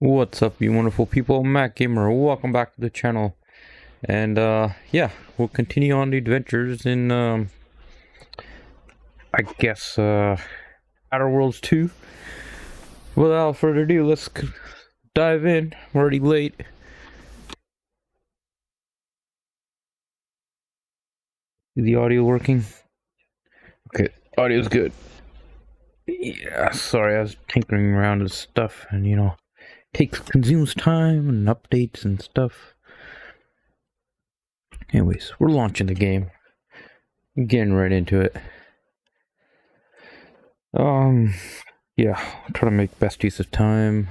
What's up, you wonderful people? Mac Gamer, welcome back to the channel. And yeah, we'll continue on the adventures in I guess Outer Worlds 2. Without further ado, let's dive in. We're already late. Is the audio working? Okay, audio's good. Yeah, sorry, I was tinkering around with stuff, and consumes time and updates and stuff. Anyways, we're launching the game. Getting right into it. Yeah, I'll try to make best use of time.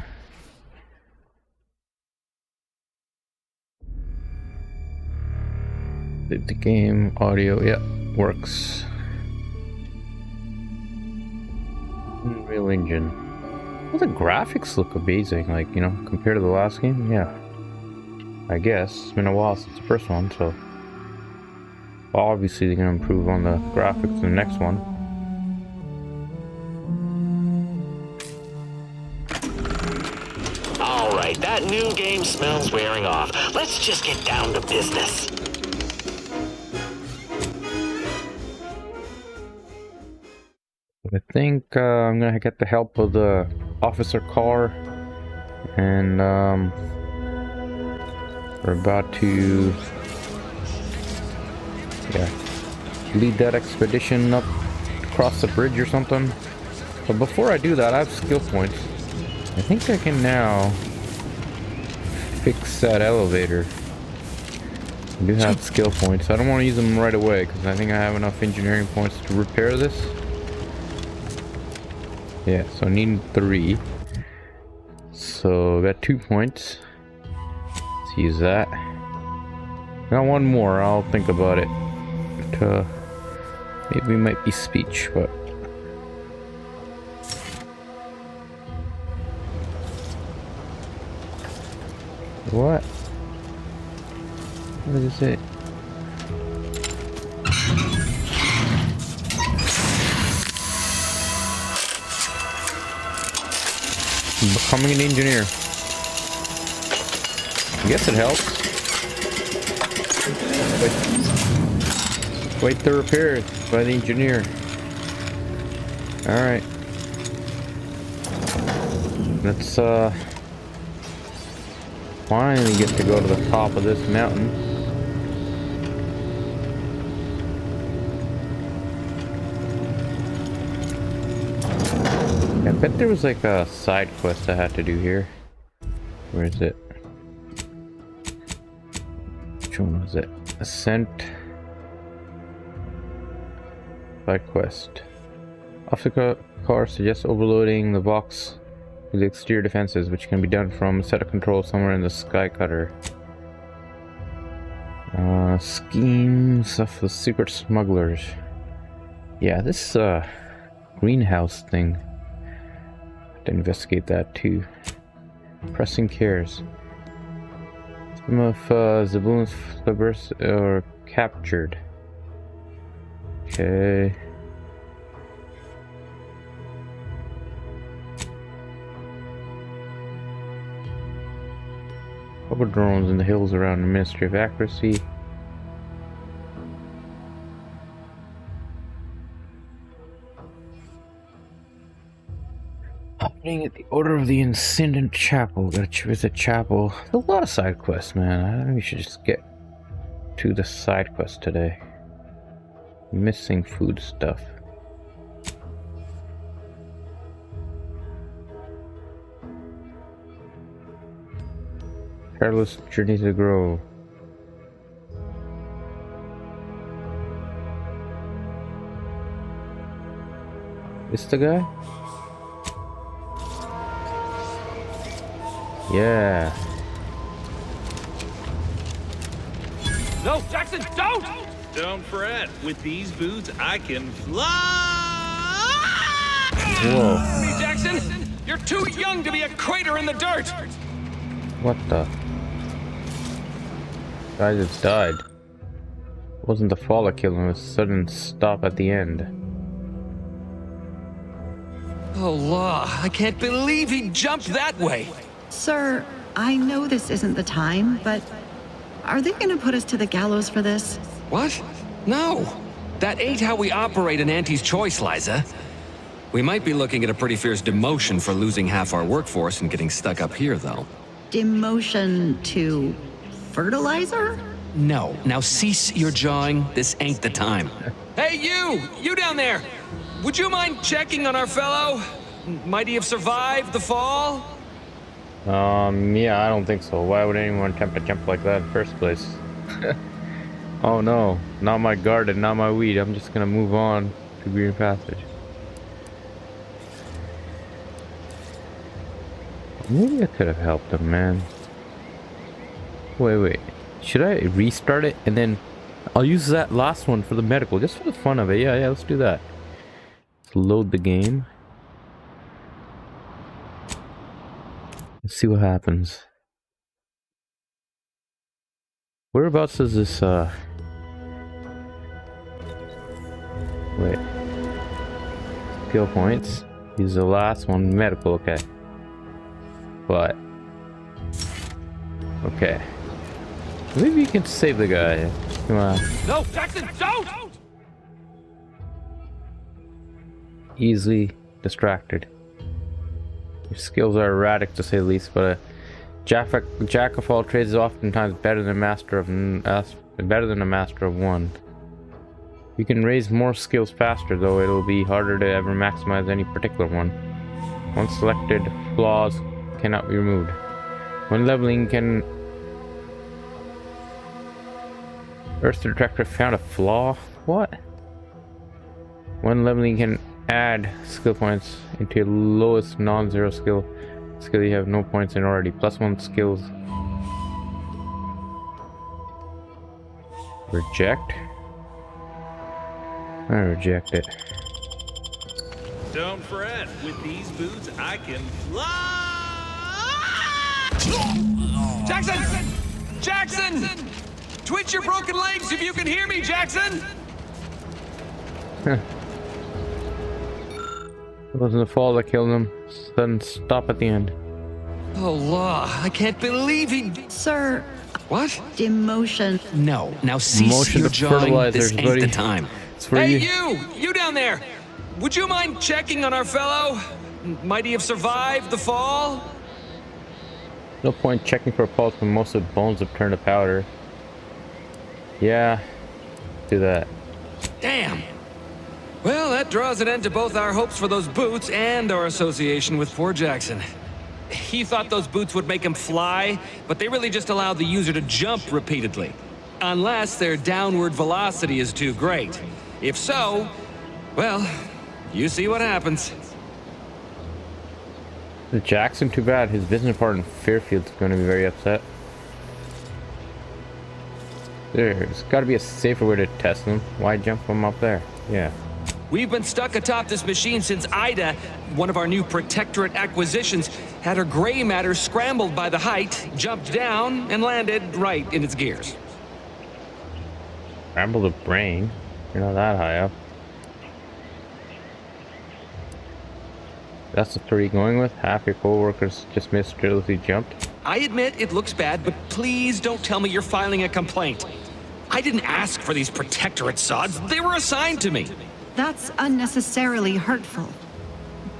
Save the game, audio, yeah, works. Unreal Engine. Well, the graphics look amazing, like, compared to the last game, yeah. I guess. It's been a while since the first one, so... obviously they're gonna improve on the graphics in the next one. Alright, that new game smells wearing off. Let's just get down to business. I think I'm gonna get the help of the officer car, and we're about to lead that expedition up across the bridge or something. But before I do that, I have skill points. I think I can now fix that elevator. I do have skill points. I don't want to use them right away because I think I have enough engineering points to repair this. Yeah, so I need 3. So I got 2 points. Let's use that. Got 1 more. I'll think about it. Maybe it might be speech, but what? What does it say? Becoming an engineer. I guess it helps. Wait the repairs by the engineer. Alright. Let's finally get to go to the top of this mountain. I bet there was like a side quest I had to do here. Where is it? Which one was it? Ascent. Side quest. Officer car suggests overloading the box with the exterior defenses, which can be done from a set of controls somewhere in the sky cutter. Schemes of the secret smugglers. Yeah, this greenhouse thing. To investigate that too. Pressing cares. Some of Zaboon's flippers are captured. Okay. Couple drones in the hills around the Ministry of Accuracy. Opening at the Order of the Ascendant Chapel. Gotta visit chapel. There's a lot of side quests, man. I think we should just get to the side quest today. Missing food stuff. Perilous journey to the grove. Is the guy? Yeah. No, Jackson, don't! Don't fret. With these boots, I can fly! Whoa. Hey, Jackson, you're too young to be a crater in the dirt! What the? Guy just died. It wasn't the fall that killed him, it was a sudden stop at the end. Oh, law, I can't believe he jumped that way. Sir, I know this isn't the time, but are they gonna put us to the gallows for this? What? No. That ain't how we operate in Auntie's Choice, Liza. We might be looking at a pretty fierce demotion for losing half our workforce and getting stuck up here, though. Demotion to fertilizer? No. Now cease your jawing. This ain't the time. Hey, you! You down there! Would you mind checking on our fellow? Might he have survived the fall? Yeah, I don't think so. Why would anyone attempt to jump like that in the first place? Oh no, not my garden, not my weed. I'm just gonna move on to Green Passage. Maybe I could have helped him, man. Wait. Should I restart it and then I'll use that last one for the medical, just for the fun of it. Yeah, let's do that. Let's load the game. Let's see what happens. Whereabouts is this, wait. Skill points. Use the last one, medical, okay. But... okay. Maybe you can save the guy. Come on. No, Jackson, don't! Easily distracted. Your skills are erratic to say the least, but a jack of all trades is oftentimes better than a master of one. You can raise more skills faster, though it'll be harder to ever maximize any particular one. Once selected, flaws cannot be removed. When leveling can... Earth Detector found a flaw? What? When leveling can add skill points into your lowest non-zero skill you have no points in already. +1 skills. Reject? I reject it. Don't fret. With these boots, I can fly! Jackson! Jackson! Twitch your broken legs if you can hear me, Jackson! It wasn't the fall that killed him. Sudden stop at the end. Oh, law. I can't believe he... Sir, What? demotion. No. Now cease Motion your to jawing. fertilizers, This ain't buddy. the time. It's for Hey, you. you down there! Would you mind checking on our fellow? Might he have survived the fall? No point checking for a pulse when most of the bones have turned to powder. Yeah, do that. Damn. Well, that draws an end to both our hopes for those boots and our association with poor Jackson. He thought those boots would make him fly, but they really just allowed the user to jump repeatedly. Unless their downward velocity is too great. If so, well, you see what happens. The Jackson, too bad. His business partner in Fairfield's going to be very upset. There's got to be a safer way to test them. Why jump them up there? Yeah. We've been stuck atop this machine since Ida, one of our new Protectorate acquisitions, had her gray matter scrambled by the height, jumped down, and landed right in its gears. Scramble the brain. You're not that high up. That's the story you're going with? Half your co-workers just mysteriously jumped? I admit it looks bad, but please don't tell me you're filing a complaint. I didn't ask for these Protectorate sods. They were assigned to me. That's unnecessarily hurtful.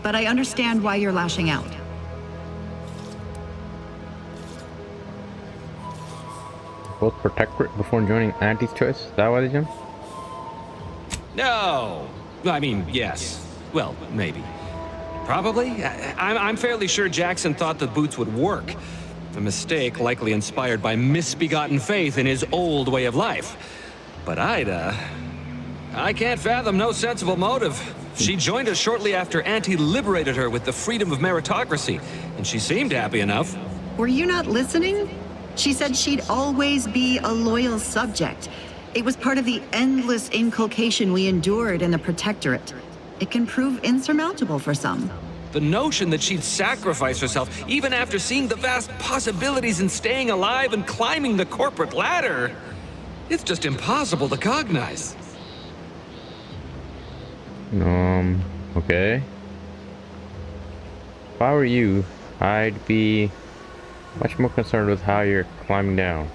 But I understand why you're lashing out. Both Protectorate before joining Auntie's Choice? Is that why they jumped? No. I mean, yes. Well, maybe. Probably. I'm fairly sure Jackson thought the boots would work. A mistake likely inspired by misbegotten faith in his old way of life. But Ida... I can't fathom no sensible motive. She joined us shortly after Auntie liberated her with the freedom of meritocracy, and she seemed happy enough. Were you not listening? She said she'd always be a loyal subject. It was part of the endless inculcation we endured in the Protectorate. It can prove insurmountable for some. The notion that she'd sacrifice herself, even after seeing the vast possibilities in staying alive and climbing the corporate ladder, it's just impossible to cognize. Okay. If I were you, I'd be Much more concerned with how you're climbing down.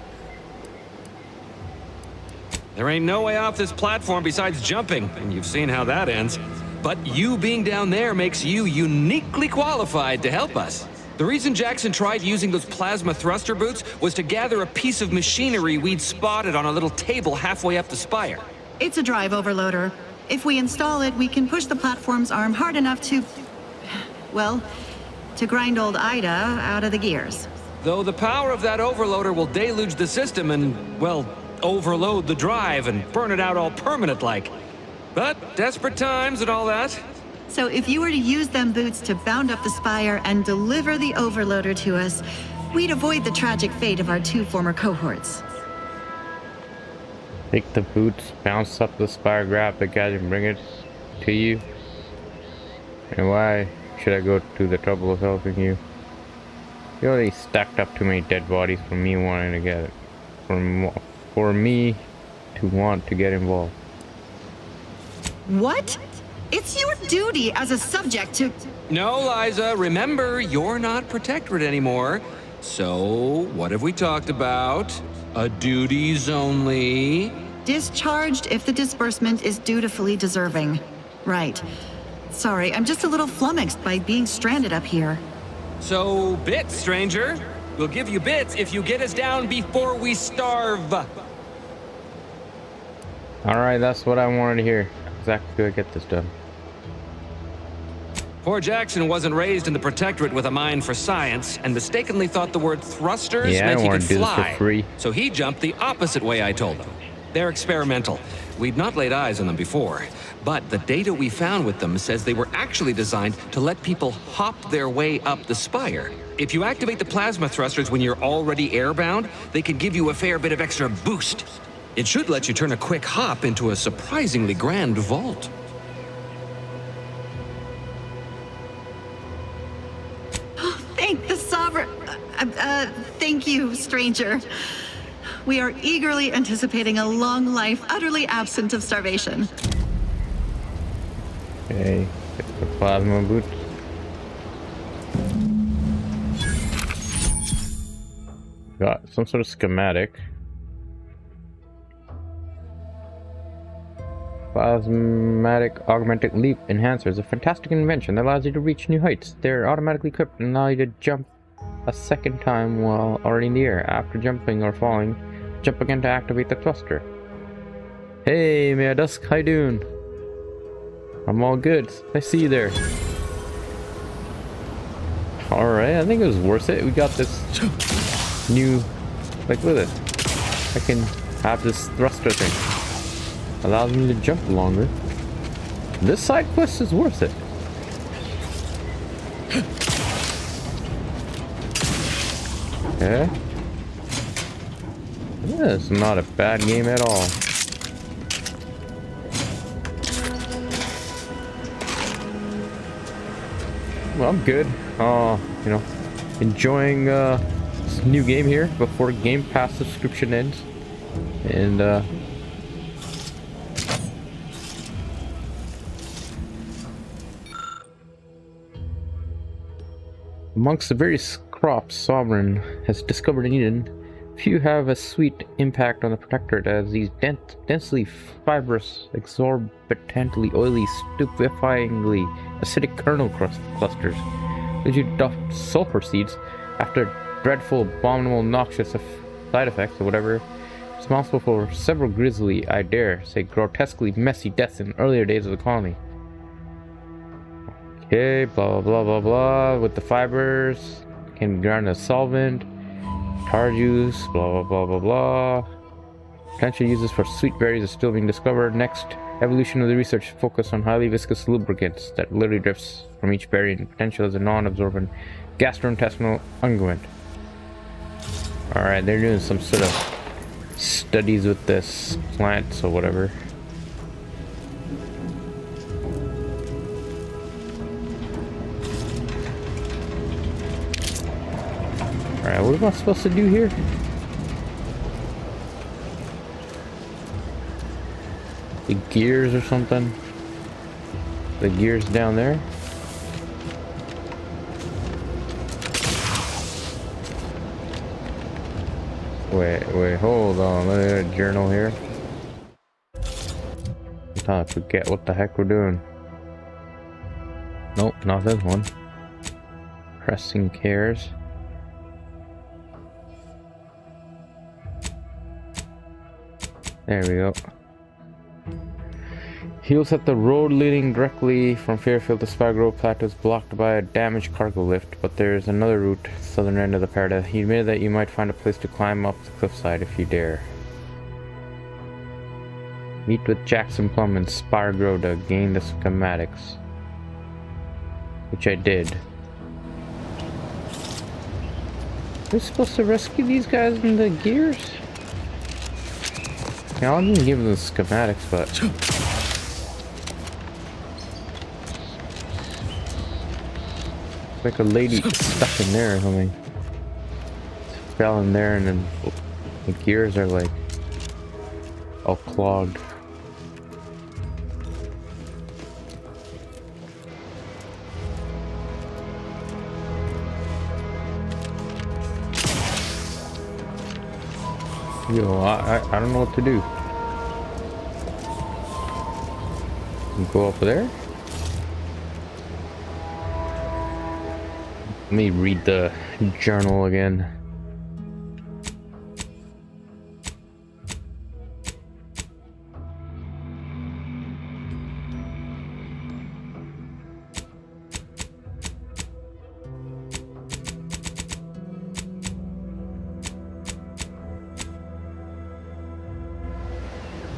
There ain't no way off this platform besides jumping, and you've seen how that ends. But you being down there makes you uniquely qualified to help us. The reason Jackson tried using those plasma thruster boots was to gather a piece of machinery we'd spotted on a little table halfway up the spire. It's a drive overloader. If we install it, we can push the platform's arm hard enough to... well, to grind old Ida out of the gears. Though the power of that overloader will deluge the system and, well, overload the drive and burn it out all permanent-like. But desperate times and all that. So if you were to use them boots to bound up the spire and deliver the overloader to us, we'd avoid the tragic fate of our 2 former cohorts. Take the boots, bounce up the spire, grab the gadget, and bring it to you. And why should I go to the trouble of helping you? You already stacked up too many dead bodies for me wanting to get it. For me to want to get involved. What? It's your duty as a subject to... No, Liza, remember, you're not protectorate anymore. So, what have we talked about? A duties only. Discharged if the disbursement is dutifully deserving. Right. Sorry, I'm just a little flummoxed by being stranded up here. So, bits, stranger. We'll give you bits if you get us down before we starve. Alright, that's what I wanted to hear. Exactly how I get this done. Poor Jackson wasn't raised in the protectorate with a mind for science and mistakenly thought the word thrusters meant he could fly. Free. So he jumped the opposite way I told him. They're experimental. We'd not laid eyes on them before, but the data we found with them says they were actually designed to let people hop their way up the spire. If you activate the plasma thrusters when you're already airbound, they can give you a fair bit of extra boost. It should let you turn a quick hop into a surprisingly grand vault. Thank the Sovereign... thank you, stranger. We are eagerly anticipating a long life utterly absent of starvation. Okay, get the plasma boots. Got some sort of schematic. Plasmatic augmented leap enhancer is a fantastic invention that allows you to reach new heights. They're automatically equipped and allow you to jump a second time while already in the air. After jumping or falling, jump again to activate the thruster. Hey, Mea Dusk, how you doing? I'm all good. I see you there. Alright, I think it was worth it. We got this new... like, look at this. I can have this thruster thing. Allows me to jump longer. This side quest is worth it. Okay. Yeah, it's not a bad game at all. Well, I'm good. You know, enjoying this new game here before Game Pass subscription ends. And amongst the various crops Sovereign has discovered in Eden, few have a sweet impact on the Protectorate, as these densely fibrous, exorbitantly oily, stupefyingly acidic kernel clusters lead you to adopt sulfur seeds after dreadful, abominable, noxious side effects or whatever, responsible for several grisly, I dare say grotesquely messy deaths in earlier days of the colony. Okay, blah blah blah blah blah. With the fibers, can be ground as solvent, tar juice, blah blah blah blah blah. Potential uses for sweet berries are still being discovered. Next, evolution of the research focused on highly viscous lubricants that literally drifts from each berry, and potential as a non-absorbent gastrointestinal unguent. Alright, they're doing some sort of studies with this plant or whatever. Alright, what am I supposed to do here? The gears or something? The gears down there? Wait, hold on. Let me get a journal here. Sometimes I forget what the heck we're doing. Nope, not this one. Pressing cares. There we go. Heels at the road leading directly from Fairfield to Spargrove Plateau is blocked by a damaged cargo lift, but there's another route, southern end of the paradise. He admitted that you might find a place to climb up the cliffside if you dare. Meet with Jackson Plum in Spargrove to gain the schematics. Which I did. We're supposed to rescue these guys in the gears? Yeah, I didn't give them the schematics, but... like a lady stuck in there or something. Fell in there and then the gears are like all clogged. Yo, I don't know what to do. Go up there? Let me read the journal again.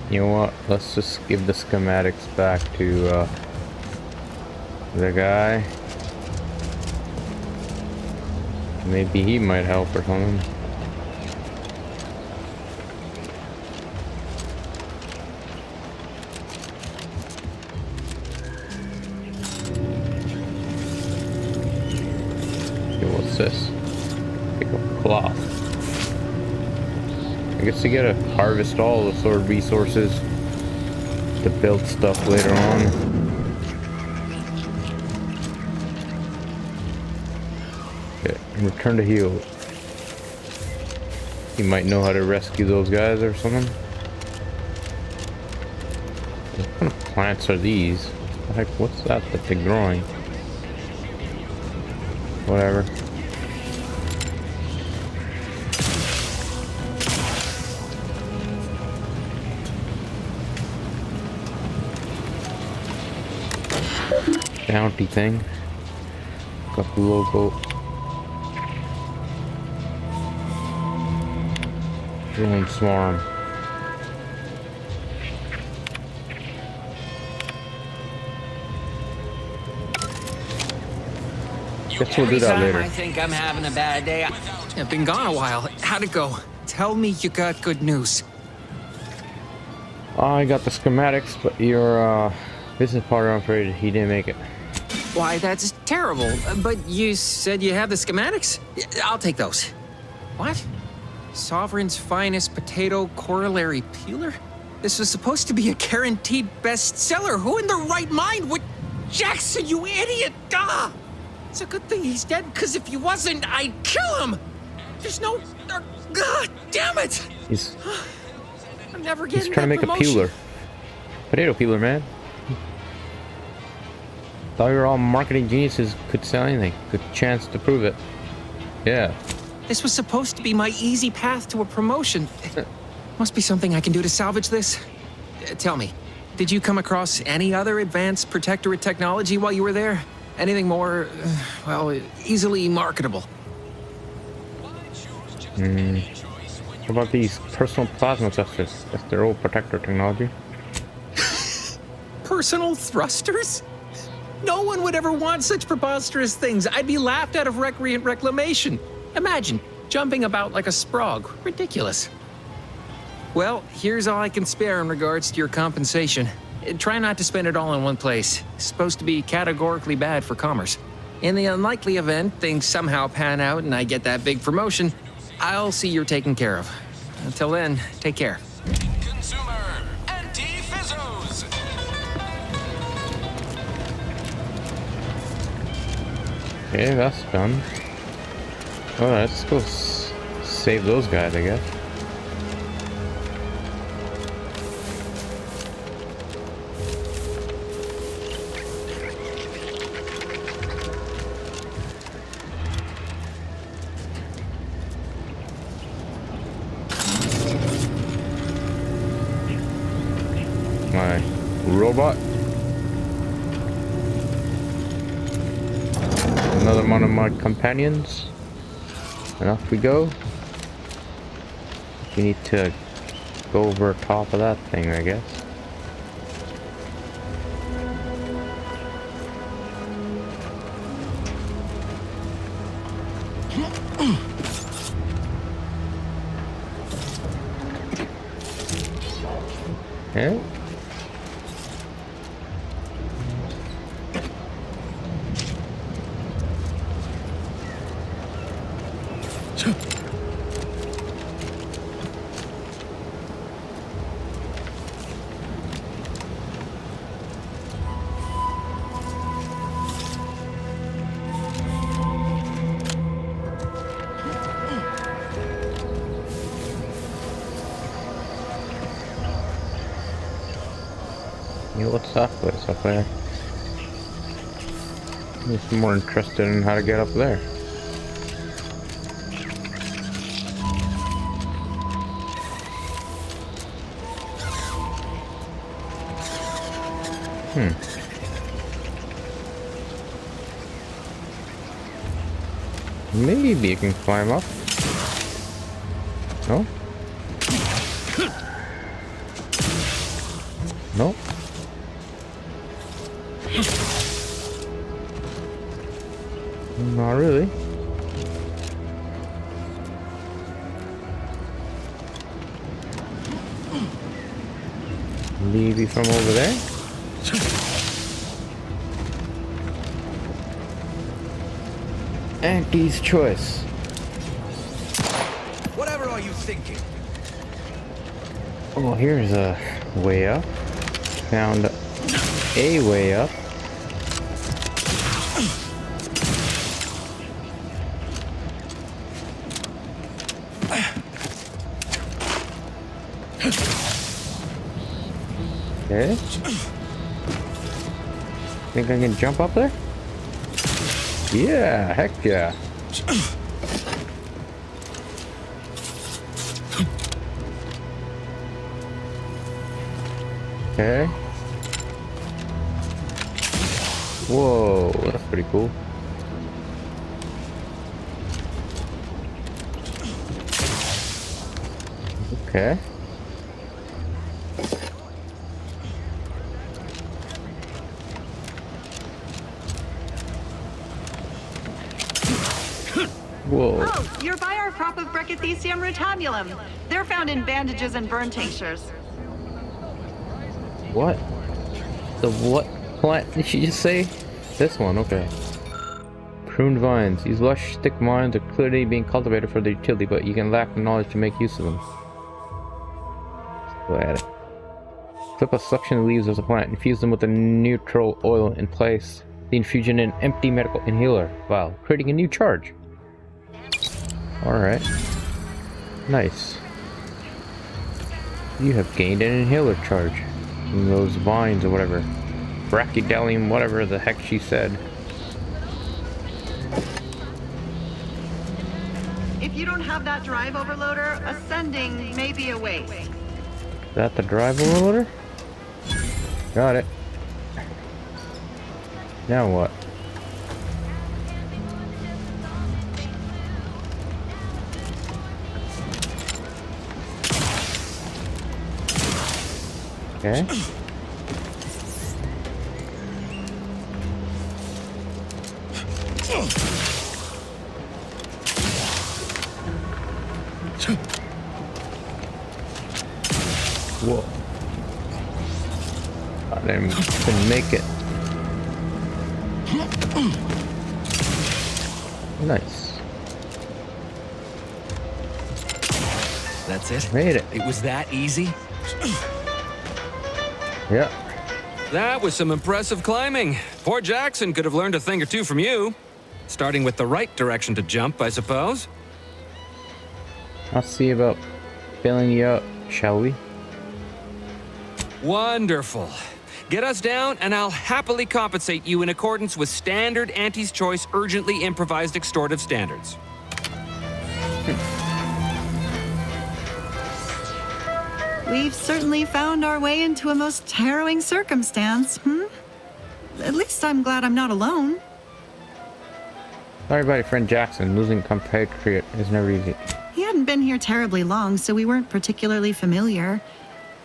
You know what? Let's just give the schematics back to the guy. Maybe he might help or something. Okay, what's this? Pick up cloth. I guess you gotta harvest all the sort of resources to build stuff later on. Return to heal. You might know how to rescue those guys or something. What kind of plants are these? What the heck? What's that they're growing? Whatever. Auntie thing. Got the logo. Drone swarm. Guess we'll do that later. I think I'm having a bad day. I've been gone a while. How'd it go? Tell me you got good news. I got the schematics, but your business partner, I'm afraid he didn't make it. Why, that's terrible. But you said you have the schematics? I'll take those. What? Sovereign's finest potato corollary peeler? This was supposed to be a guaranteed bestseller. Who in their right mind would... Jackson, you idiot! Ah! It's a good thing he's dead, because if he wasn't, I'd kill him! There's no... God damn it! I'm never getting He's trying to make promotion. a peeler. Potato peeler, man. Thought we were all marketing geniuses, could sell anything. Good chance to prove it. Yeah. This was supposed to be my easy path to a promotion. Must be something I can do to salvage this. Tell me, did you come across any other advanced protectorate technology while you were there? Anything more, well, easily marketable? What about these personal plasma thrusters? That's their old protector technology. Personal thrusters? No one would ever want such preposterous things. I'd be laughed out of recreant reclamation. Imagine jumping about like a sprog. Ridiculous. Well, here's all I can spare in regards to your compensation. Try not to spend it all in one place. It's supposed to be categorically bad for commerce. In the unlikely event things somehow pan out and I get that big promotion, I'll see you're taken care of. Until then, take care. Consumer anti-fizzos. Okay, that's done. Alright, let's go save those guys, I guess. robot. Another one of my companions. And off we go. We need to go over top of that thing, I guess. Okay. What's that place up there? I'm just more interested in how to get up there. Maybe you can climb up. No? No? Not really. Maybe from over there? Auntie's choice. Whatever are you thinking? Oh, here's a way up. Found a way up. Okay. Think I can jump up there? Yeah, heck yeah. Okay. Whoa, that's pretty cool. Okay. Whoa. Oh, you're by our crop of Brachythecium rotabulum. They're found in bandages and burn tinctures. What? The what plant did she just say? This one, okay. Pruned vines. These lush, thick vines are clearly being cultivated for their utility, but you can lack the knowledge to make use of them. Let's go at it. Clip a suction leaves of the plant, infuse them with a neutral oil and place the infusion in an empty medical inhaler vial, creating a new charge. Alright. Nice. You have gained an inhaler charge from those vines or whatever. Brachydellium, whatever the heck she said. If you don't have that drive overloader, ascending may be a waste. Is that the drive overloader? Got it. Now what? Okay. Whoa. I didn't even make it. Nice. That's it? Made it. It was that easy? Yeah. That was some impressive climbing. Poor Jackson could have learned a thing or two from you. Starting with the right direction to jump, I suppose. I'll see about filling you up, shall we? Wonderful. Get us down, and I'll happily compensate you in accordance with standard Auntie's Choice urgently improvised extortive standards. We've certainly found our way into a most harrowing circumstance, At least I'm glad I'm not alone. Sorry about your friend Jackson. Losing compatriot is never easy. He hadn't been here terribly long, so we weren't particularly familiar.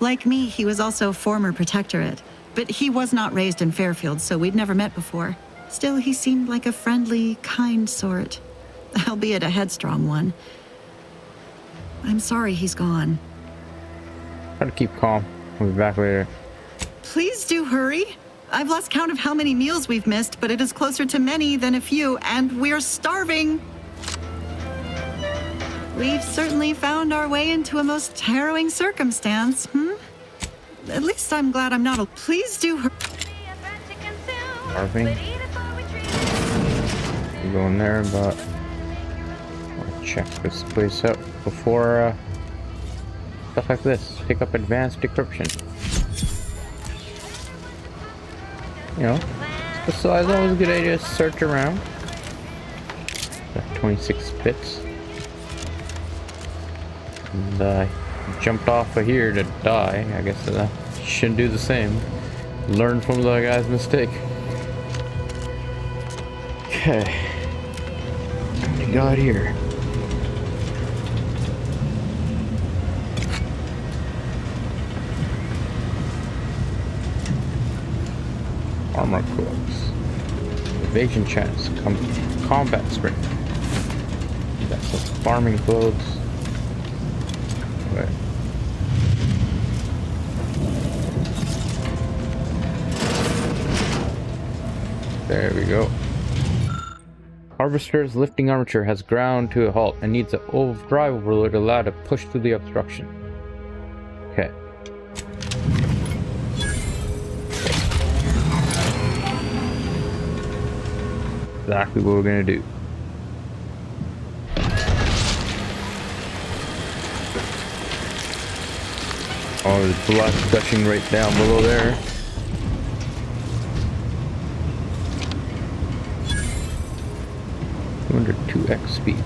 Like me, he was also former protectorate, but he was not raised in Fairfield, so we'd never met before. Still, he seemed like a friendly, kind sort, albeit a headstrong one. I'm sorry he's gone. Try to keep calm. We'll be back later. Please do hurry. I've lost count of how many meals we've missed, but it is closer to many than a few, and we're starving. We've certainly found our way into a most harrowing circumstance, At least I'm glad I'm not. Please do hurry. Starving. We're going there, but I'll check this place out before stuff like this. Pick up advanced decryption. You know, so it's always a good idea to search around. Got 26 bits. And I jumped off of here to die. I guess I shouldn't do the same. Learn from the guy's mistake. Okay. What do we got here? Armor clothes. Evasion chance. Combat sprint. That's some farming clothes. Wait. There we go. Harvester's lifting armature has ground to a halt and needs an drive overload to allow to push through the obstruction. Okay. Exactly what we're gonna do. Oh, there's blood gushing right down below there. Under 2x speed.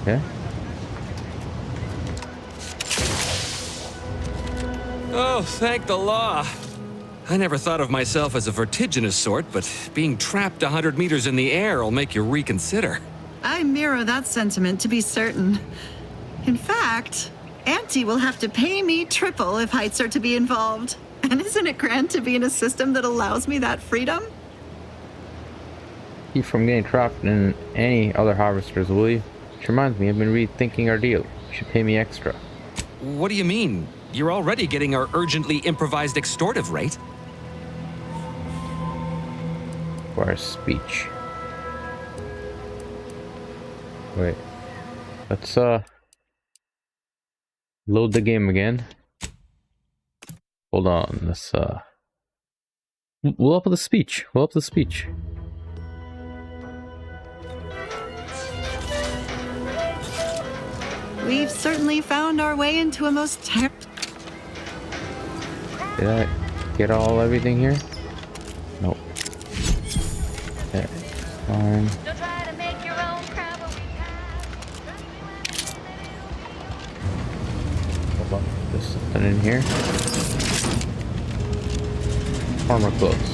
Okay. Oh, thank the law. I never thought of myself as a vertiginous sort, but being trapped 100 meters in the air will make you reconsider. I mirror that sentiment, to be certain. In fact, Auntie will have to pay me triple if heights are to be involved. And isn't it grand to be in a system that allows me that freedom? Keep from getting trapped in any other harvesters, will you? Which reminds me, I've been rethinking our deal. You should pay me extra. What do you mean? You're already getting our urgently improvised extortive rate. For our speech. Wait. Let's load the game again. Hold on, let's we'll up the speech. We'll up the speech. We've certainly found our way into a most Did I get everything here? Nope. Okay, fine. Hold on, there's something in here. Armor clothes.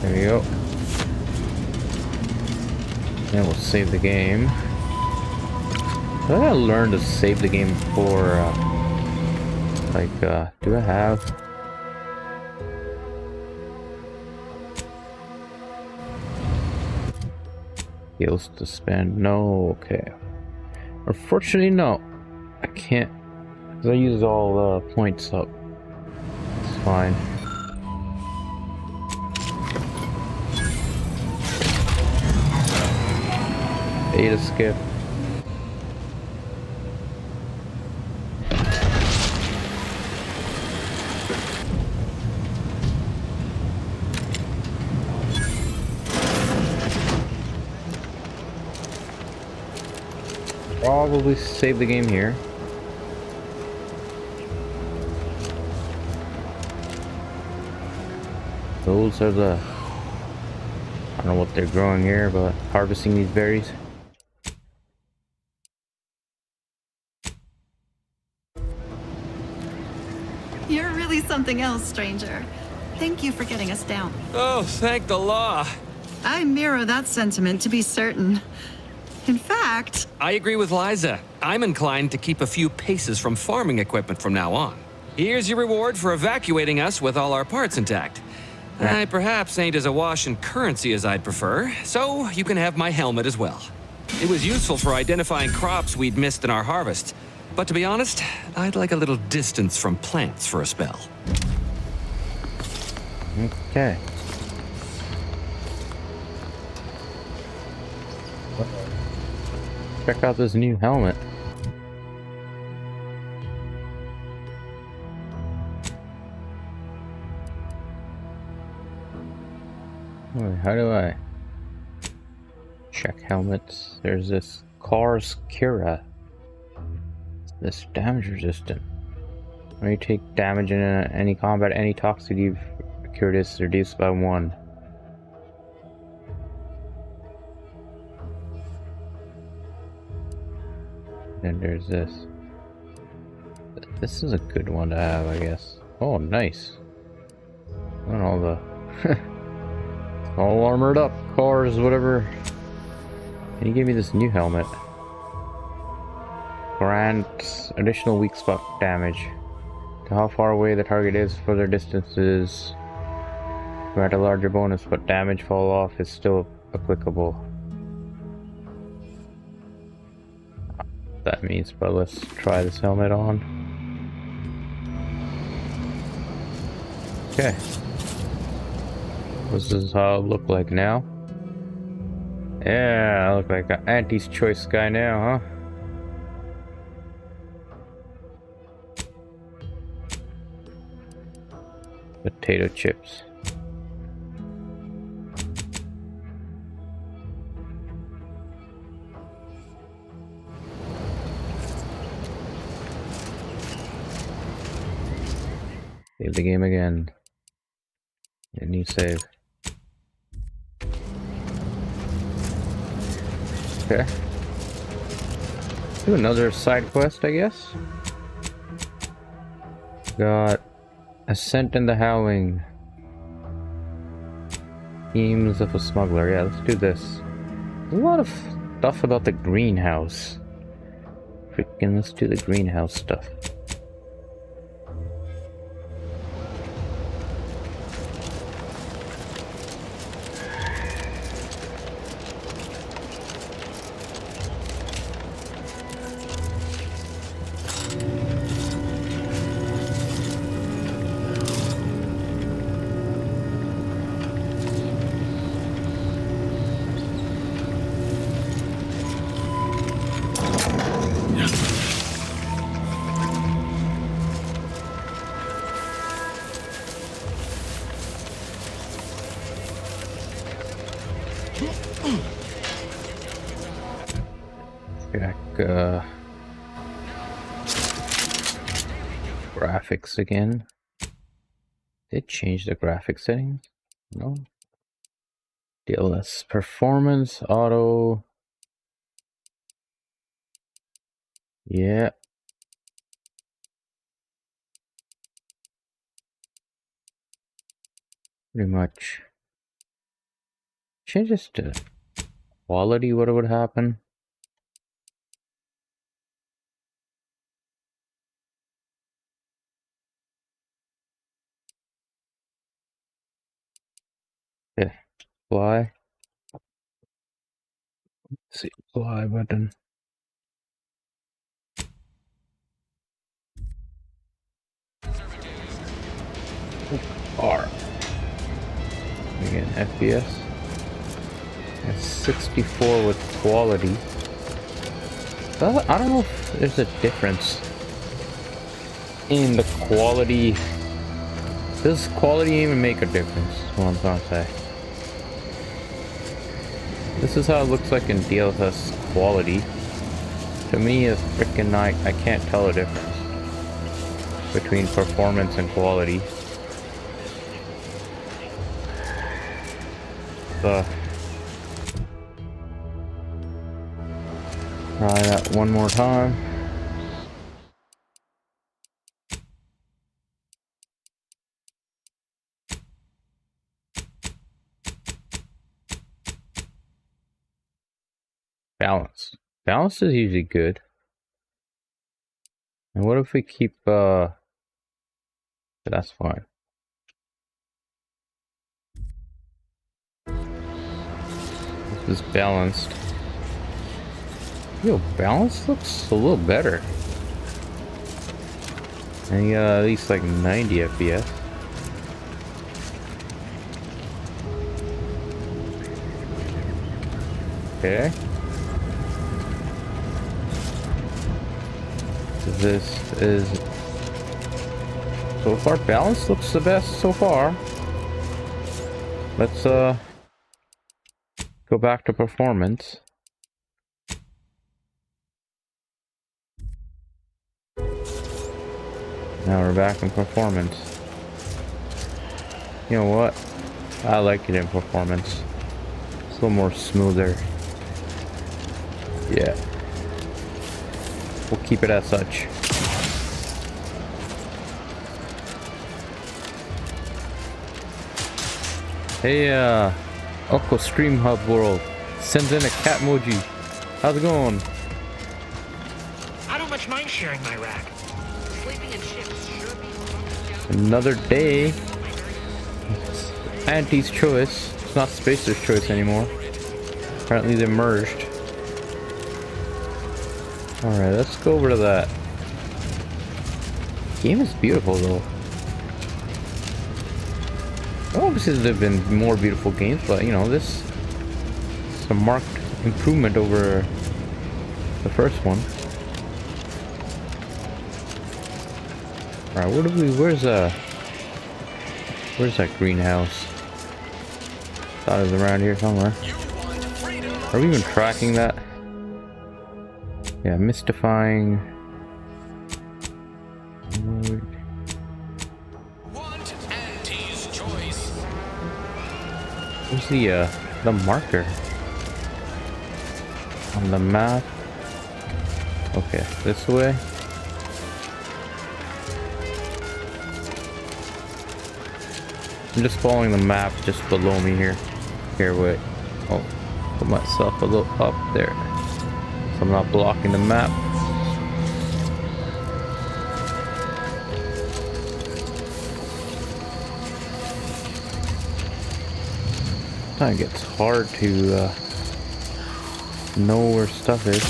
There we go. Then we'll save the game. I gotta learn to save the game for, do I have? Skills to spend? No, okay. Unfortunately, no. I can't, because I used all the points up. It's fine. Data skip. Probably save the game here. Those are the, I don't know what they're growing here, but harvesting these berries. something else, stranger. Thank you for getting us down. Oh, thank the law. I mirror that sentiment, to be certain. In fact, I agree with Liza. I'm inclined to keep a few paces from farming equipment from now on. Here's your reward for evacuating us with all our parts intact. I perhaps ain't as awash in currency as I'd prefer, so you can have my helmet as well. It was useful for identifying crops we'd missed in our harvest. But to be honest, I'd like a little distance from plants for a spell. Okay. Check out this new helmet. Wait, how do I check helmets? There's this Car's Kira. This damage resistant. When you take damage in any combat, any toxic you've cured is reduced by 1. Then there's this. This is a good one to have, I guess. Oh, nice. And all the all armored up cars, whatever. And he gave me this new helmet. Grants additional weak spot damage to how far away the target is. Further distances grant a larger bonus, but damage fall off is still applicable. That means, but let's try this helmet on. Okay. This is how it look like now. Yeah, I look like an Auntie's choice guy now, huh? Potato chips. Save the game again. A new save. Okay. Do another side quest, I guess. Got Ascent in the Howling. Themes of a Smuggler. Yeah, let's do this. There's a lot of stuff about the greenhouse. Freaking, let's do the greenhouse stuff. Check graphics again. Did change the graphic settings? No. DLS performance auto. Yeah. Pretty much. Change this to quality, what would happen? Yeah, apply. Let's see, apply button. R. Again, FPS. That's 64 with quality. I don't know if there's a difference in the quality. Does quality even make a difference? That's what I'm trying to say. This is how it looks like in DLSS quality. To me, it's freaking I can't tell a difference between performance and quality. So, try that one more time. balance. Balance is usually good. And what if we keep, that's fine. This is balanced. Yo, balance looks a little better. And you got at least like 90 FPS. Okay. This is so far balance looks the best so far. Let's go back to performance. Now we're back in performance. You know what? I like it in performance. It's a little more smoother. Yeah. We'll keep it as such. Hey, Uncle Stream Hub World sends in a cat emoji. How's it going? I don't much mind sharing my rack. Sleeping in ships sure be Another day. Auntie's choice. It's not Spacer's choice anymore. Apparently they merged. Alright, let's go over to that. Game is beautiful though. Obviously there have been more beautiful games, but you know, this is a marked improvement over the first one. Alright, where's that greenhouse? Thought it was around here somewhere. Are we even tracking that? Yeah, mystifying. Auntie's choice. Where's the marker on the map? Okay, this way. I'm just following the map just below me here. Here, wait. Oh, put myself a little up there, so I'm not blocking the map. Sometimes it gets hard to know where stuff is.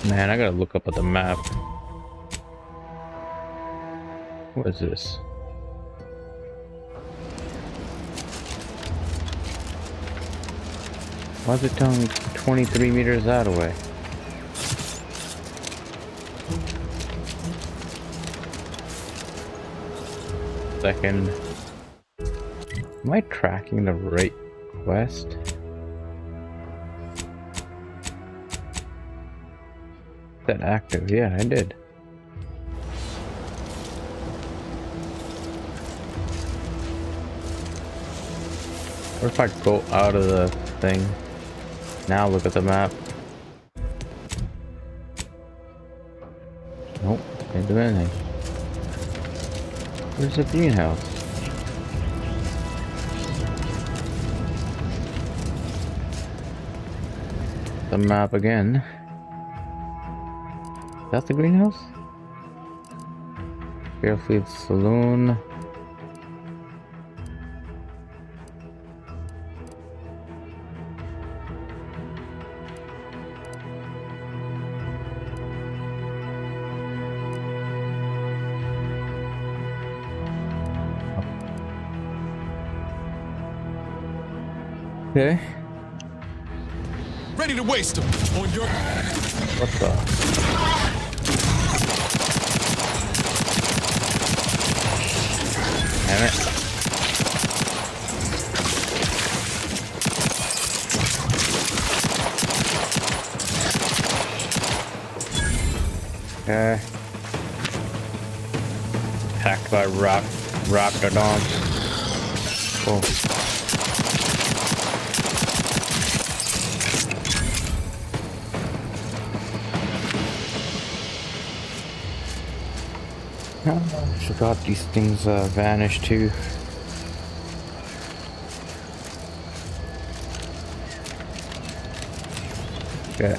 Man, I gotta look up at the map. What is this? Why is it telling me 23 meters that away? Second. Am I tracking the right quest? That active? Yeah, I did. What if I go out of the thing? Now look at the map. Nope, can't do anything. Where's the greenhouse? The map again. Is that the greenhouse? Fairfield Saloon. Okay. Ready to waste them on your. What the? Damn it. Okay. Attacked by Rockadons. Oh. Oh, I forgot these things vanish too. Okay.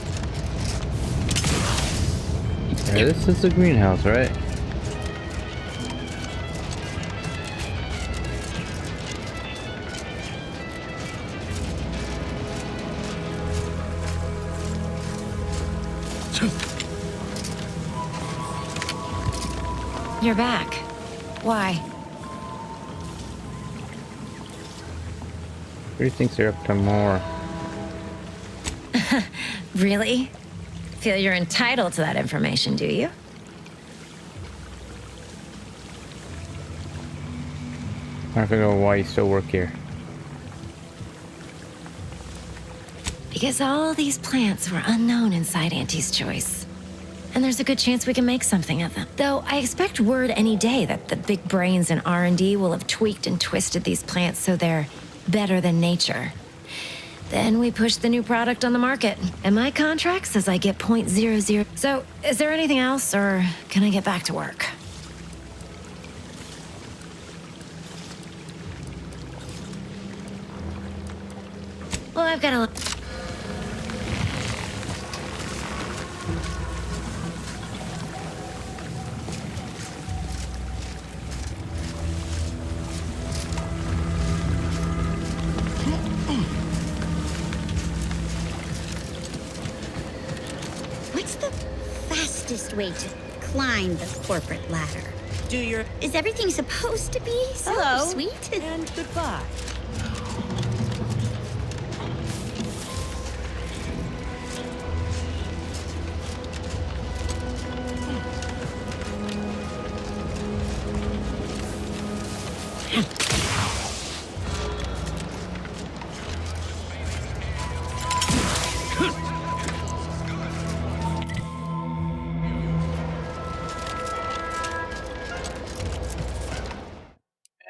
Yeah, this is the greenhouse, right? You're back. Why? Who do you think they're up to more? Really? Feel you're entitled to that information, do you? I don't know why you still work here. Because all these plants were unknown inside Auntie's choice. And there's a good chance we can make something of them. Though I expect word any day that the big brains in R&D will have tweaked and twisted these plants so they're better than nature. Then we push the new product on the market. And my contract says I get 0.00. So, is there anything else, or can I get back to work? Well, I've got a... What's the fastest way to climb the corporate ladder? Is everything supposed to be so sweet? and goodbye.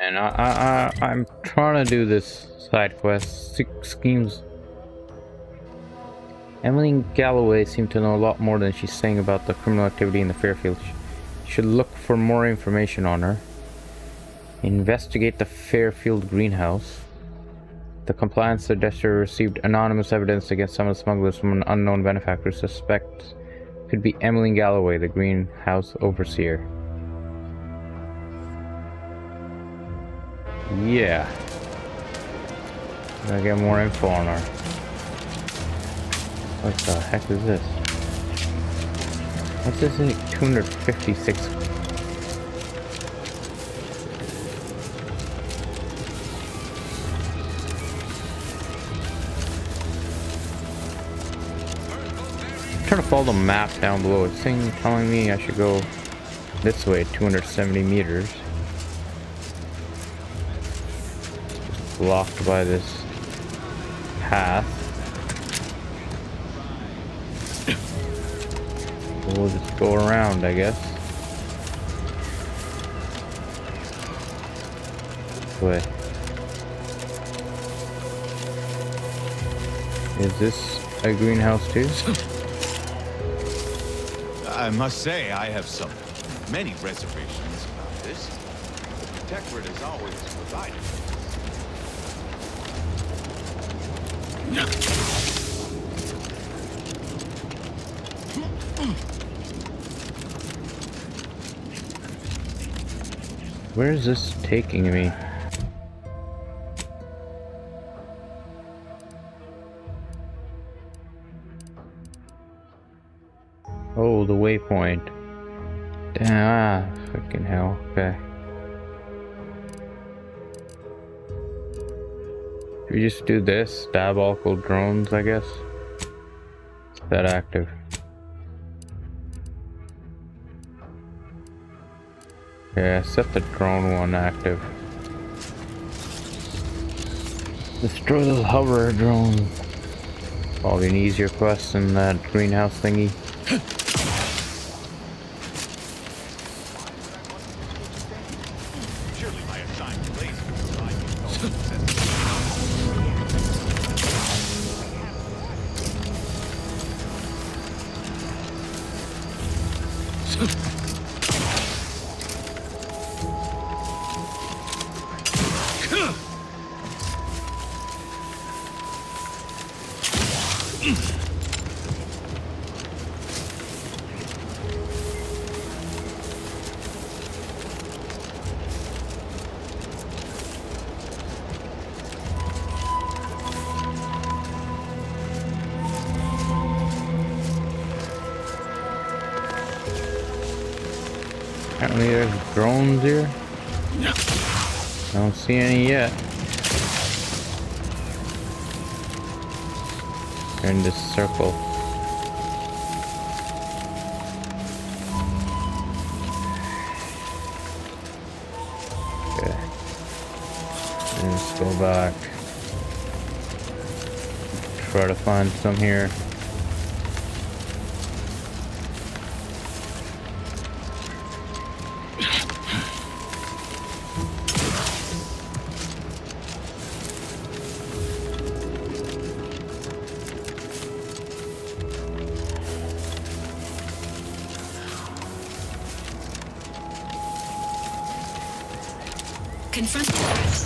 And I'm trying to do this side quest. Six schemes. Emily Galloway seemed to know a lot more than she's saying about the criminal activity in the Fairfield. Should look for more information on her. Investigate the Fairfield greenhouse. The compliance adjuster received anonymous evidence against some of the smugglers from an unknown benefactor. Suspect could be Emily Galloway, the greenhouse overseer. Yeah. Gotta get more info on her. What the heck is this? What's this? 256. I'm trying to follow the map down below. It's telling me I should go this way, 270 meters. Blocked by this path. We'll just go around, I guess. This way. Is this a greenhouse too? I must say, I have many reservations about this. The Protectorate has always provided. Where is this taking me? Oh, the waypoint. Damn, freaking hell. Okay. We just do this, diabolical drones, I guess. Is that active? Yeah, set the drone one active. Destroy those hover drones. Probably an easier quest than that greenhouse thingy. Surely my assigned laser will provide you no Apparently there's drones here. I don't see any yet. They're in this circle. Okay. Let's go back. Try to find some here. Confront the threats.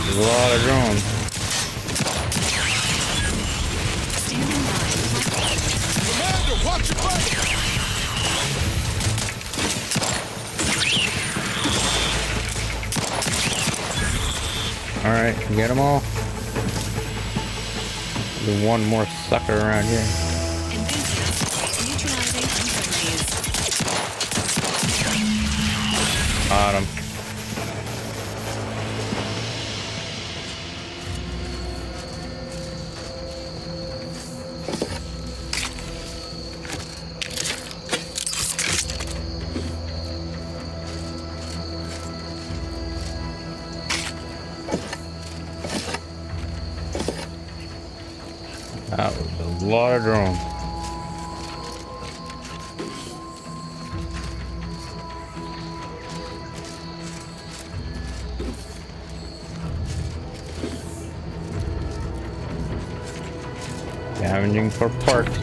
There's a lot of drones. Commander, watch your back! Alright, get them all. There's one more sucker around here. Got him. That was a lot of drones. Scavenging for parts.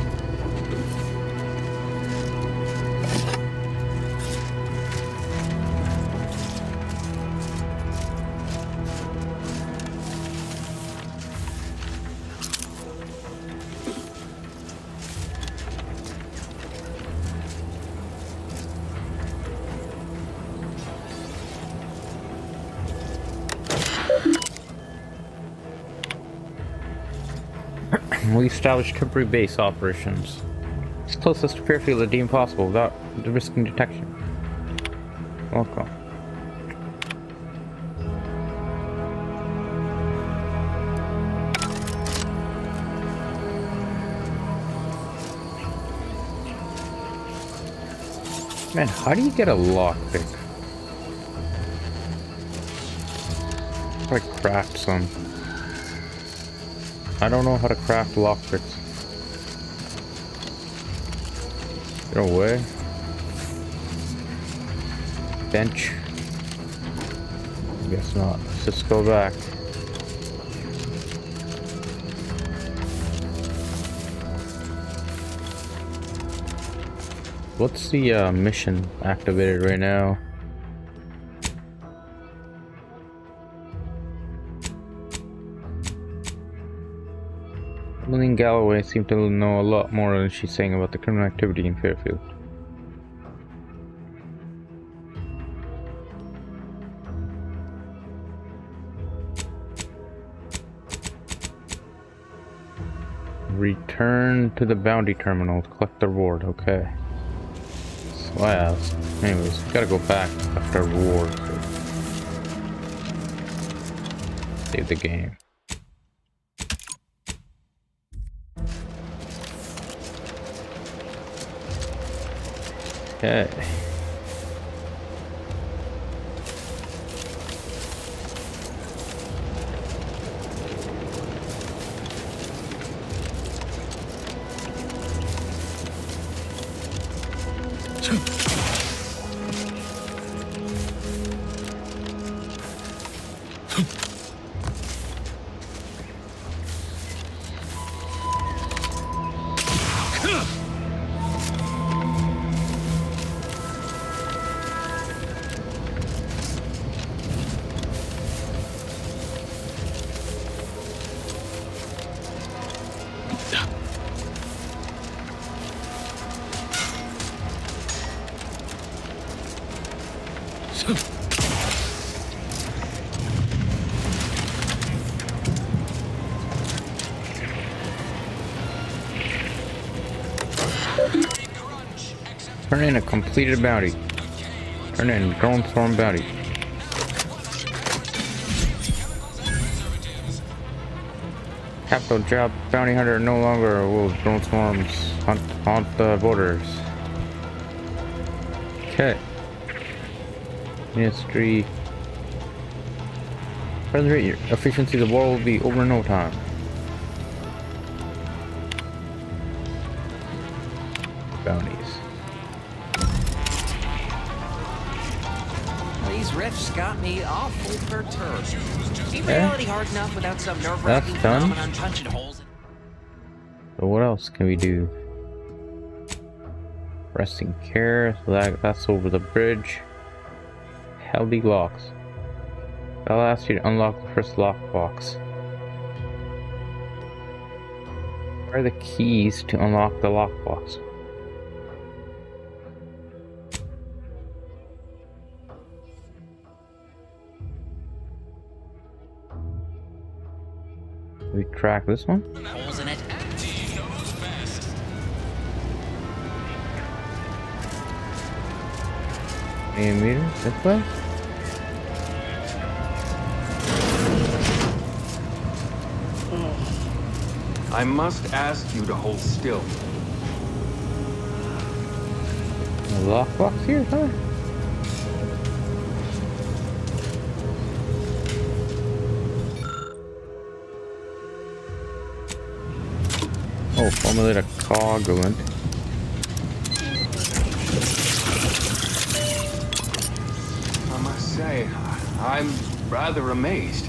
We established temporary base operations. It's closest to Fairfield as deemed possible without risking detection. Welcome. Man, how do you get a lockpick? How do I craft some? I don't know how to craft lockpicks. No way. Bench. Guess not. Let's just go back. What's the mission activated right now? Lillian Galloway seemed to know a lot more than she's saying about the criminal activity in Fairfield. Return to the bounty terminal to collect the reward. Okay. So, anyways, gotta go back after reward. So. Save the game. Okay. Turn in a completed bounty. Turn in drone storm bounty. Capital job. Bounty hunter no longer will drone swarms haunt the borders. Okay. Ministry. Present rate efficiency of the war will be over in no time. Bounties. These riffs got me awful perturbed. Ain't reality hard enough without some nerve-wracking That's done. phenomenon punching holes in. So what else can we do? Resting care. So that's over the bridge. Healthy locks. I'll ask you to unlock the first lockbox. Where are the keys to unlock the lockbox? We track this one? Holes in it. Meters this way? I must ask you to hold still. A lockbox here, huh? Oh, formulate a coagulant. I must say, I'm rather amazed.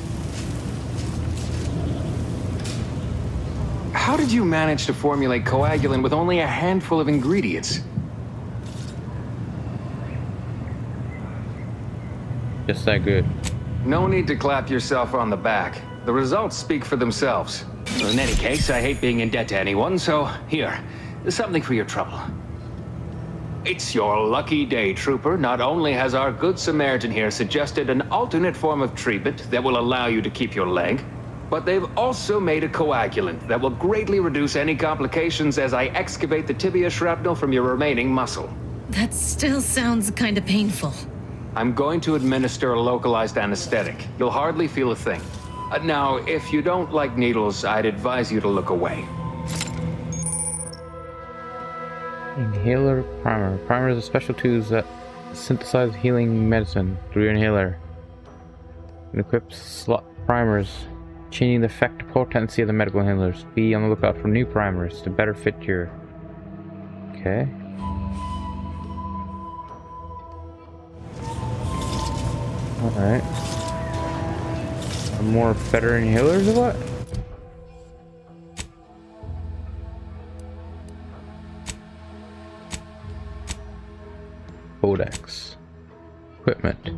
How did you manage to formulate coagulant with only a handful of ingredients? Just that good. No need to clap yourself on the back. The results speak for themselves. In any case, I hate being in debt to anyone, so here, something for your trouble. It's your lucky day, Trooper. Not only has our good Samaritan here suggested an alternate form of treatment that will allow you to keep your leg, but they've also made a coagulant that will greatly reduce any complications as I excavate the tibia shrapnel from your remaining muscle. That still sounds kind of painful. I'm going to administer a localized anesthetic. You'll hardly feel a thing. Now, if you don't like needles, I'd advise you to look away. Inhaler primer. Primer is a special tools that synthesize healing medicine through your inhaler. It equips slot primers, changing the effect potency of the medical inhalers. Be on the lookout for new primers to better fit your... Okay. Alright. More better inhalers or what? Codex. Equipment.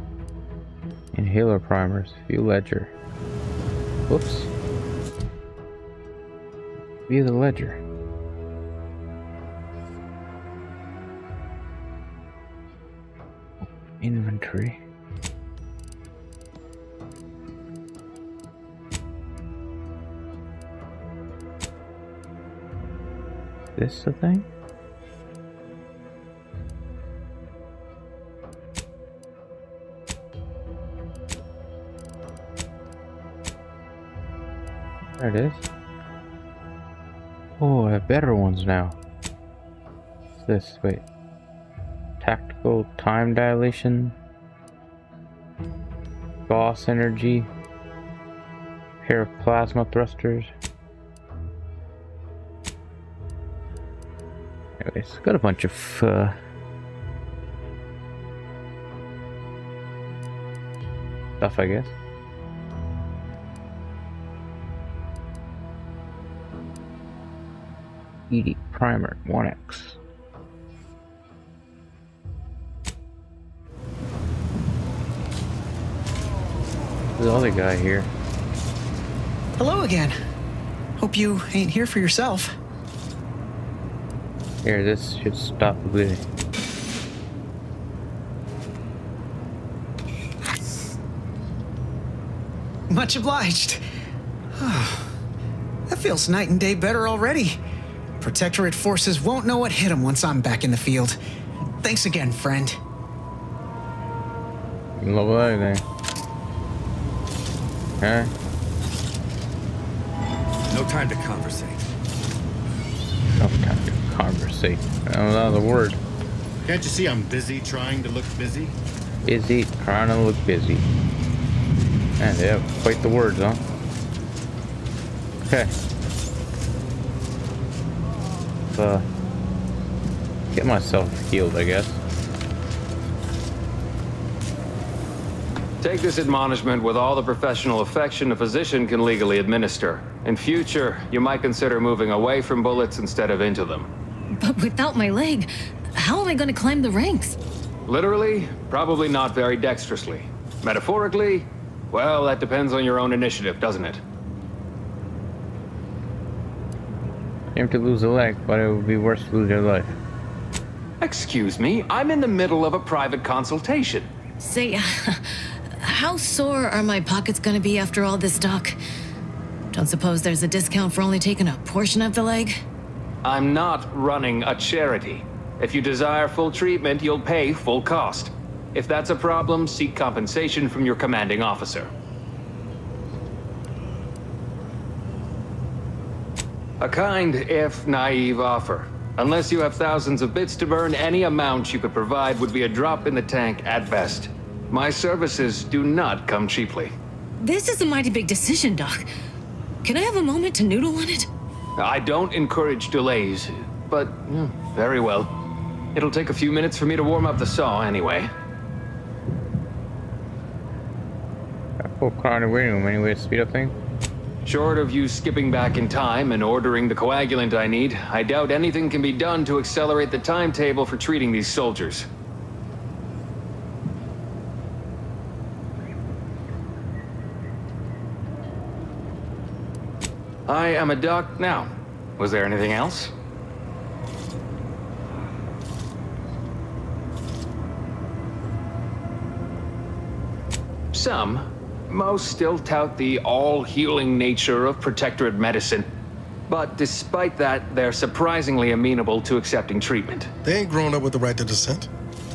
Inhaler primers. View ledger. Whoops. View the ledger. Inventory. This the thing? There it is. Oh, I have better ones now. What's this? Wait. Tactical time dilation. Boss energy. Pair of plasma thrusters. Anyways, got a bunch of stuff, I guess. ED primer 1X. There's the other guy here. Hello again. Hope you ain't here for yourself. Here, this should stop the bleeding. Much obliged. That feels night and day better already. Protectorate forces won't know what hit them once I'm back in the field. Thanks again, friend. Love anything. Okay. No time to conversate. No time to conversate. Another word. Can't you see I'm busy trying to look busy? Busy, trying to look busy. And they have quite the words, huh? Okay. Get myself healed, I guess. Take this admonishment with all the professional affection a physician can legally administer. In future, you might consider moving away from bullets instead of into them. But without my leg, how am I going to climb the ranks? Literally, probably not very dexterously. Metaphorically, well, that depends on your own initiative, doesn't it? Aim to lose a leg, but it would be worse to lose your life. Excuse me, I'm in the middle of a private consultation. Say, how sore are my pockets going to be after all this talk? Don't suppose there's a discount for only taking a portion of the leg? I'm not running a charity. If you desire full treatment, you'll pay full cost. If that's a problem, seek compensation from your commanding officer. A kind, if naive offer. Unless you have thousands of bits to burn, any amount you could provide would be a drop in the tank at best. My services do not come cheaply. This is a mighty big decision, Doc. Can I have a moment to noodle on it? I don't encourage delays, but very well. It'll take a few minutes for me to warm up the saw anyway. Got full car in the waiting room. Any way to speed up things? Short of you skipping back in time and ordering the coagulant I need, I doubt anything can be done to accelerate the timetable for treating these soldiers. I am a doc now. Was there anything else? Some. Most still tout the all-healing nature of Protectorate medicine. But despite that, they're surprisingly amenable to accepting treatment. They ain't grown up with the right to dissent.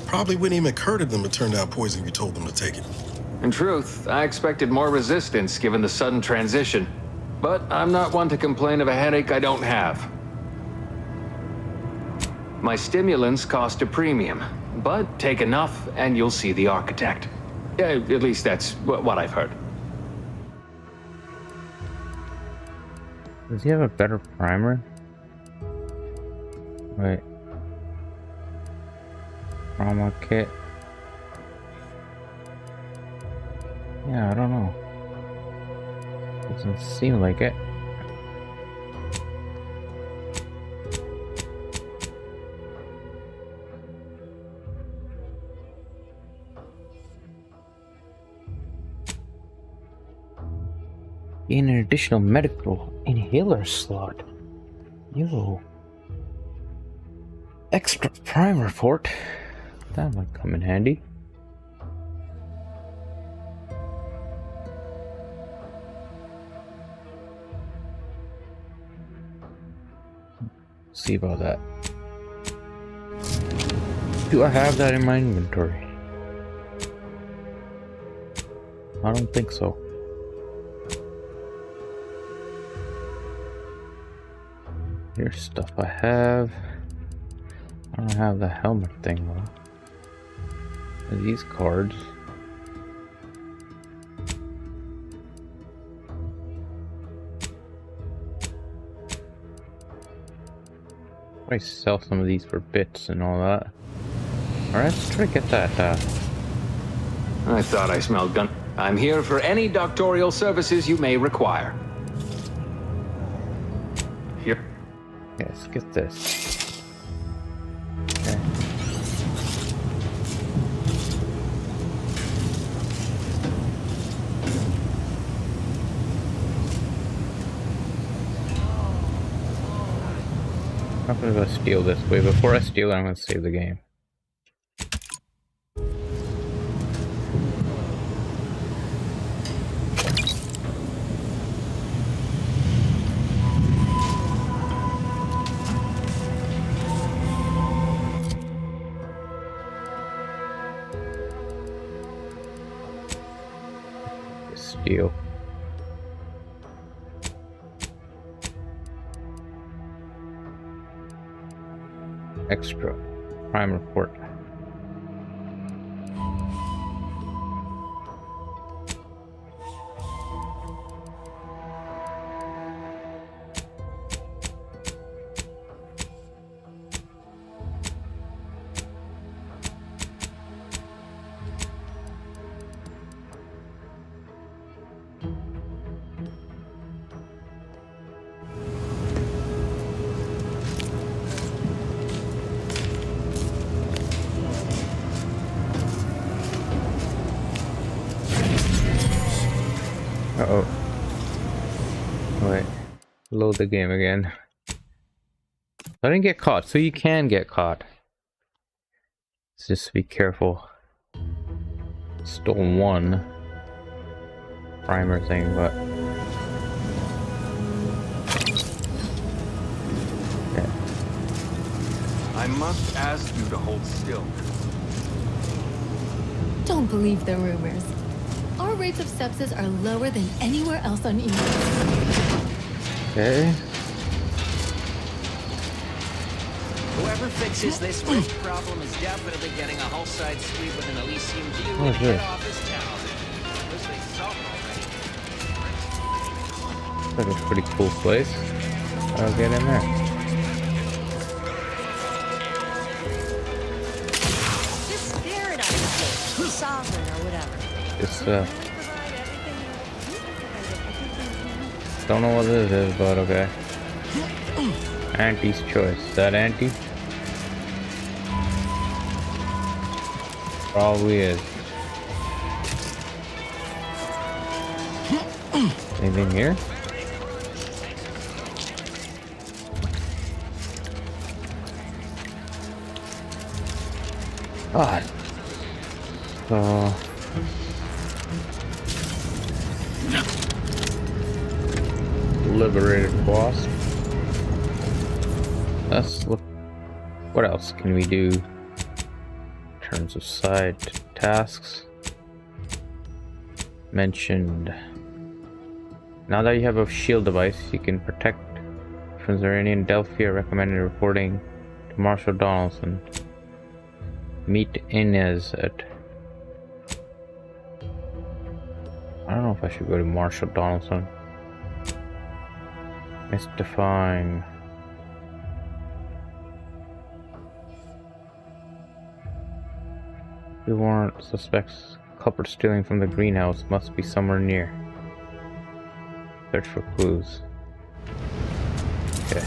Probably wouldn't even occur to them to turn down poison if you told them to take it. In truth, I expected more resistance given the sudden transition. But I'm not one to complain of a headache I don't have. My stimulants cost a premium, but take enough and you'll see the architect. At least that's what I've heard. Does he have a better primer? Wait. Trauma kit. Yeah, I don't know. Doesn't seem like it. In an additional medical inhaler slot. Yo. Extra primer port. That might come in handy. See about that. Do I have that in my inventory? I don't think so. Here's stuff I have. I don't have the helmet thing though. These cards. I sell some of these for bits and all that. Alright, let's try to get that. I thought I smelled gun. I'm here for any doctorial services you may require. Here. Yes, get this. Okay. I'm gonna go steal this. Wait, before I steal it, I'm gonna save the game. Steel. Extra. Prime report. Uh-oh. Wait. Load the game again. I didn't get caught, so you can get caught. Let's just be careful. Stole one primer thing, but... Okay. I must ask you to hold still. Don't believe the rumors. Our rates of sepsis are lower than anywhere else on Earth. Okay. Whoever fixes this rift problem is definitely getting a whole side street with an Elysium view Oh, and good. head office town. Wish they saw already. That's a pretty cool place. I'll get in there. This paradise place, sovereign or whatever. It's don't know what this is, but okay. Auntie's choice. Is that Auntie? Probably is. Anything here? God. Liberated boss. Let's look. What else can we do in terms of side tasks? Mentioned. Now that you have a shield device, you can protect from Zerani and Delphia. Recommended reporting to Marshal Donaldson. Meet Inez at. I don't know if I should go to Marshal Donaldson. Mystifying. The warrant suspects culprit stealing from the greenhouse must be somewhere near. Search for clues. Okay.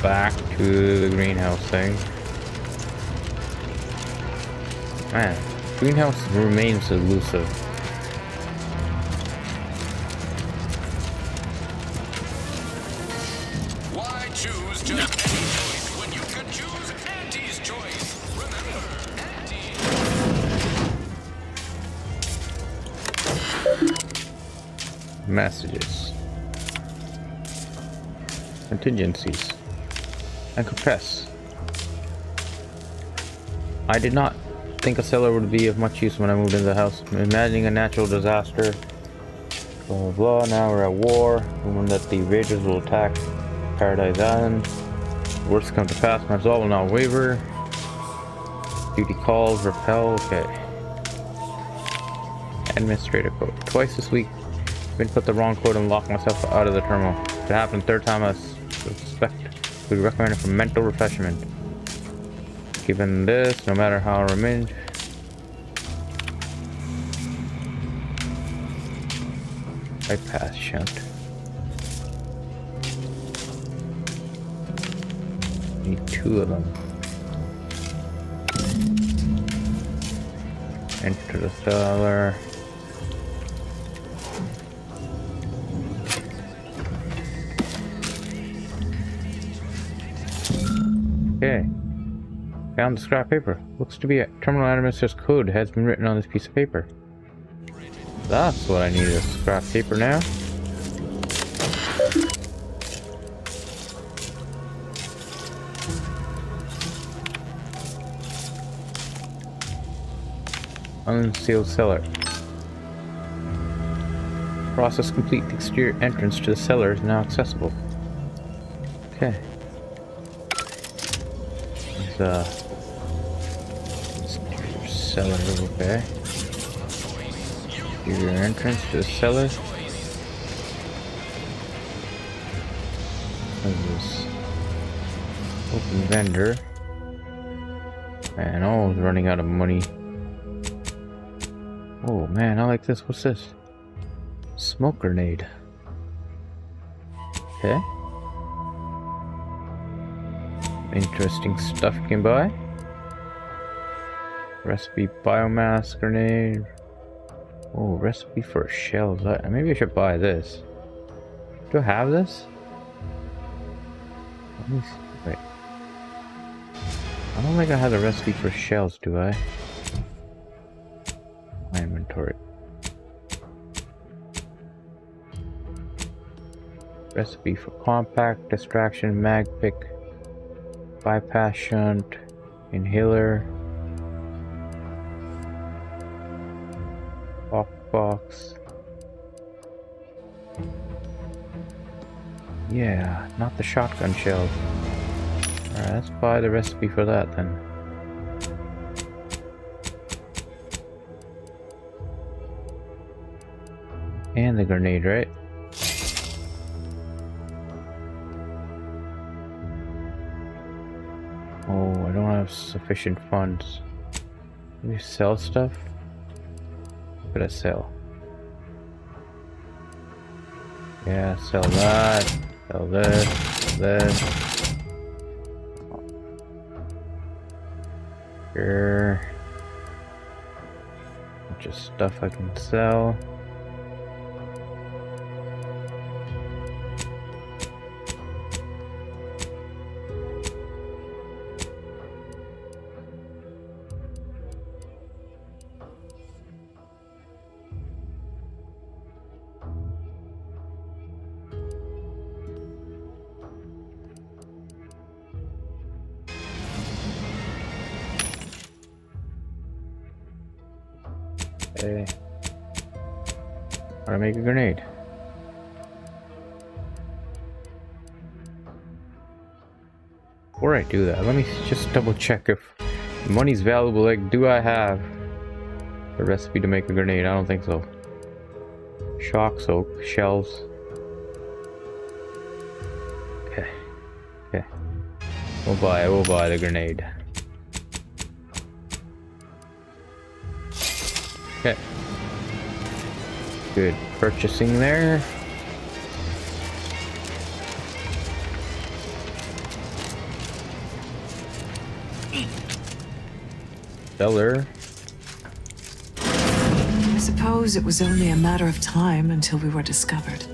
Back to the greenhouse thing. Man, greenhouse remains elusive. Why choose just any choice when you could choose Auntie's choice? Remember, Auntie. Messages. Contingencies. And compress. I did not think a cellar would be of much use when I moved into the house. Imagining a natural disaster. Blah blah blah. Now we're at war. Rumor that the Raiders will attack Paradise Island. Worst come to pass, my resolve will not waver. Duty calls, repel, okay. Administrator code. Twice this week, I've been put the wrong code and locked myself out of the terminal. If it happened third time, I suspect we recommend it for mental refreshment. Given this, no matter how I remain. I pass, shunt. Need two of them. Enter the cellar. Okay. Found the scrap paper. Looks to be a terminal administrator's code has been written on this piece of paper. That's what I need, is scrap paper now. Unsealed cellar. Process complete. The exterior entrance to the cellar is now accessible. Okay. Exterior cellar, okay. Exterior entrance to the cellar. What is this? Open vendor. And oh, it's running out of money. Oh man, I like this. What's this? Smoke grenade. Okay. Interesting stuff you can buy. Recipe biomass grenade. Oh, recipe for shells. Maybe I should buy this. Do I have this? Let me see. Wait. I don't think I have the recipe for shells, do I? My inventory. Recipe for compact, distraction, mag pick, bypass shunt, inhaler, box. Yeah, not the shotgun shells. Alright, let's buy the recipe for that then. And the grenade, right? Oh, I don't have sufficient funds. Can we sell stuff? What could I sell? Yeah, sell that. Sell this. Sure. Bunch of stuff I can sell. Okay. How to make a grenade. Before I do that, let me just double check if money's valuable. Like, do I have a recipe to make a grenade? I don't think so. Shock soak, shells. Okay. We'll buy the grenade. Okay. Good purchasing there. Cellar. I suppose it was only a matter of time until we were discovered.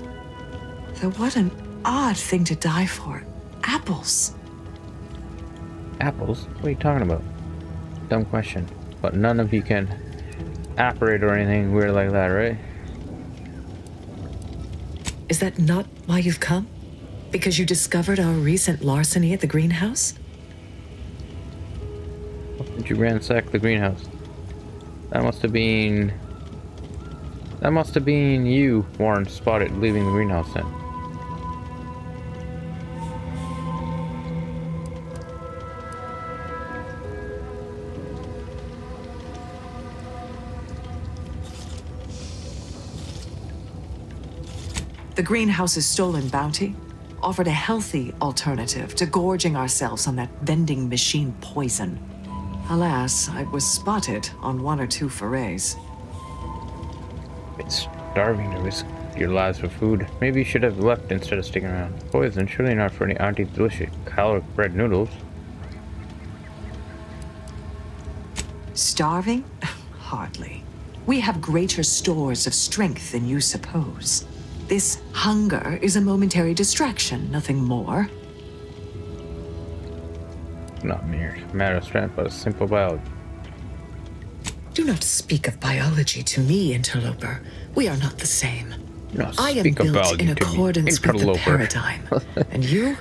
Though what an odd thing to die for. Apples. Apples? What are you talking about? Dumb question. But none of you can apparate or anything weird like that, right? Is that not why you've come? Because you discovered our recent larceny at the greenhouse? Did you ransack the greenhouse? That must have been you, Warren, spotted leaving the greenhouse then. The greenhouse's stolen bounty offered a healthy alternative to gorging ourselves on that vending machine poison. Alas, I was spotted on 1 or 2 forays. It's starving to risk your lives for food. Maybe you should have left instead of sticking around. Poison, surely not for any Auntie's delicious caloric bread noodles. Starving? Hardly. We have greater stores of strength than you suppose. This hunger is a momentary distraction, nothing more. Not mere matter of strength, but a simple biology. Do not speak of biology to me, interloper. We are not the same. No, I am built in accordance with the paradigm. And you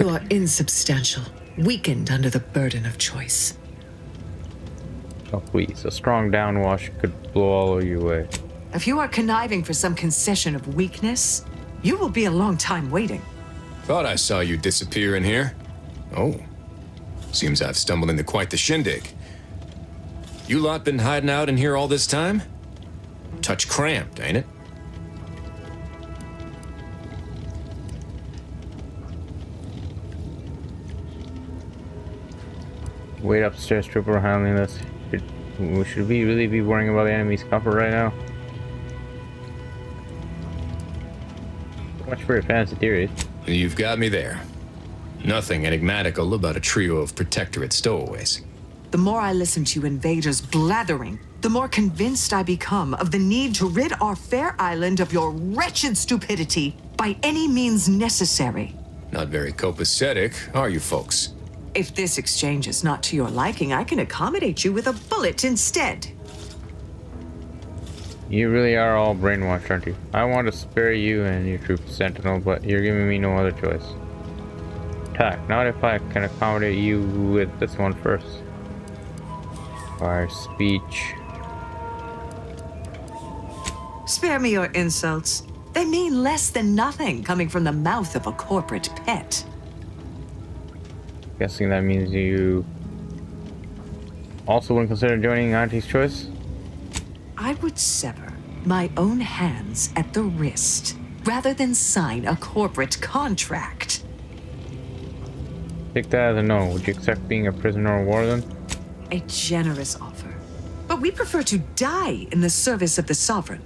are insubstantial, weakened under the burden of choice. Oh please, a strong downwash could blow all of you away. If you are conniving for some concession of weakness, you will be a long time waiting. Thought I saw you disappear in here. Oh. Seems I've stumbled into quite the shindig. You lot been hiding out in here all this time? Touch cramped, ain't it? Wait upstairs, trooper handling this. Should we really be worrying about the enemy's comfort right now? So much for your fancy theories. You've got me there. Nothing enigmatical about a trio of Protectorate stowaways. The more I listen to invaders blathering, the more convinced I become of the need to rid our fair island of your wretched stupidity by any means necessary. Not very copacetic, are you folks? If this exchange is not to your liking, I can accommodate you with a bullet instead. You really are all brainwashed, aren't you? I want to spare you and your troop sentinel, but you're giving me no other choice. Attack, not if I can accommodate you with this one first. Fire speech. Spare me your insults. They mean less than nothing coming from the mouth of a corporate pet. Guessing that means you also wouldn't consider joining Auntie's choice? I would sever my own hands at the wrist rather than sign a corporate contract. Take that as a no. Would you accept being a prisoner of war then? A generous offer. But we prefer to die in the service of the sovereign.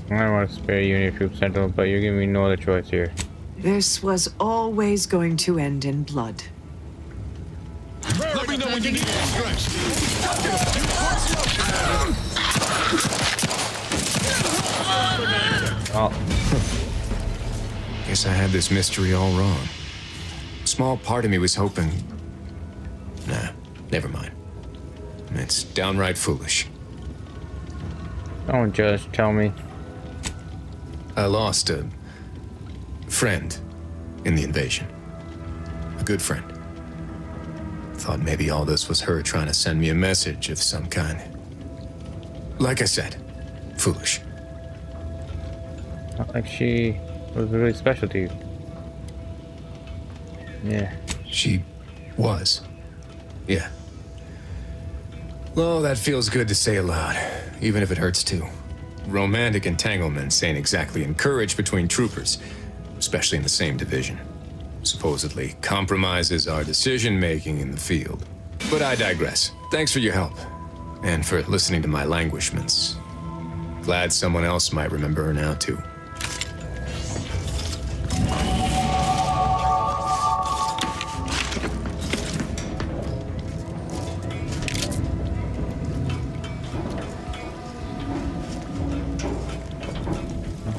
I want to spare you and your troop sentinel, but you're giving me no other choice here. This was always going to end in blood. Let me know when you need more strength. Oh. Guess I had this mystery all wrong. Small part of me was hoping... Nah, never mind. It's downright foolish. Don't just tell me. I lost a friend in the invasion. A good friend. Thought maybe all this was her trying to send me a message of some kind. Like I said, foolish. Not like she was really special to you. Yeah. She was. Yeah. Well, that feels good to say aloud, even if it hurts too. Romantic entanglements ain't exactly encouraged between troopers, especially in the same division. Supposedly compromises our decision-making in the field. But I digress. Thanks for your help, and for listening to my languishments. Glad someone else might remember her now, too.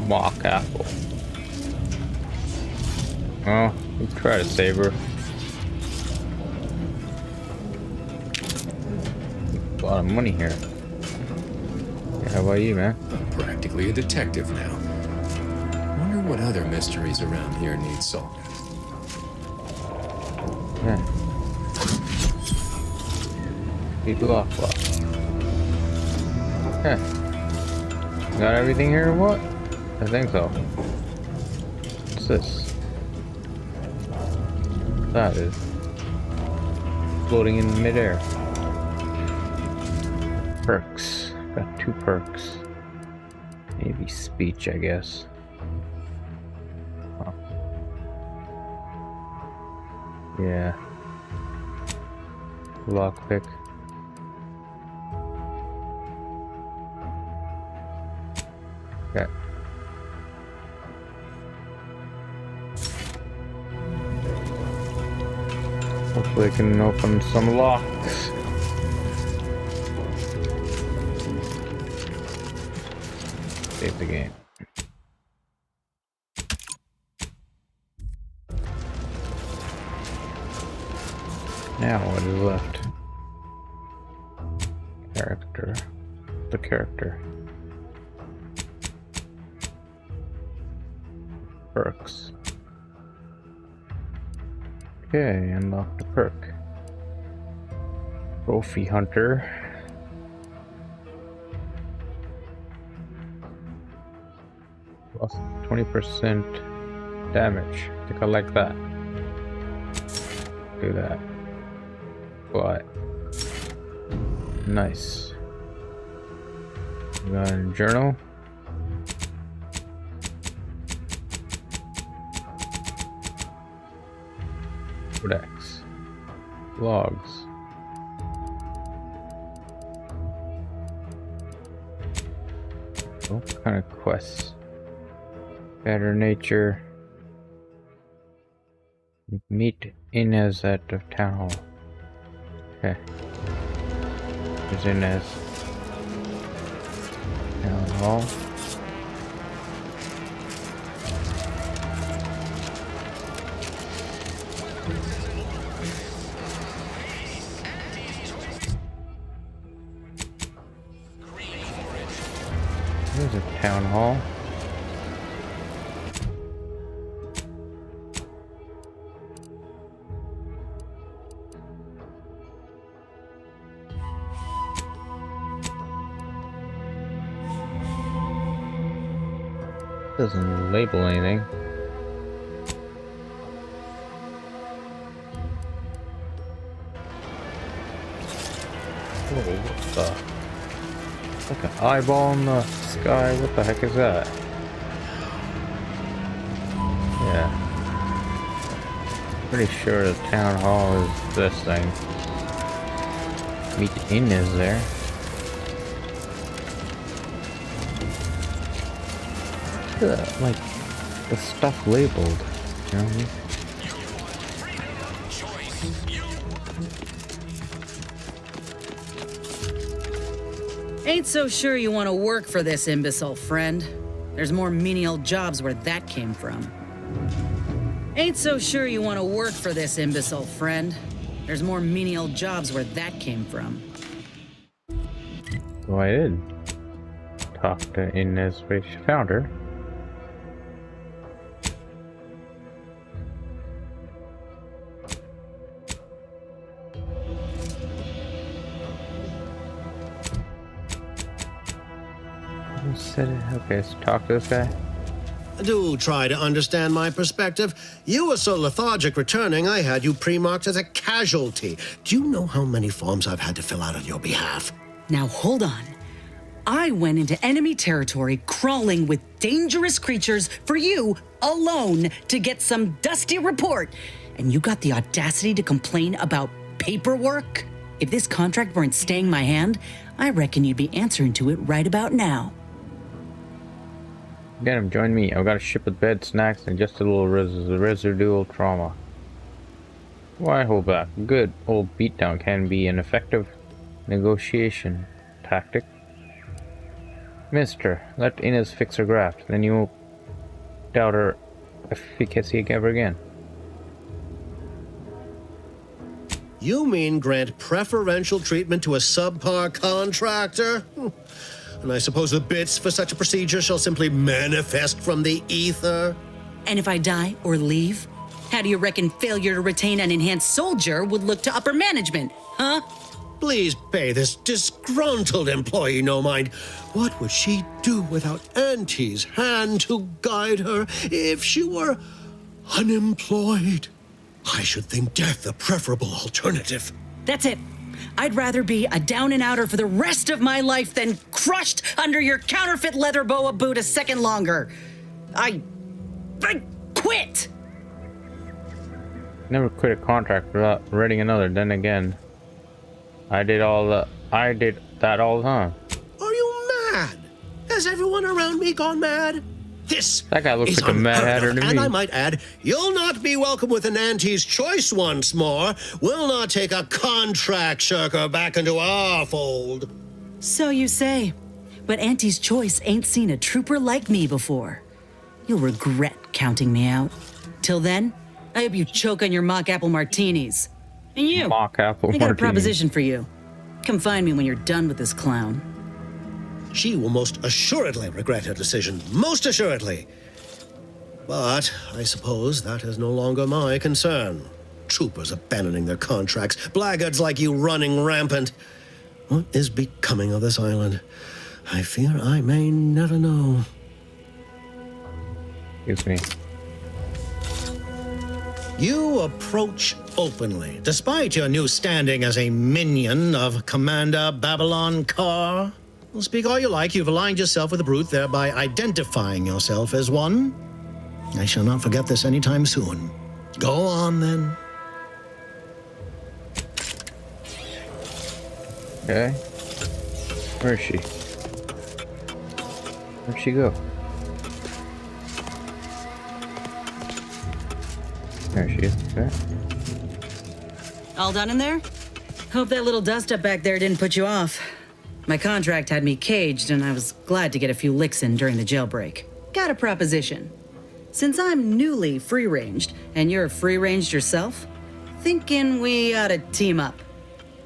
Mock apple. Oh, let's try to save her. A lot of money here. Yeah, how about you, man? I'm practically a detective now. Wonder what other mysteries around here need solving. Yeah. Keep it off. Yeah. Got everything here or what? I think so. What's this? That is floating in midair. Perks. Got 2 perks. Maybe speech, I guess. Huh. Yeah. Lockpick. Okay. Hopefully I can open some locks. Save the game. Now what is left? Character. The character. Perks. Okay, unlock the perk. Trophy hunter. Plus 20% damage. I think I like that. Do that. But nice. We got a journal. Codex. Logs. What kind of quests? Better nature. Meet Inez at the town hall. Okay. There's Inez. Town hall. There's a town hall. Doesn't label anything. Whoa, what the? Like an eyeball in the sky? What the heck is that? Yeah. Pretty sure the town hall is this thing. Meet Inez there. Like the stuff labeled, you know what I mean? Ain't so sure you want to work for this imbecile, friend. There's more menial jobs where that came from. Ain't so sure you want to work for this imbecile, friend. There's more menial jobs where that came from. Well, I did talk to Inez, which found her. Okay, let's talk to this guy. Do try to understand my perspective. You were so lethargic returning, I had you pre-marked as a casualty. Do you know how many forms I've had to fill out on your behalf? Now hold on. I went into enemy territory crawling with dangerous creatures for you alone to get some dusty report. And you got the audacity to complain about paperwork? If this contract weren't staying my hand, I reckon you'd be answering to it right about now. Get him, join me. I've got a ship with bed, snacks, and just a little residual trauma. Why hold back? Good old beatdown can be an effective negotiation tactic. Mister, let Inez fix her graft, then you won't doubt her efficacy ever again. You mean grant preferential treatment to a subpar contractor? And I suppose the bits for such a procedure shall simply manifest from the ether? And if I die or leave, how do you reckon failure to retain an enhanced soldier would look to upper management, huh? Please pay this disgruntled employee no mind. What would she do without Auntie's hand to guide her if she were unemployed? I should think death a preferable alternative. That's it. I'd rather be a down-and-outer for the rest of my life than crushed under your counterfeit leather boa boot a second longer. I quit! Never quit a contract without writing another. Then again, I did that all the time. Are you mad? Has everyone around me gone mad? That guy looks like a Mad Hatter to me. And I might add, you'll not be welcome with an Auntie's choice once more. We'll not take a contract shirker back into our fold. So you say. But Auntie's choice ain't seen a trooper like me before. You'll regret counting me out. Till then, I hope you choke on your mock apple martinis. And you, mock apple I got a proposition for you. Come find me when you're done with this clown. She will most assuredly regret her decision. Most assuredly. But I suppose that is no longer my concern. Troopers abandoning their contracts. Blackguards like you running rampant. What is becoming of this island? I fear I may never know. Excuse me. You approach openly, despite your new standing as a minion of Commander Babylon Carr. Well, speak all you like, you've aligned yourself with the brute, thereby identifying yourself as one. I shall not forget this anytime soon. Go on, then. Okay. Where is she? Where'd she go? There she is. Okay. All done in there? Hope that little dust up back there didn't put you off. My contract had me caged, and I was glad to get a few licks in during the jailbreak. Got a proposition. Since I'm newly free-ranged, and you're free-ranged yourself, thinking we ought to team up.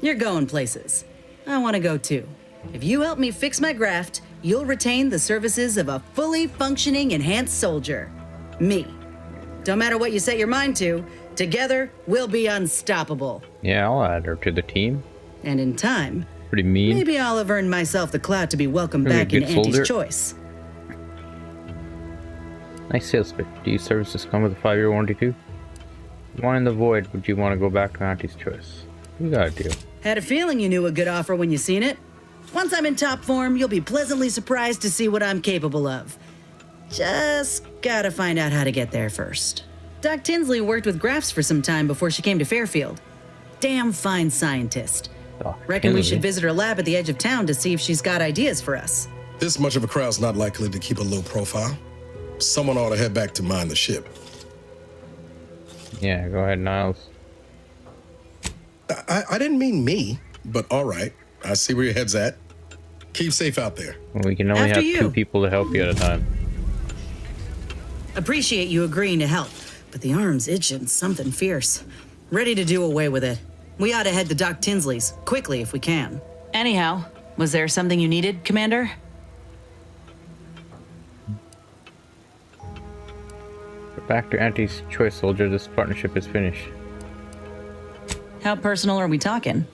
You're going places. I want to go too. If you help me fix my graft, you'll retain the services of a fully functioning enhanced soldier. Me. Don't matter what you set your mind to, together we'll be unstoppable. Yeah, I'll add her to the team. And in time, Pretty mean. maybe I'll have earned myself the clout to be welcomed Maybe a back in good Auntie's soldier. choice. Nice sales pitch. Do you services come with a 5-year warranty too? One in the void, would you want to go back to Auntie's choice? You got a deal. Had a feeling you knew a good offer when you seen it. Once I'm in top form, you'll be pleasantly surprised to see what I'm capable of. Just gotta find out how to get there first. Doc Tinsley worked with Grafts for some time before she came to Fairfield. Damn fine scientist. Reckon we should visit her lab at the edge of town to see if she's got ideas for us. This much of a crowd's not likely to keep a low profile. Someone ought to head back to mine the ship. Yeah, go ahead, Niles. I didn't mean me, but all right. I see where your head's at. Keep safe out there. Well, we can only After have you. 2 people to help you at a time. Appreciate you agreeing to help, but the arm's itching something fierce. Ready to do away with it. We ought to head to Doc Tinsley's, quickly if we can. Anyhow, was there something you needed, Commander? Back to Auntie's choice, soldier. This partnership is finished. How personal are we talking?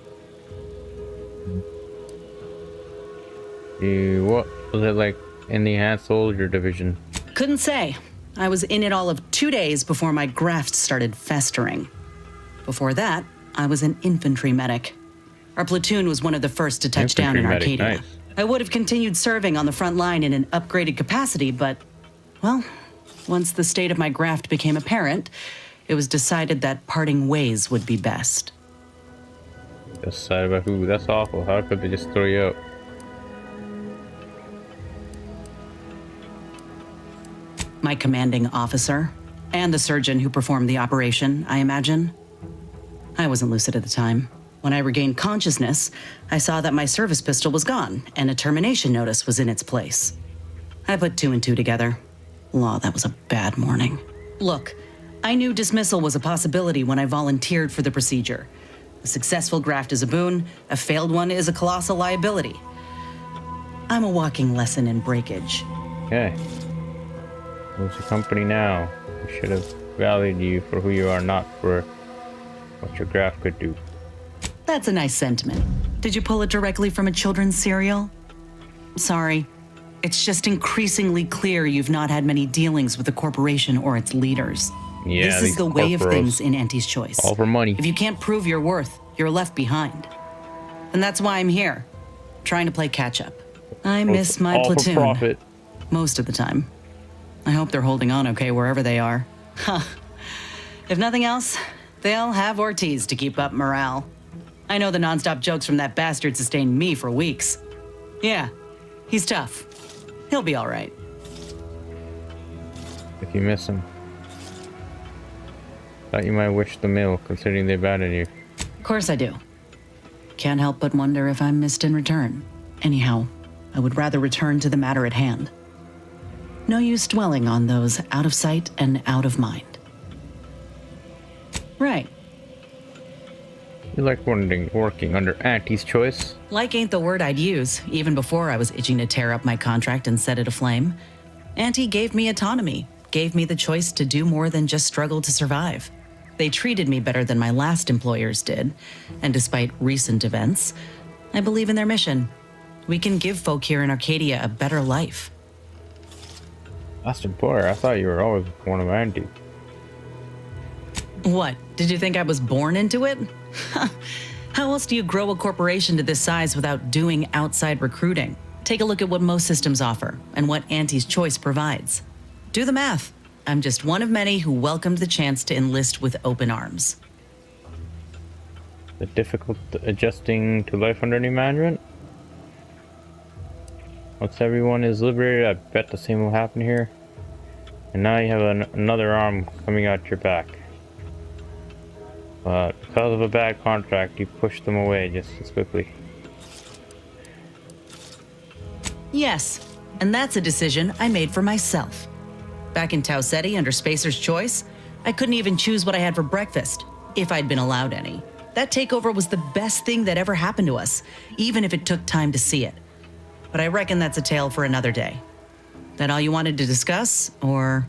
What was it like in the enhanced soldier division? Couldn't say. I was in it all of 2 days before my graft started festering. Before that, I was an infantry medic. Our platoon was one of the first to touch down in Infantry medic, Arcadia. nice. I would have continued serving on the front line in an upgraded capacity, but, well, once the state of my graft became apparent, it was decided that parting ways would be best. Decide about who? That's awful. How could they just throw you out? My commanding officer, and the surgeon who performed the operation, I imagine. I wasn't lucid at the time. When I regained consciousness, I saw that my service pistol was gone, and a termination notice was in its place. I put 2 and 2 together. Law, that was a bad morning. Look, I knew dismissal was a possibility when I volunteered for the procedure. A successful graft is a boon, a failed one is a colossal liability. I'm a walking lesson in breakage. Okay. Who's your company now? We should have valued you for who you are, not for what your graft could do. That's a nice sentiment. Did you pull it directly from a children's serial? Sorry. It's just increasingly clear you've not had many dealings with the corporation or its leaders. Yeah, this is these the way of corporos. things in Auntie's choice. All for money. If you can't prove your worth, you're left behind. And that's why I'm here, trying to play catch up. I miss my all for platoon. profit. Most of the time. I hope they're holding on okay wherever they are. Huh. If nothing else, they'll have Ortiz to keep up morale. I know the nonstop jokes from that bastard sustained me for weeks. Yeah, he's tough. He'll be all right. If you miss him. Thought you might wish them ill, considering they abandoned you. Of course I do. Can't help but wonder if I'm missed in return. Anyhow, I would rather return to the matter at hand. No use dwelling on those out of sight and out of mind. Right. You like working under Auntie's choice? Like ain't the word I'd use, even before I was itching to tear up my contract and set it aflame. Auntie gave me autonomy, gave me the choice to do more than just struggle to survive. They treated me better than my last employers did, and despite recent events, I believe in their mission. We can give folk here in Arcadia a better life. Last employer? I thought you were always one of Auntie. What? Did you think I was born into it? How else do you grow a corporation to this size without doing outside recruiting? Take a look at what most systems offer and what Auntie's Choice provides. Do the math. I'm just one of many who welcomed the chance to enlist with open arms. The difficult adjusting to life under new management? Once everyone is liberated, I bet the same will happen here. And now you have another arm coming out your back. But because of a bad contract, you pushed them away just as quickly. Yes, and that's a decision I made for myself. Back in Tau Ceti under Spacer's Choice, I couldn't even choose what I had for breakfast, if I'd been allowed any. That takeover was the best thing that ever happened to us, even if it took time to see it. But I reckon that's a tale for another day. That all you wanted to discuss, or...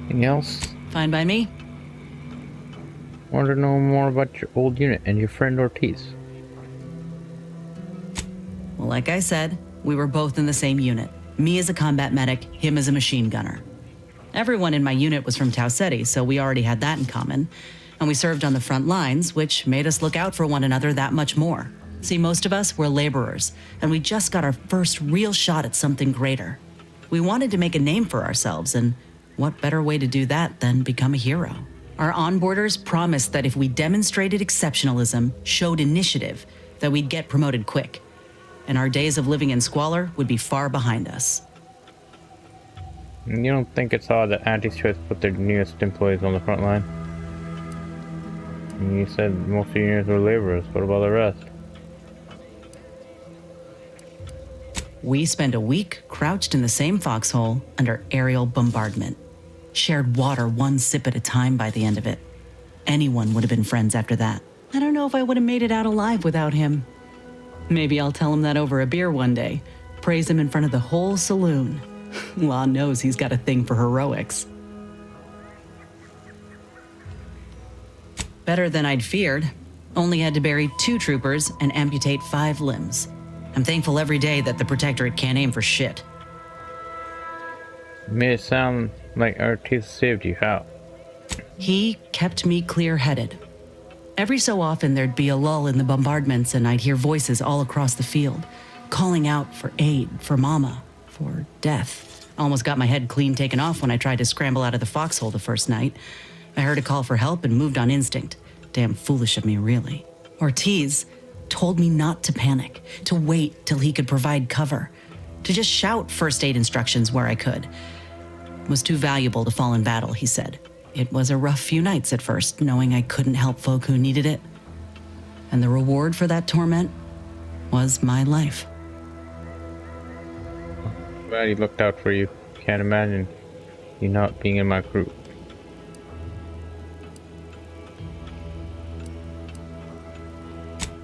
Anything else? Fine by me. Want to know more about your old unit and your friend Ortiz? Well, like I said, we were both in the same unit. Me as a combat medic, him as a machine gunner. Everyone in my unit was from Tau Ceti, so we already had that in common. And we served on the front lines, which made us look out for one another that much more. See, most of us were laborers, and we just got our first real shot at something greater. We wanted to make a name for ourselves, and what better way to do that than become a hero? Our onboarders promised that if we demonstrated exceptionalism, showed initiative, that we'd get promoted quick. And our days of living in squalor would be far behind us. You don't think it's odd that Auntie's Choice put their newest employees on the front line? You said most of your units were laborers. What about the rest? We spent a week crouched in the same foxhole under aerial bombardment. Shared water one sip at a time by the end of it. Anyone would have been friends after that. I don't know if I would have made it out alive without him. Maybe I'll tell him that over a beer one day. Praise him in front of the whole saloon. Law knows he's got a thing for heroics. Better than I'd feared. Only had to bury 2 troopers and amputate 5 limbs. I'm thankful every day that the Protectorate can't aim for shit. You made it sound like Ortiz saved you. How? He kept me clear-headed. Every so often there'd be a lull in the bombardments and I'd hear voices all across the field, calling out for aid, for mama, for death. Almost got my head clean taken off when I tried to scramble out of the foxhole the first night. I heard a call for help and moved on instinct. Damn foolish of me, really. Ortiz told me not to panic, to wait till he could provide cover, to just shout first aid instructions where I could. It was too valuable to fall in battle, he said. It was a rough few nights at first, knowing I couldn't help folk who needed it. And the reward for that torment was my life. Glad he looked out for you. Can't imagine you not being in my crew.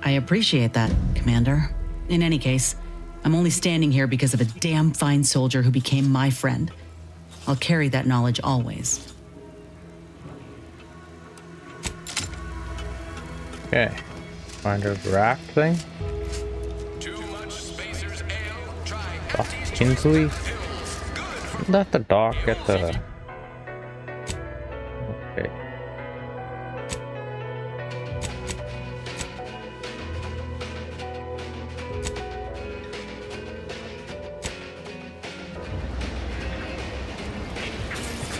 I appreciate that, Commander. In any case, I'm only standing here because of a damn fine soldier who became my friend. I'll carry that knowledge always. Okay. Find a rack thing. Doc Kinsley? Isn't that the dock at the... Okay.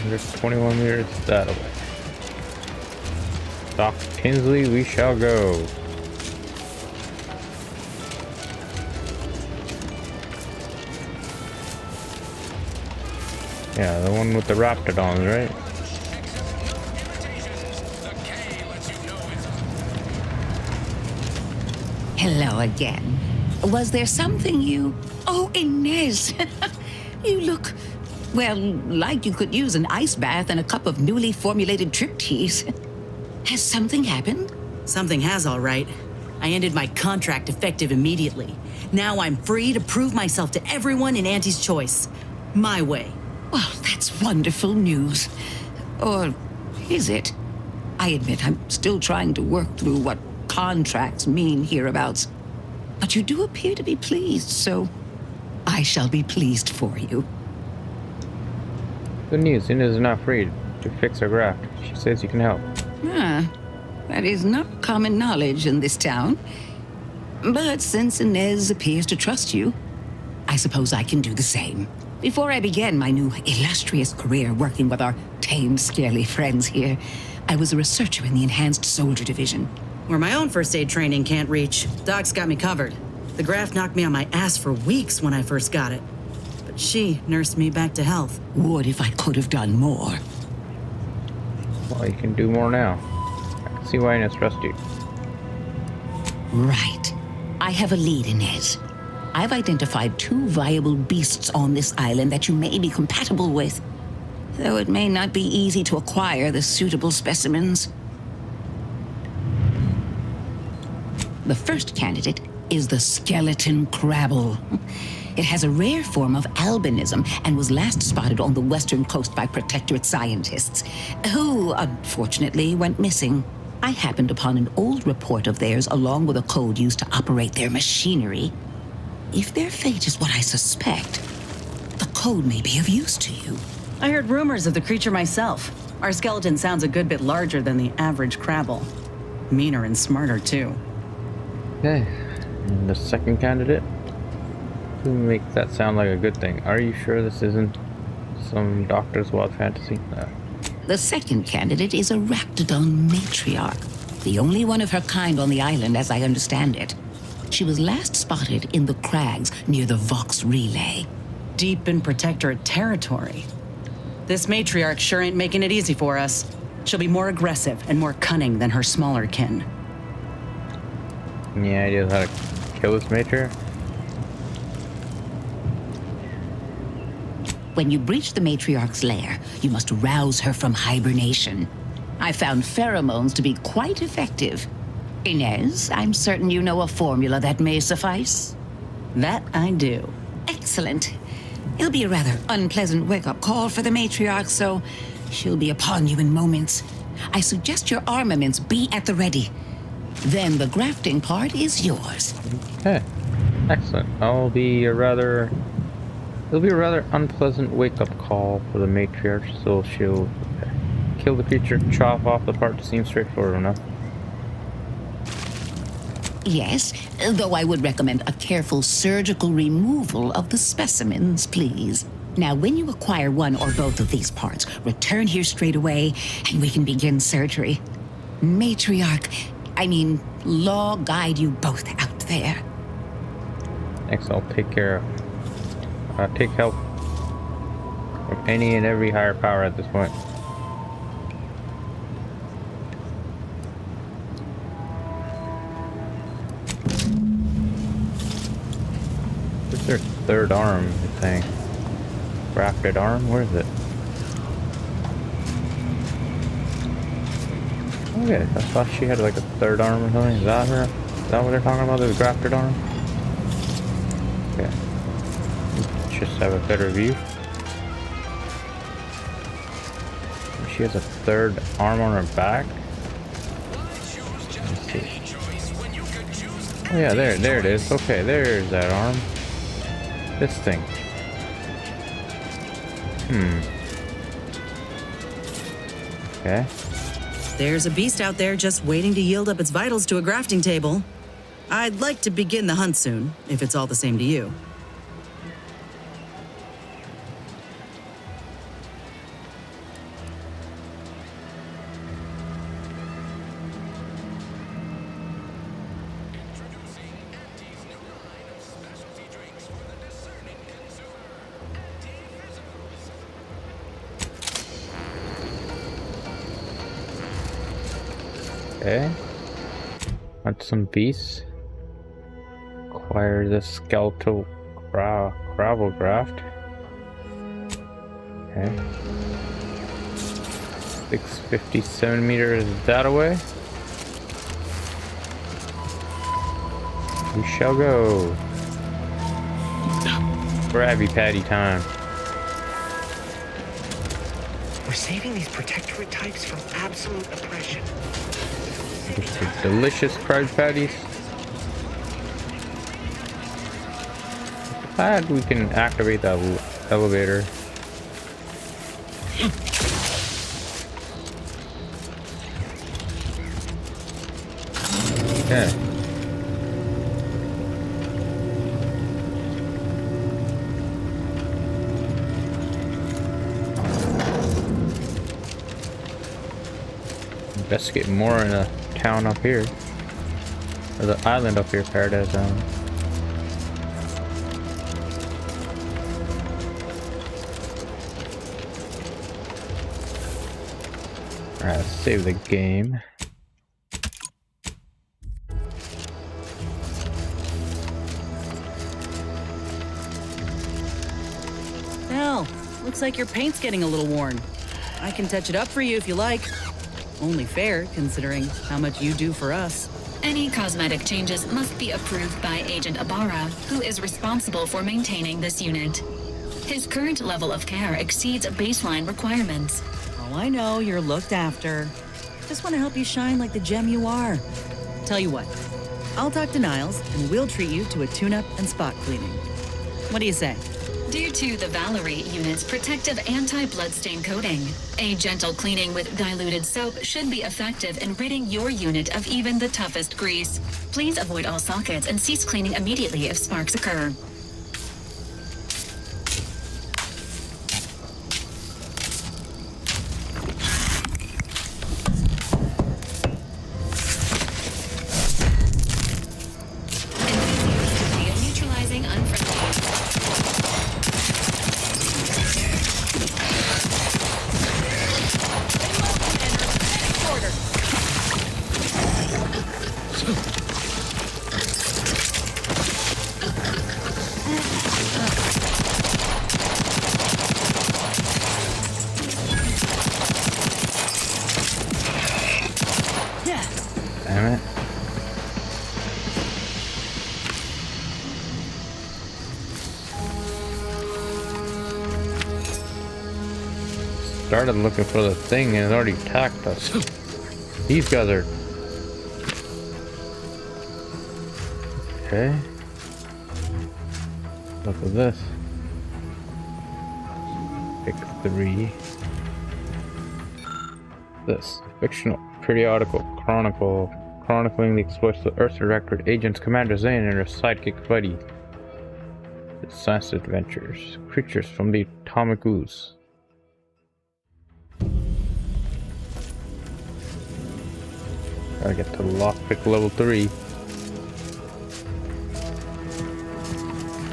There's 21 meters that away. Doc Kinsley, we shall go. Yeah, the one with the raptidons, right? Hello again. Was there something you... Oh, Inez! You look, well, like you could use an ice bath and a cup of newly formulated trip teas. Has something happened? Something has, all right. I ended my contract effective immediately. Now I'm free to prove myself to everyone in Auntie's Choice. my way. Well, that's wonderful news. Or is it? I admit I'm still trying to work through what contracts mean hereabouts. But you do appear to be pleased, so I shall be pleased for you. Good news, Inez is not free to fix her graft. She says you can help. Ah, that is not common knowledge in this town. But since Inez appears to trust you, I suppose I can do the same. Before I began my new illustrious career working with our tame, scaly friends here, I was a researcher in the Enhanced Soldier Division. Where my own first aid training can't reach, Doc's got me covered. The graft knocked me on my ass for weeks when I first got it. But she nursed me back to health. Would if I could have done more. Well, you can do more now. I can see why Inez trusts you. Right. I have a lead, Inez. I've identified 2 viable beasts on this island that you may be compatible with. Though it may not be easy to acquire the suitable specimens. The first candidate is the skeleton crabble. It has a rare form of albinism and was last spotted on the western coast by Protectorate scientists, who unfortunately went missing. I happened upon an old report of theirs along with a code used to operate their machinery. If their fate is what I suspect, the code may be of use to you. I heard rumors of the creature myself. Our skeleton sounds a good bit larger than the average crabble. Meaner and smarter, too. Okay, and the second candidate? Who makes that sound like a good thing? Are you sure this isn't some doctor's wild fantasy? The second candidate is a Raptidon matriarch, the only one of her kind on the island as I understand it. She was last spotted in the crags near the Vox Relay. Deep in Protectorate territory. This matriarch sure ain't making it easy for us. She'll be more aggressive and more cunning than her smaller kin. Any ideas how to kill this matriarch? When you breach the matriarch's lair, you must rouse her from hibernation. I found pheromones to be quite effective. Inez, I'm certain you know a formula that may suffice. That I do. Excellent. It'll be a rather unpleasant wake-up call for the matriarch, so she'll be upon you in moments. I suggest your armaments be at the ready. Then the grafting part is yours. Okay, excellent. It'll be a rather unpleasant wake-up call for the matriarch, so she'll kill the creature, chop off the part. Seems straightforward enough. Yes, though I would recommend a careful surgical removal of the specimens, please. Now, when you acquire one or both of these parts, return here straight away, and we can begin surgery. Law guide you both out there. Next, I'll take care of... take help from any and every higher power at this point. What's their third arm thing? Grafted arm? Where is it? Okay, I thought she had like a third arm or something. Is that her? Is that what they're talking about? The grafted arm? Okay. Let's just have a better view. She has a third arm on her back. Let's see. Oh yeah, there it is. Okay, there's that arm. This thing. Okay. There's a beast out there just waiting to yield up its vitals to a grafting table. I'd like to begin the hunt soon, if it's all the same to you. Okay. Want some beasts? Acquire the skeletal gravel graft. Okay. 657 meters that away. We shall go. Grabby patty time. We're saving these protectorate types from absolute oppression. Delicious crunch patties. Glad we can activate that elevator. Okay. Investigate more in a town up here. Or the island up here, Paradise Island. Alright, let's save the game. Well, looks like your paint's getting a little worn. I can touch it up for you if you like. Only fair, considering how much you do for us. Any cosmetic changes must be approved by Agent Ibarra, who is responsible for maintaining this unit. His current level of care exceeds baseline requirements. Oh, I know, you're looked after. Just want to help you shine like the gem you are. Tell you what, I'll talk to Niles, and we'll treat you to a tune-up and spot cleaning. What do you say? Due to the Valerie unit's protective anti-bloodstain coating, a gentle cleaning with diluted soap should be effective in ridding your unit of even the toughest grease. Please avoid all sockets and cease cleaning immediately if sparks occur. Neutralizing unfriendly. Damn it. Started looking for the thing and it already attacked us. These guys are... Okay. Look at this. Pick 3. This fictional periodical chronicling the exploits of the Earth's directorate agents Commander Zane and her sidekick Buddy. Its science adventures. Creatures from the atomic ooze. Gotta get to lockpick level 3.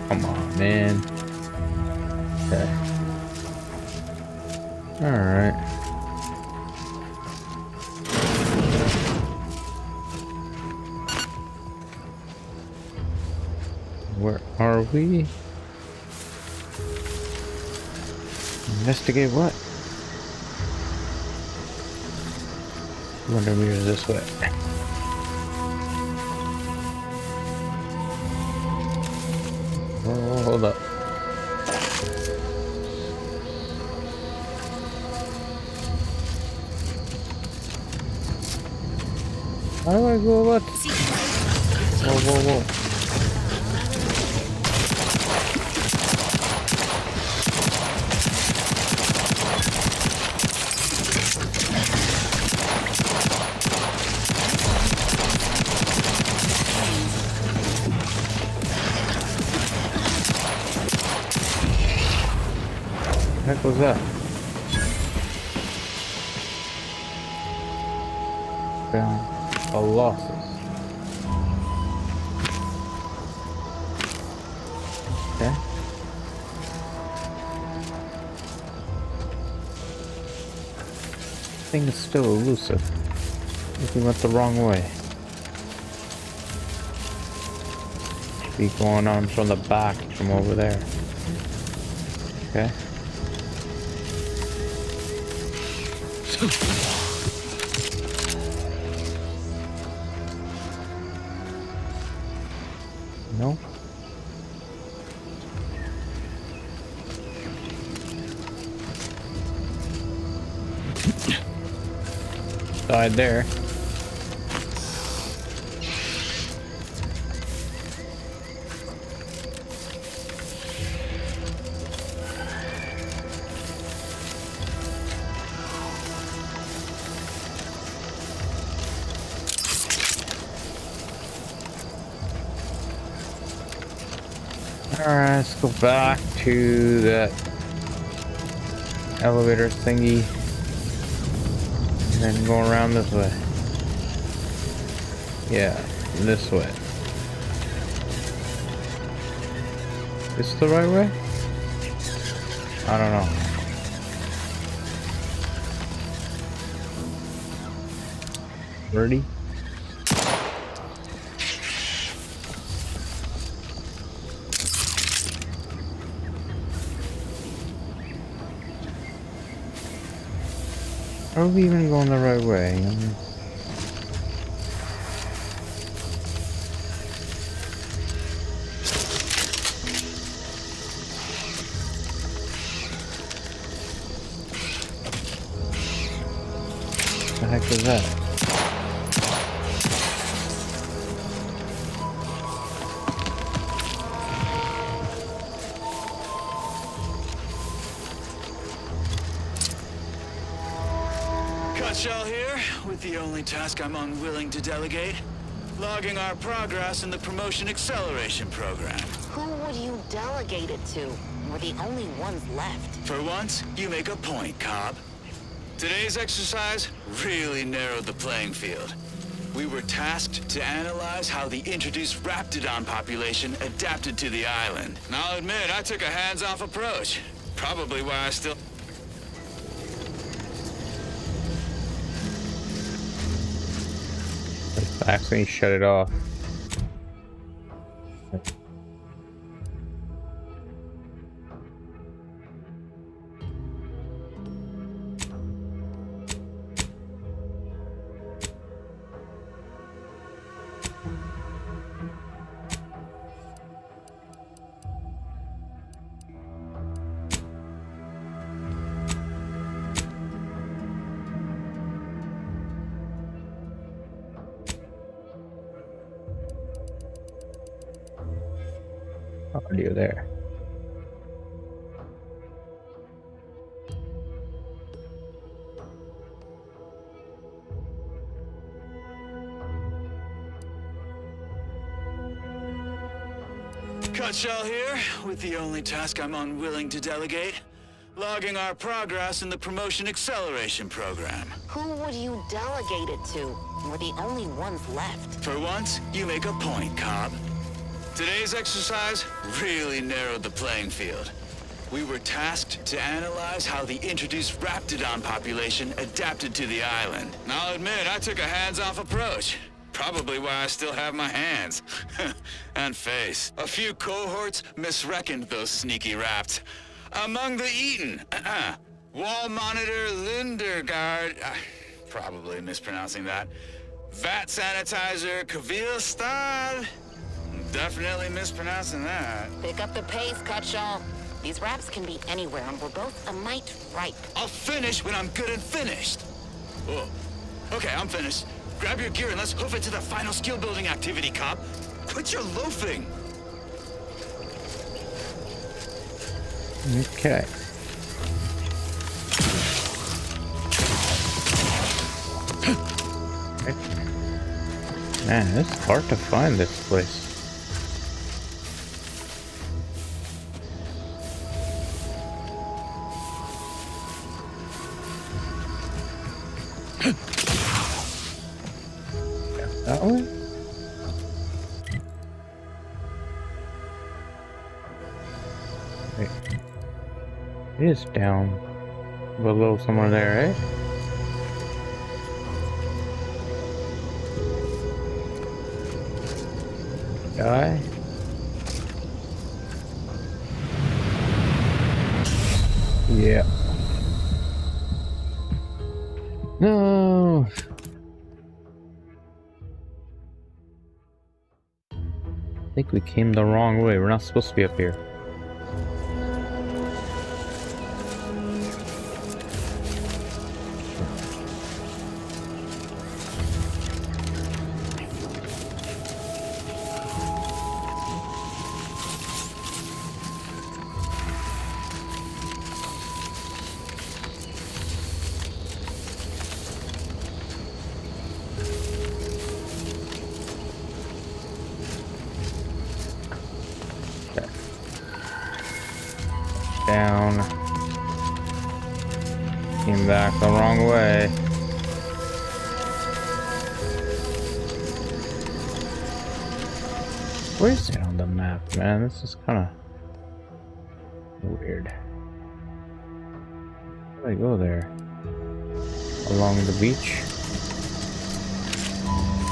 Come on, man. Okay. Alright. Where are we? Investigate what? 200 meters this way. Oh, hold up. How do I go about this? Whoa, whoa, whoa. What the heck was that? Found Colossus. Okay. Thing is still elusive. If we went the wrong way. Should be going on from the back from over there. Okay. No. Died there. Alright, let's go back to that elevator thingy and then go around this way. Yeah, this way. Is this the right way? I don't know. Ready? Are we even going the right way? What the heck is that? Shell here, with the only task I'm unwilling to delegate. Logging our progress in the promotion acceleration program. Who would you delegate it to? We're the only ones left. For once, you make a point, Cobb. Today's exercise really narrowed the playing field. We were tasked to analyze how the introduced Raptidon population adapted to the island. And I'll admit, I took a hands-off approach. Probably why I still... I accidentally shut it off. Audio there. Cut shell here, with the only task I'm unwilling to delegate. Logging our progress in the promotion acceleration program. Who would you delegate it to? We're the only ones left. For once, you make a point, Cobb. Today's exercise really narrowed the playing field. We were tasked to analyze how the introduced Raptidon population adapted to the island. And I'll admit, I took a hands-off approach. Probably why I still have my hands. And face. A few cohorts misreckoned those sneaky raps. Among the eaten, Wall Monitor Lindergaard, probably mispronouncing that. Vat Sanitizer Kavil Stahl. Definitely mispronouncing that. Pick up the pace, Cutshall. These raps can be anywhere, and we're both a mite ripe. I'll finish when I'm good and finished. Whoa. Okay, I'm finished. Grab your gear and let's hoof it to the final skill-building activity, Cobb. Quit your loafing. Okay. Man, it's hard to find this place. That way? Wait. It is down below somewhere there, right? Die. Yeah. No. I think we came the wrong way. We're not supposed to be up here. back the wrong way. Where is it on the map, man? This is kind of weird. How do I go there? Along the beach?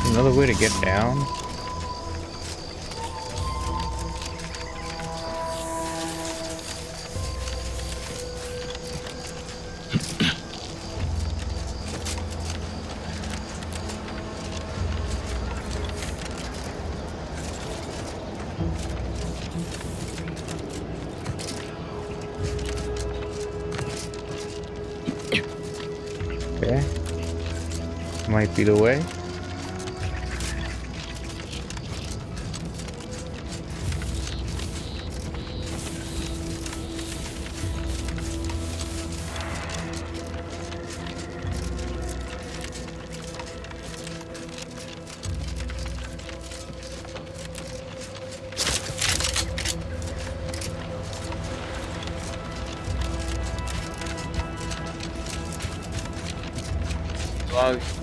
Another way to get down? Okay. Might be the way.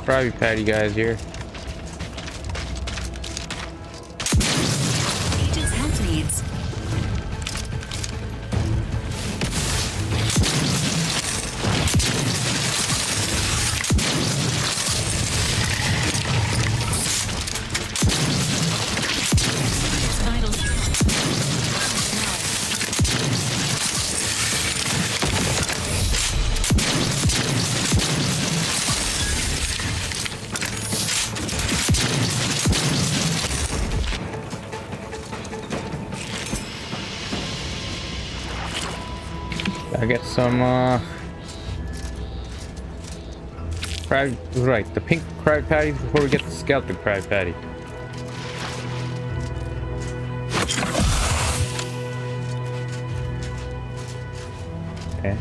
Krabby Patty guys here. Agent's health needs. I get some crab, right, the pink crab patty before we get the skeleton crab patty. Okay.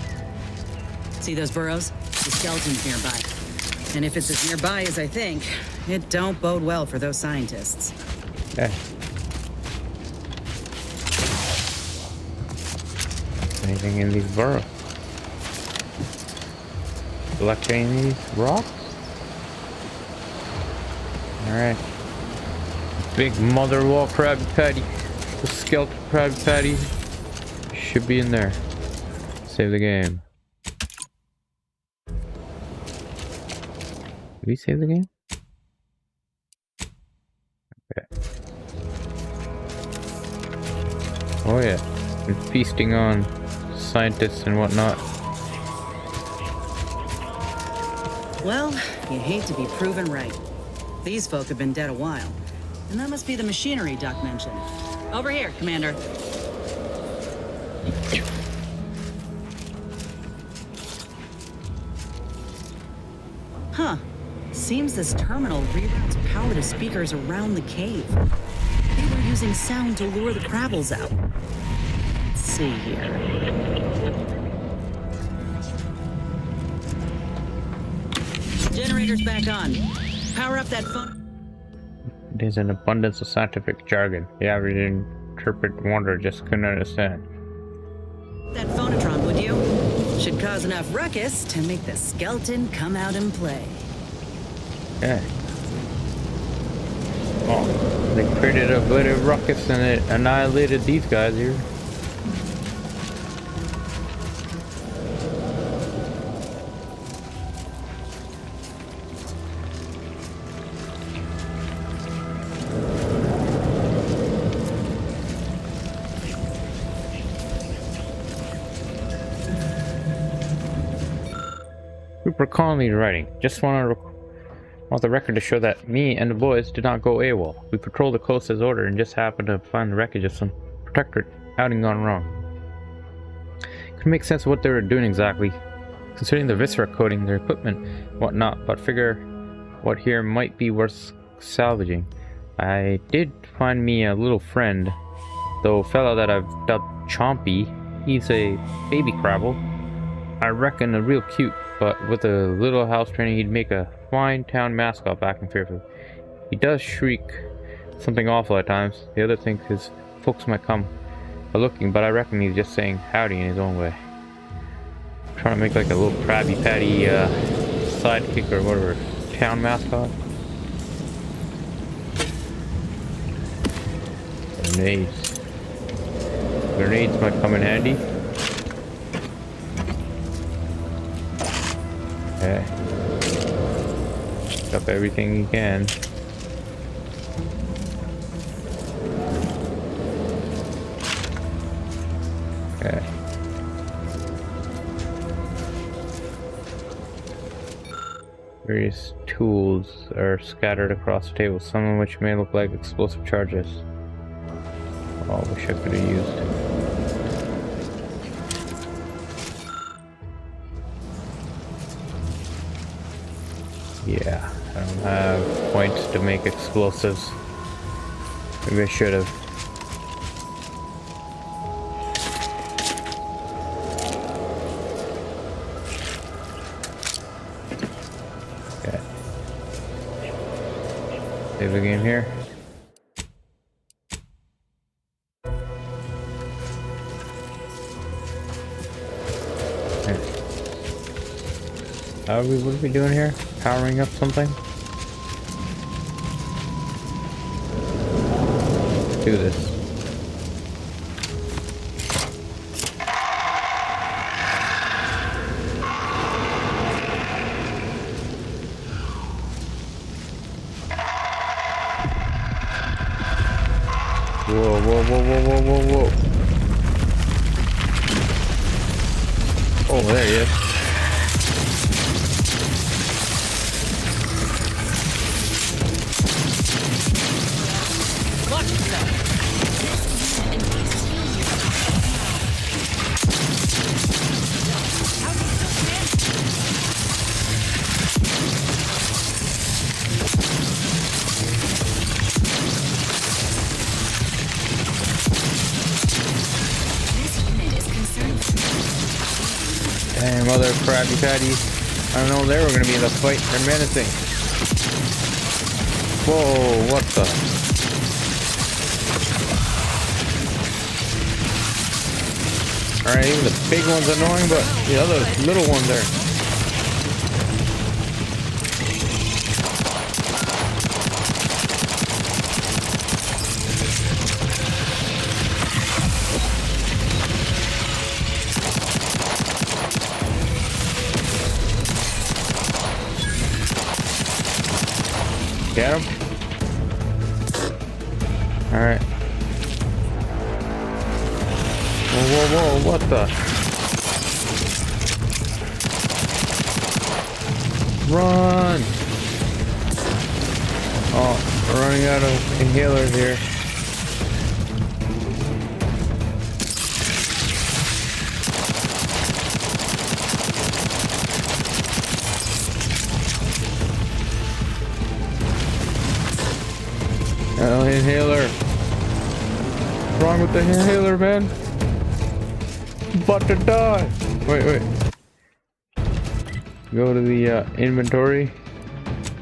See those burrows? The skeleton's nearby. And if it's as nearby as I think, it don't bode well for those scientists. Okay. Anything in these burrows? Collect any of these rocks? Alright. Big mother wall Krabby Patty. The skeleton Krabby Patty should be in there. Save the game. Did we save the game? Okay. Oh yeah. We're feasting on scientists and whatnot. Well, you hate to be proven right. These folk have been dead a while. And that must be the machinery Duck mentioned. Over here, Commander. Huh. Seems this terminal reroutes power to speakers around the cave. They were using sound to lure the Krabbles out. Let's see here. Generator's back on. Power up that phone. There's an abundance of scientific jargon. The average interpret wonder just couldn't understand. That phonotron, would you? Should cause enough ruckus to make the skeleton come out and play. Yeah. Oh, they created a bit of ruckus and it annihilated these guys here. Super Conley writing. Just want the record to show that me and the boys did not go AWOL. We patrolled the coast as ordered and just happened to find the wreckage of some protectorate outing gone wrong. Couldn't make sense of what they were doing exactly, considering the viscera coating, their equipment, whatnot, but figure what here might be worth salvaging. I did find me a little friend, though a fellow that I've dubbed Chompy. He's a baby Krabble. I reckon a real cute, but with a little house training he'd make a fine town mascot back in Fairfield. He does shriek something awful at times. The other thing his folks might come a looking, but I reckon he's just saying howdy in his own way. Trying to make like a little Krabby Patty sidekick or whatever, town mascot. Grenades. Grenades might come in handy. Okay. Pick up everything you can. Okay. Various tools are scattered across the table, some of which may look like explosive charges. Oh, I wish I could have used. Yeah, I don't have points to make explosives. Maybe I should have. Okay. Save the game here. What are we doing here? Powering up something? Let's do this. Whoa, whoa, whoa, whoa, whoa, whoa, whoa. Oh, there he is. Damn, other Krabby Patties. I don't know they were gonna be in the fight. They're menacing. Whoa, what the? Alright, even the big one's annoying, but the other little ones are. Get him? Alright. Whoa, whoa, whoa, what the? Run! Oh, we're running out of inhalers here. Oh, inhaler. What's wrong with the inhaler, man? I'm about to die. Wait. Go to the inventory.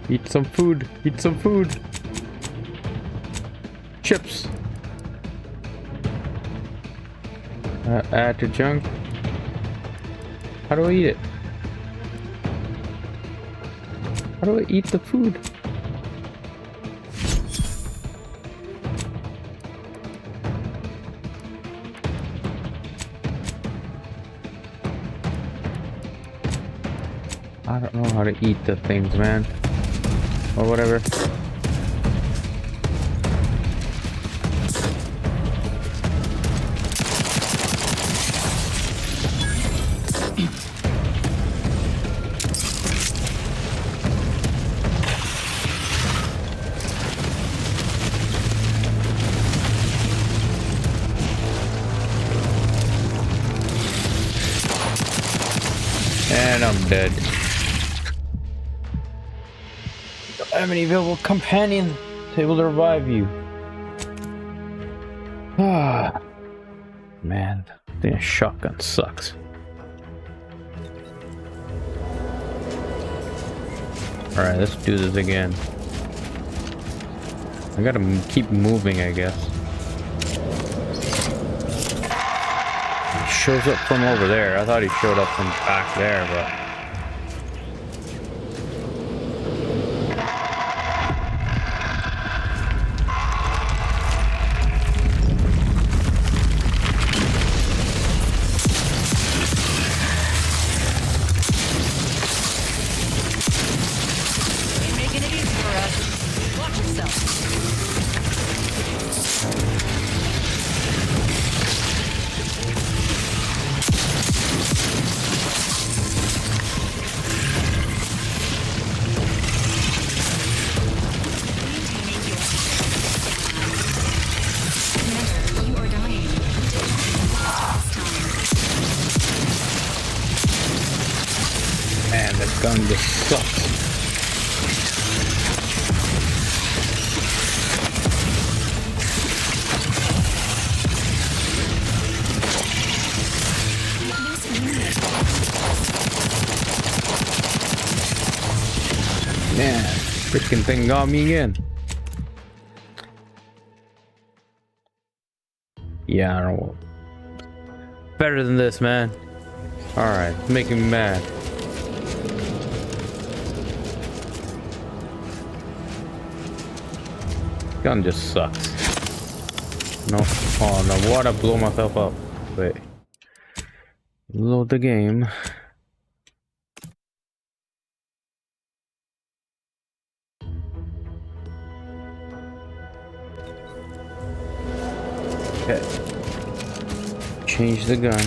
Eat some food. Eat some food. Chips. Add to junk. How do I eat it? How do I eat the food? I don't know how to eat the things, man. Or whatever. And I'm dead. Don't have any available companions able to revive you. Ah, man, the shotgun sucks. All right, let's do this again. I gotta keep moving, I guess. shows up from over there. I thought he showed up from back there, but... Ain't making it easy for us. Watch yourself. You are dying. Man, that gun just sucks. Man, freaking thing got me again. Yeah, I don't know. Better than this, man. Alright, it's making me mad. Gun just sucks. No. Oh no, what? I blow myself up. Wait. Load the game. Okay. Change the gun.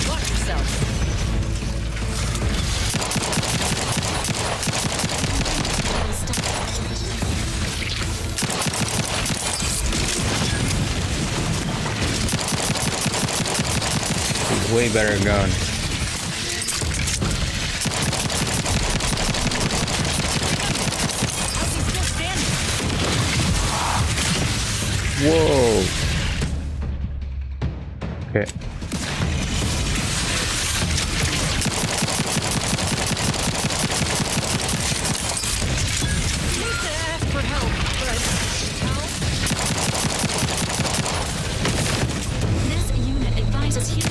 Watch yourself. Way better gun. Whoa. Okay. For help, but This unit advises you.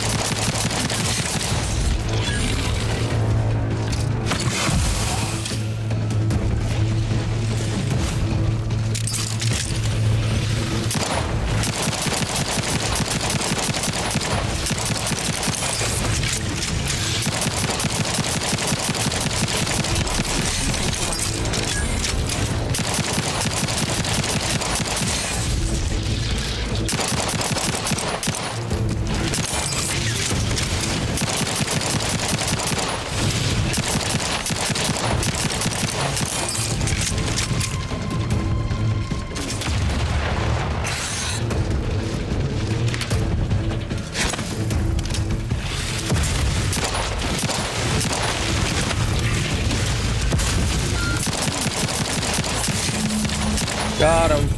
Got him.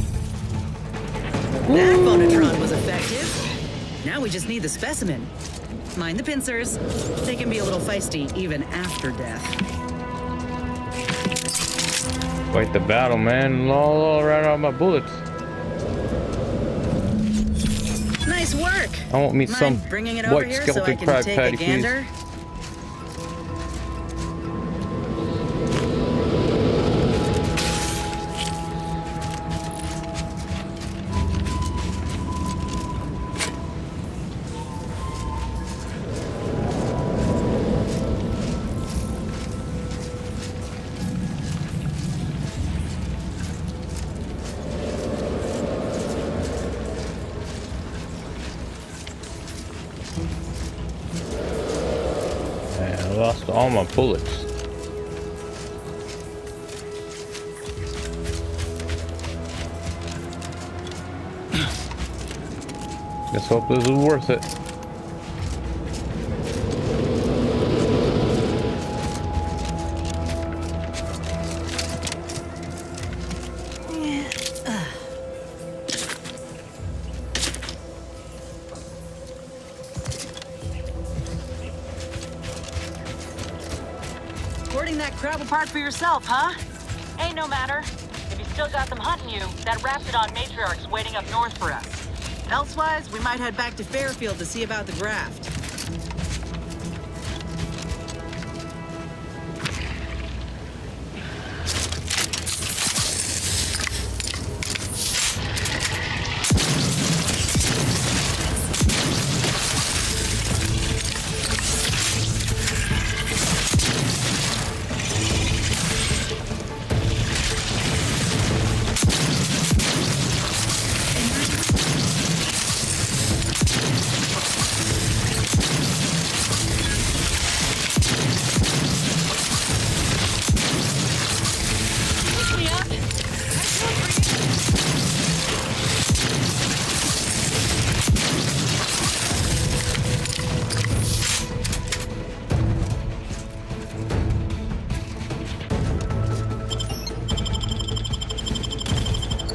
that phonotron was effective. Now we just need the specimen. Mind the pincers. They can be a little feisty even after death. Fight the battle, man. All right on my bullets. Nice work. I want me Mind some bringing it over white here so I skeleton can crab take patty, a please. gander? Man, I lost all my bullets. Let's hope this is worth it. Hoarding that crab apart for yourself, huh? Ain't no matter. If you still got them hunting you, that Raptidon matriarch's waiting up north for us. Elsewise, we might head back to Fairfield to see about the graft.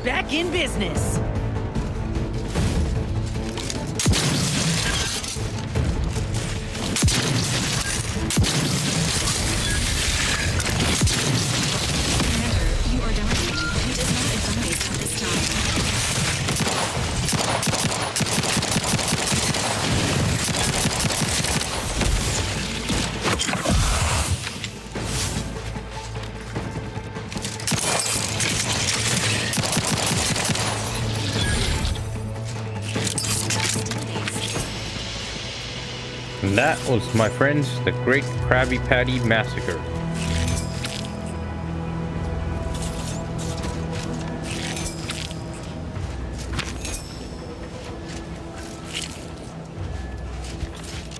Back in business. You are dying. It is not advised at this time. And that was, my friends, the Great Krabby Patty Massacre.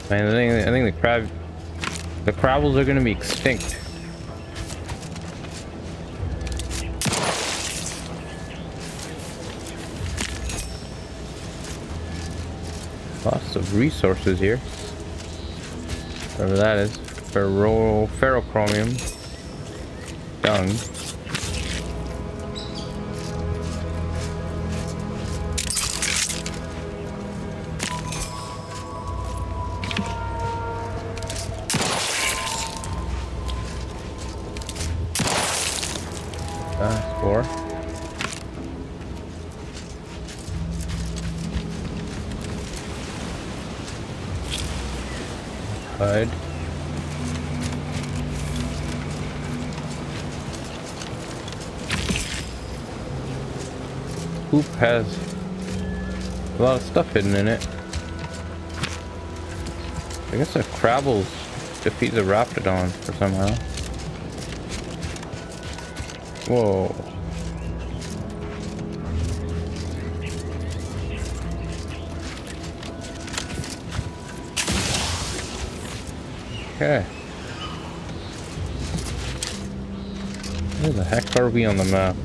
Man, I think the Krabbles are gonna be extinct. Lots of resources here. Whatever that is. Ferrochromium. Dung. Four. Hide. Hoop has a lot of stuff hidden in it. I guess the Krabbles defeat the Raptidon for somehow. Whoa. Okay. Where the heck are we on the map?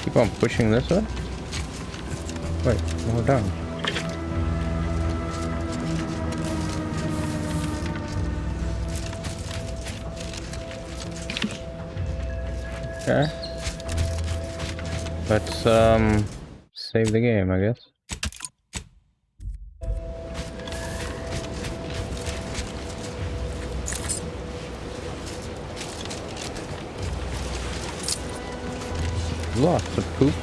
Keep on pushing this way? Wait, we're done. Okay. Let's save the game, I guess. Lots of poop.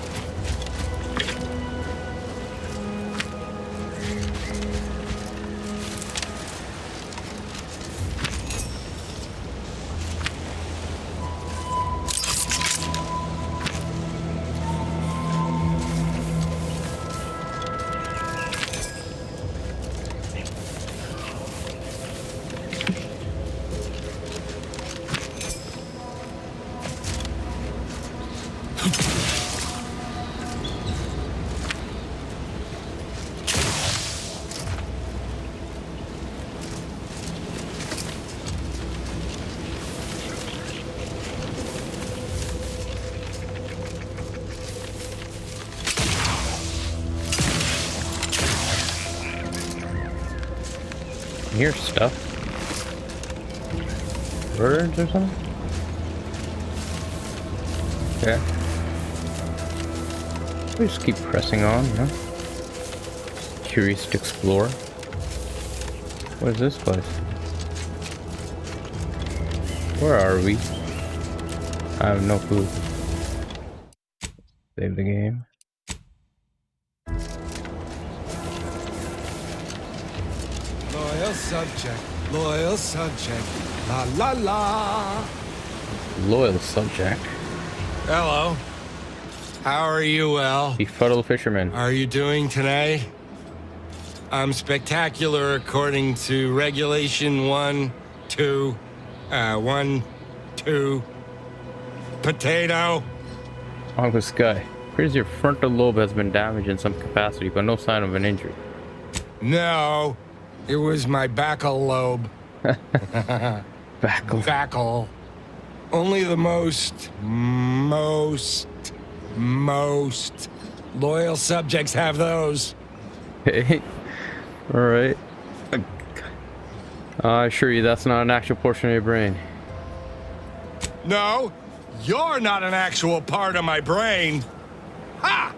Here's stuff. Birds or something? Okay. We just keep pressing on, you know? Curious to explore. What is this place? Where are we? I have no clue. Save the game. Loyal subject, loyal subject, la la la. Loyal subject. Hello. How are you, El? Befuddled fisherman. Are you doing today? I'm spectacular according to regulation 1, 2, 1, 2. Potato. Oh, this guy. Appears your frontal lobe has been damaged in some capacity, but no sign of an injury. No, it was my backal lobe. Backal. Backal. Only the most loyal subjects have those. Hey. Alright. I assure you that's not an actual portion of your brain. No, you're not an actual part of my brain. Ha!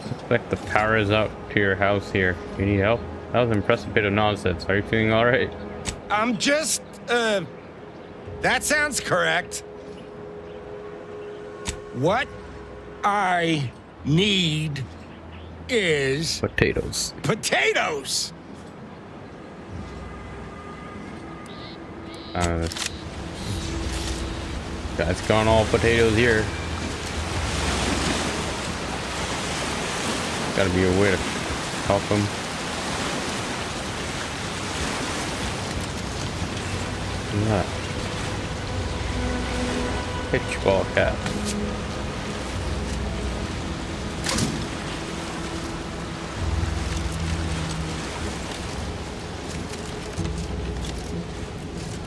Looks like the power is out to your house here. You need help? That was an impressive bit of nonsense. Are you feeling alright? I'm just, that sounds correct. What I need is... potatoes. Potatoes! Guy's gone all potatoes here. Gotta be a way to help him. What's that? Pitchball cap.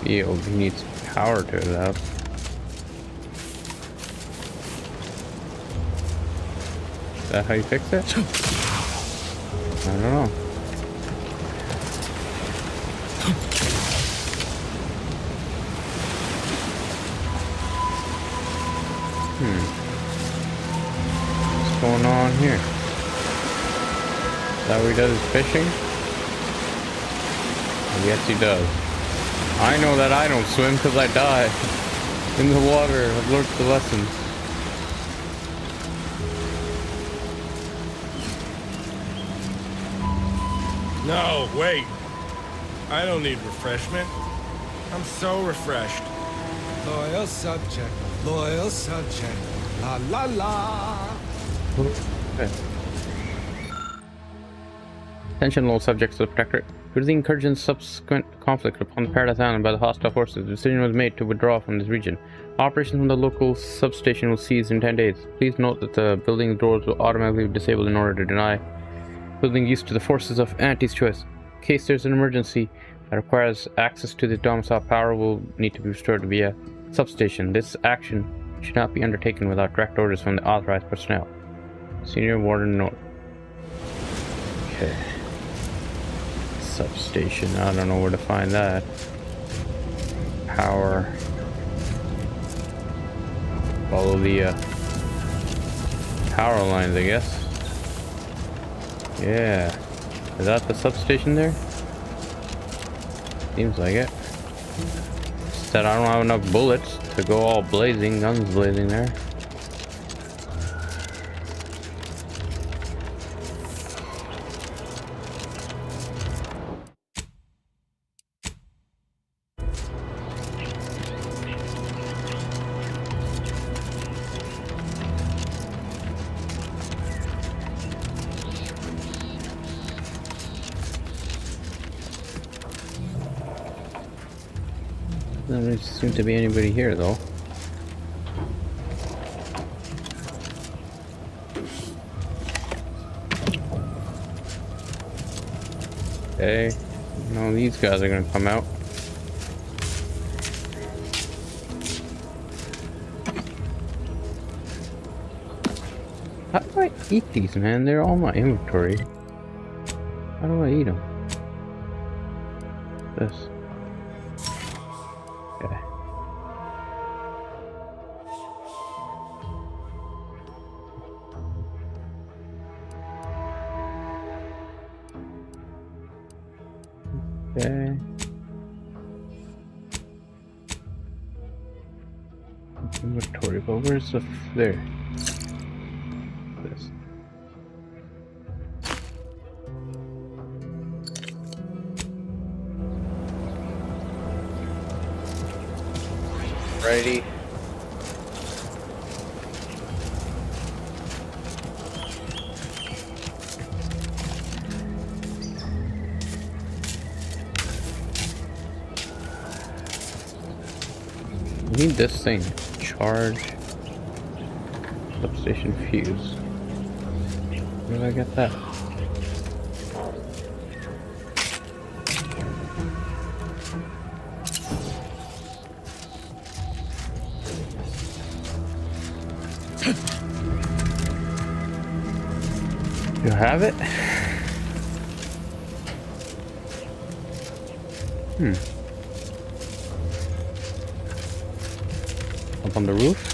Ew, he needs power to that. Is that how you fix it? I don't know. What's going on here? Is that what he does, is fishing? Yes, he does. I know that I don't swim because I die in the water. I've learned the lessons. No, wait. I don't need refreshment. I'm so refreshed. Loyal subject, la la la. Okay. Attention, low subjects of the Protectorate. Due to the incursion's subsequent conflict upon the Paradise Island by the hostile forces, the decision was made to withdraw from this region. Operations from the local substation will cease in 10 days. Please note that the building doors will automatically be disabled in order to deny building use to the forces of Auntie's choice. In case there's an emergency that requires access to the domicile, power will need to be restored via substation. This action should not be undertaken without direct orders from the authorized personnel. Senior Warden note. Okay. Substation. I don't know where to find that. Power. Follow the power lines, I guess. Yeah. Is that the substation there? Seems like it. Said I don't have enough bullets to go all blazing, guns blazing there. There doesn't seem to be anybody here, though. Okay. No, these guys are gonna come out. How do I eat these, man? They're all in my inventory. How do I eat them? this? Okay. Okay. Inventory, but where's the there? This. Righty. I need this thing. Charge. Substation fuse. Where did I get that? You have it? Up on the roof?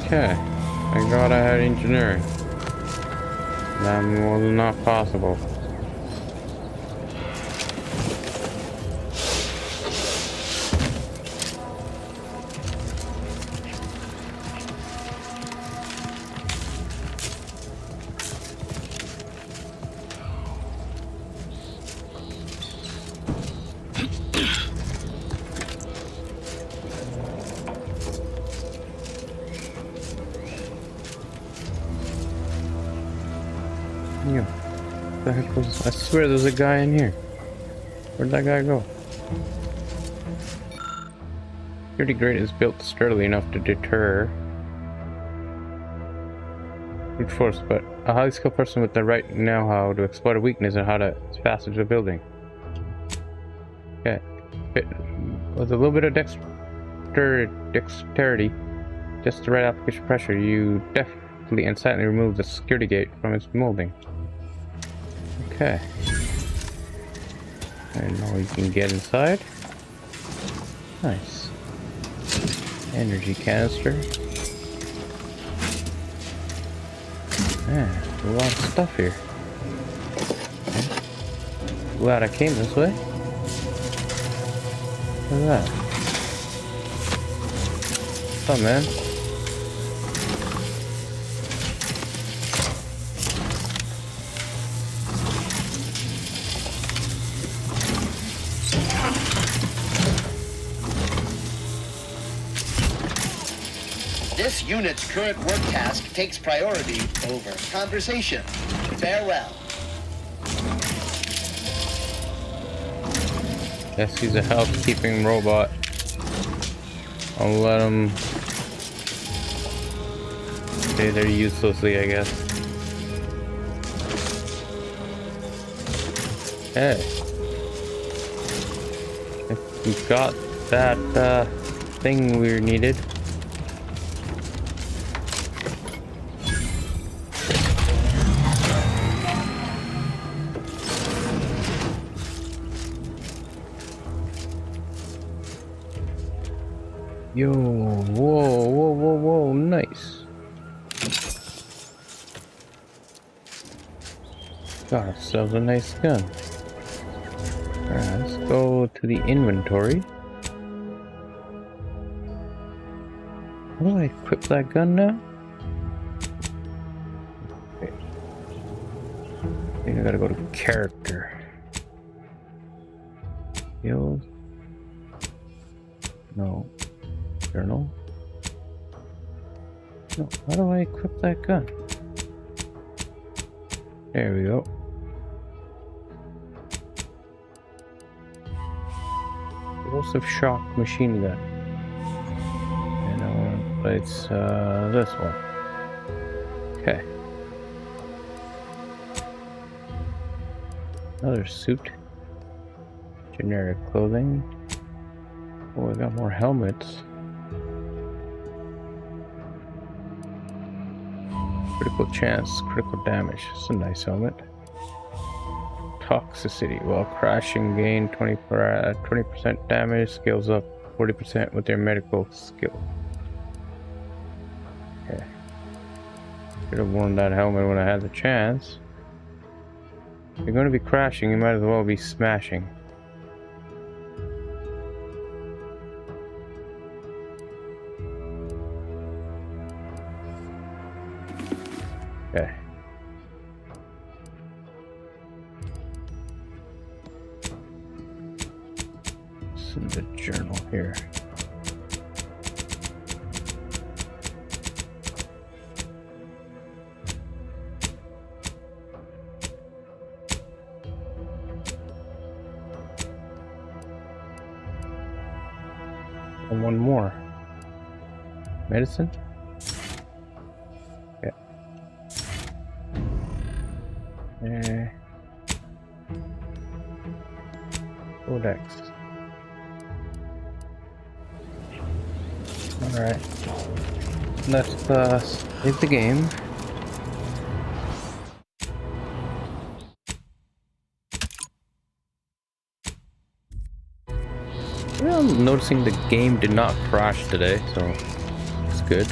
Okay, thank God I had engineering. That was not possible. Yeah. What the heck was... I swear there's a guy in here. Where'd that guy go? Security grate is built sturdily enough to deter brute force, but a highly skilled person with the right know-how to exploit a weakness and how to passage the building. Okay. With a little bit of dexterity, just the right application pressure, you deftly and silently remove the security gate from its molding. Okay. And now we can get inside. Nice. Energy canister. Man, a lot of stuff here. Okay. Glad I came this way. Look at that. What's up, man? This unit's current work task takes priority over conversation. Farewell. Guess he's a housekeeping robot. I'll let him stay there uselessly, I guess. Hey. If we got that thing we needed. Yo, whoa, nice. Got ourselves a nice gun. Alright, let's go to the inventory. How do I equip that gun now? Okay. I think I gotta go to character. Skills. No. Journal. No, how do I equip that gun? There we go. Explosive shock machine gun. And it's this one. Okay. Another suit. Generic clothing. Oh, we got more helmets. Critical chance, critical damage. It's a nice helmet. Toxicity. While crashing, gain 20% damage. Scales up 40% with their medical skill. Okay. Should have worn that helmet when I had the chance. If you're going to be crashing, you might as well be smashing. Okay. This is the journal here. And one more. Medicine? Okay. Codex. Alright. Let's save the game. Well, I'm noticing the game did not crash today, so it's good.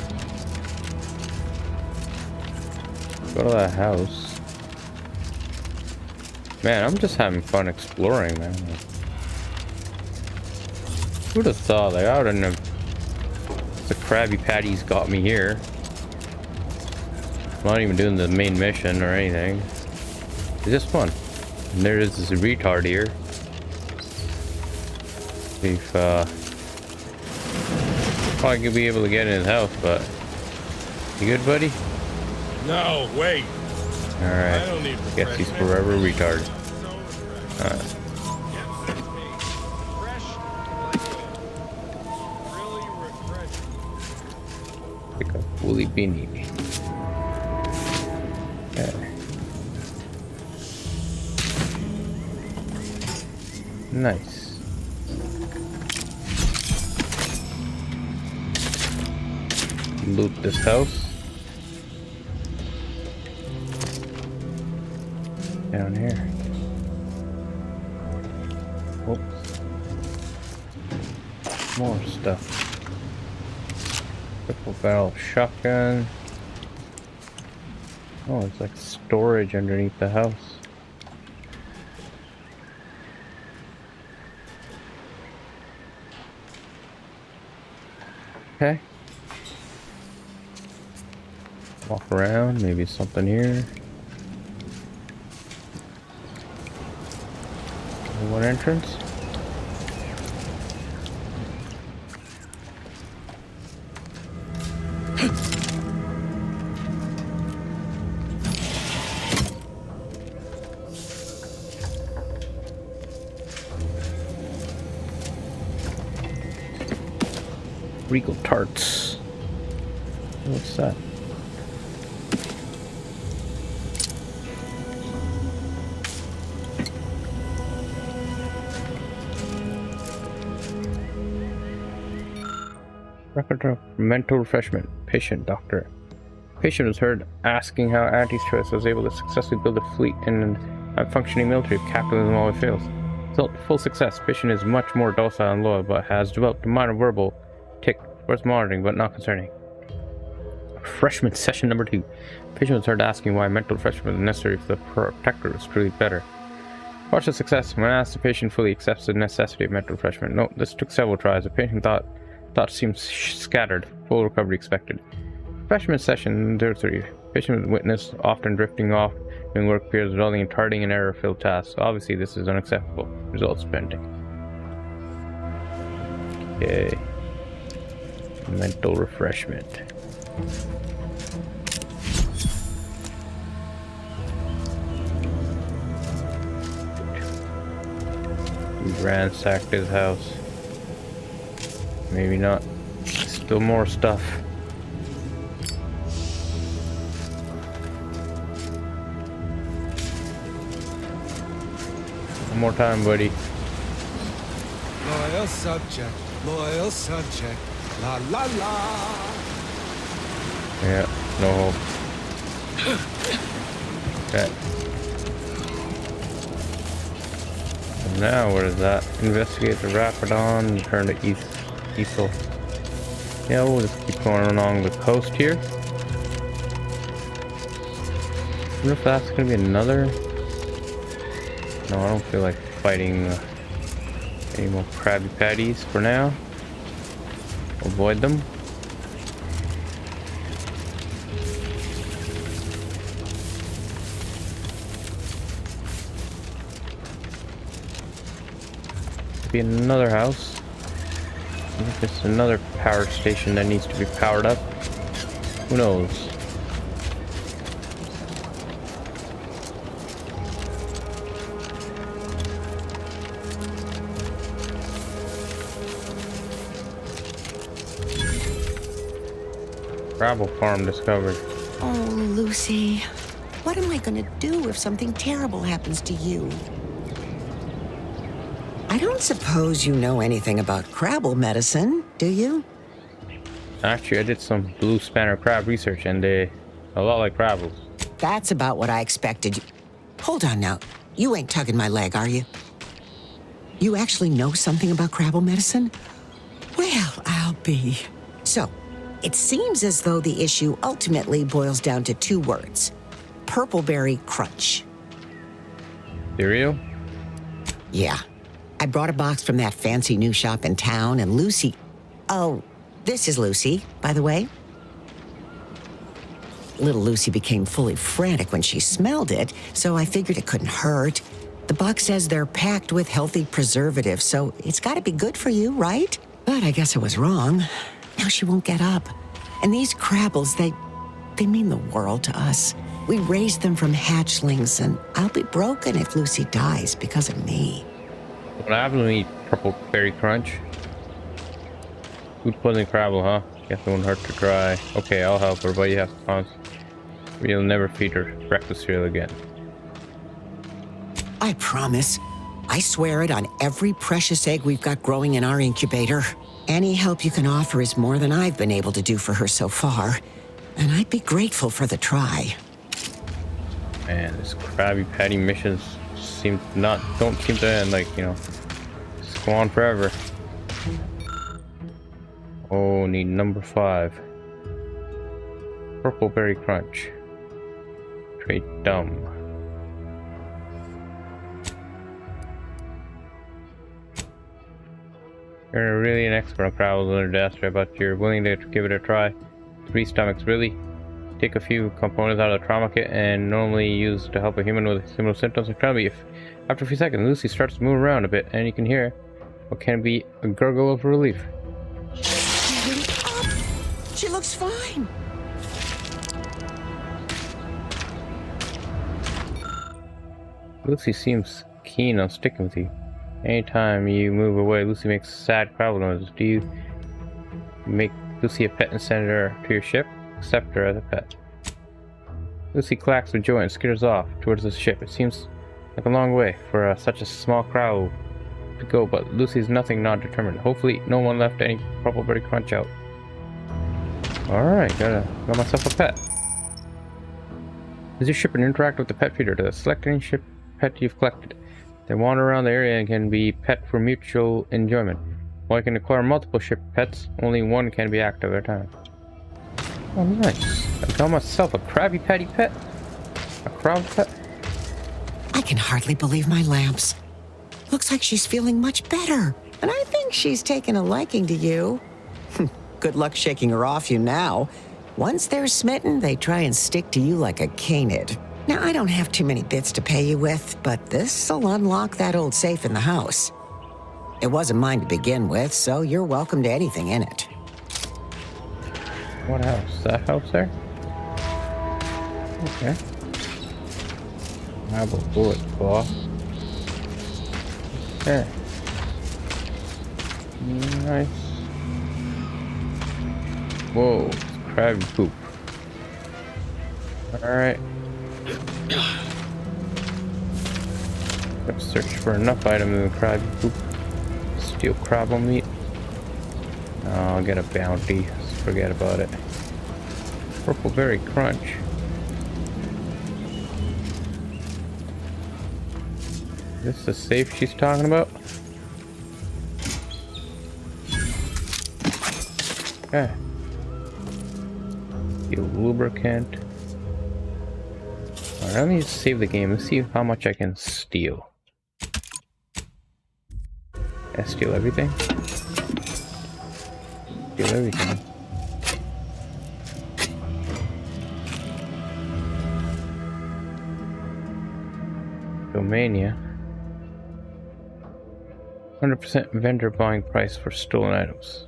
Go to that house. Man, I'm just having fun exploring, man. Who'd have thought? Like, I wouldn't have. The Krabby Patties got me here. I'm not even doing the main mission or anything. It's just fun. And there is this retard here. If probably could be able to get in his house, but you good, buddy? No, wait. All right. I don't need Guess he's forever retarded. All right. Pick up Woolly Beanie. Okay. Nice. Loot this house. Down here. Oops. More stuff. Triple barrel shotgun. Oh, it's like storage underneath the house. Okay. Walk around, maybe something here. One entrance. Regal tarts. What's that? Record of mental refreshment. Patient doctor. Patient was heard asking how Auntie's Choice was able to successfully build a fleet and a functioning military if capitalism always fails. Result, full success. Patient is much more docile and loyal, but has developed a minor verbal tick worth monitoring, but not concerning. Refreshment session number 2. Patient was heard asking why mental refreshment was necessary if the protector was truly better. Partial success. When asked, the patient fully accepts the necessity of mental refreshment. Note, this took several tries. The patient thought seemed scattered. Full recovery expected. Refreshment session 3. Patient witnessed often drifting off during work periods, resulting in tarding and error-filled tasks. Obviously, this is unacceptable. Results pending. Okay. Mental refreshment. We ransacked his house. Maybe not. Still more stuff. One more time, buddy. Loyal subject, loyal subject, la la la. Yeah, no hope. Okay. And now, what is that? Investigate the Rapidon, turn to Easel. Yeah, we'll just keep going along the coast here. I wonder if that's gonna be another. No, I don't feel like fighting any more Krabby Patties for now. Avoid them. Be another house. I think it's another power station that needs to be powered up. Who knows? Gravel farm discovered. Oh, Lucy. What am I gonna do if something terrible happens to you? I don't suppose you know anything about Crabble medicine, do you? Actually, I did some blue spanner crab research, and they're a lot like Crabbles. That's about what I expected. Hold on now. You ain't tugging my leg, are you? You actually know something about Crabble medicine? Well, I'll be. So, it seems as though the issue ultimately boils down to 2 words. Purpleberry crunch. Cereal? Yeah. I brought a box from that fancy new shop in town, and Lucy... Oh, this is Lucy, by the way. Little Lucy became fully frantic when she smelled it, so I figured it couldn't hurt. The box says they're packed with healthy preservatives, so it's gotta be good for you, right? But I guess I was wrong. Now she won't get up. And these Crabbles, they mean the world to us. We raised them from hatchlings, and I'll be broken if Lucy dies because of me. What happened to eat purple berry crunch? Food poisoning Crabble, huh? Guess it won't hurt to try. Okay, I'll help her, but you have to promise we'll never feed her breakfast cereal again. I promise. I swear it on every precious egg we've got growing in our incubator. Any help you can offer is more than I've been able to do for her so far, and I'd be grateful for the try. Man, this Krabby Patty missions don't seem to end, like, you know, just go on forever. Oh, need number 5. Purple berry crunch. Trait dumb. You're really an expert on Crabbles under Dasher, but you're willing to give it a try. 3 stomachs, really? Take a few components out of the trauma kit and normally used to help a human with similar symptoms of Krabby. If after a few seconds Lucy starts to move around a bit and you can hear what can be a gurgle of relief. She looks fine. Lucy seems keen on sticking with you. Anytime you move away, Lucy makes sad Crabble noises. Do you make Lucy a pet and send her to your ship? Accept her as a pet. Lucy clacks with joy and skitters off towards the ship. It seems like a long way for such a small crowd to go, but Lucy's nothing not-determined. Hopefully no one left any Purpleberry crunch out. Alright, got myself a pet. Use your ship and interact with the pet feeder to select any ship pet you've collected. They wander around the area and can be pet for mutual enjoyment. While you can acquire multiple ship pets, only one can be active at a time. Oh, nice. I got myself a Krabby Patty pet. A crab pet. I can hardly believe my lamps. Looks like she's feeling much better. And I think she's taken a liking to you. Good luck shaking her off you now. Once they're smitten, they try and stick to you like a canid. Now, I don't have too many bits to pay you with, but this'll unlock that old safe in the house. It wasn't mine to begin with, so you're welcome to anything in it. What house? That house there? Okay. I have a bullet claw. Okay. Nice. Whoa, crab poop. Alright. Gotta search for enough items in the crab poop. Steal crabble meat. Oh, I'll get a bounty. Just forget about it. Purple berry crunch. Is this the safe she's talking about? Okay. Steal lubricant. Alright, let me just save the game. Let's see how much I can steal. I steal everything? Steal everything. Domania. 100% vendor buying price for stolen items.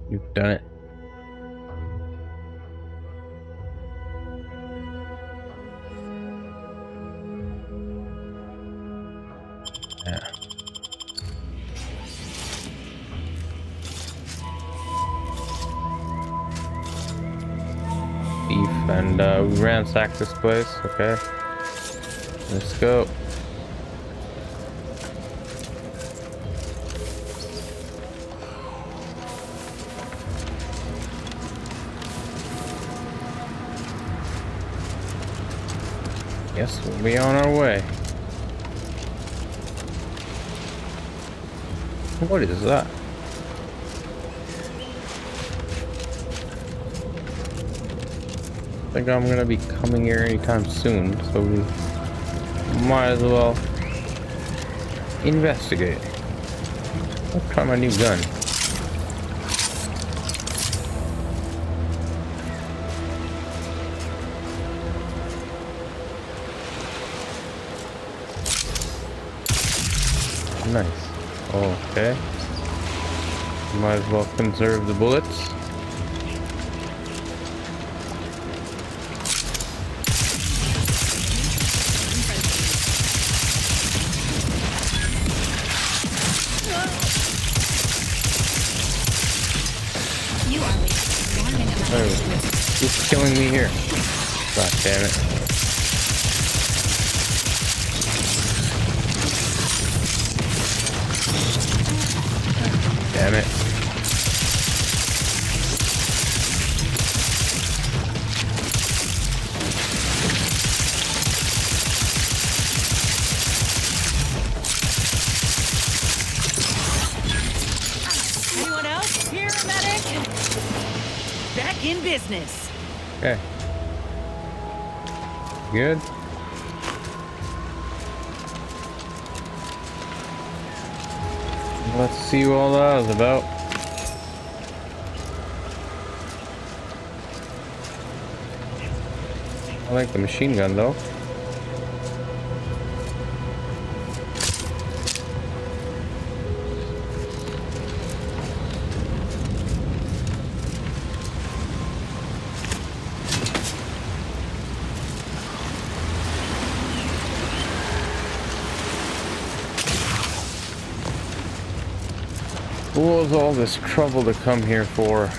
You've done it. Yeah. Beef, and we ransacked this place. Okay. Let's go. Guess we'll be on our way. What is that? I think I'm gonna be coming here anytime soon, so we might as well investigate. I'll try my new gun. Nice. Okay. Might as well conserve the bullets. Oh, who's killing me here? God damn it. Damn it. Anyone else? Here, medic. Back in business. Okay. Good. Let's see what all that was about. I like the machine gun though. What was all this trouble to come here for?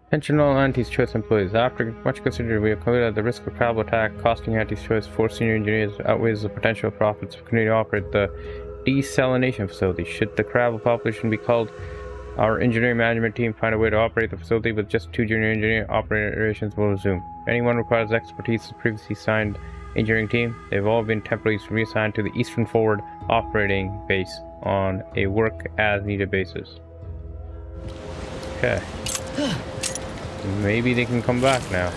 Attention all Auntie's Choice employees. After much consideration, we have concluded that the risk of travel attack costing Auntie's Choice 4 senior engineers outweighs the potential profits to continue to operate the desalination facility. Should the Crabble population be called, our engineering management team find a way to operate the facility with just 2 junior engineering operations will resume. If anyone requires expertise to previously signed engineering team, they've all been temporarily reassigned to the Eastern Forward operating base on a work-as-needed basis. Okay. Maybe they can come back now.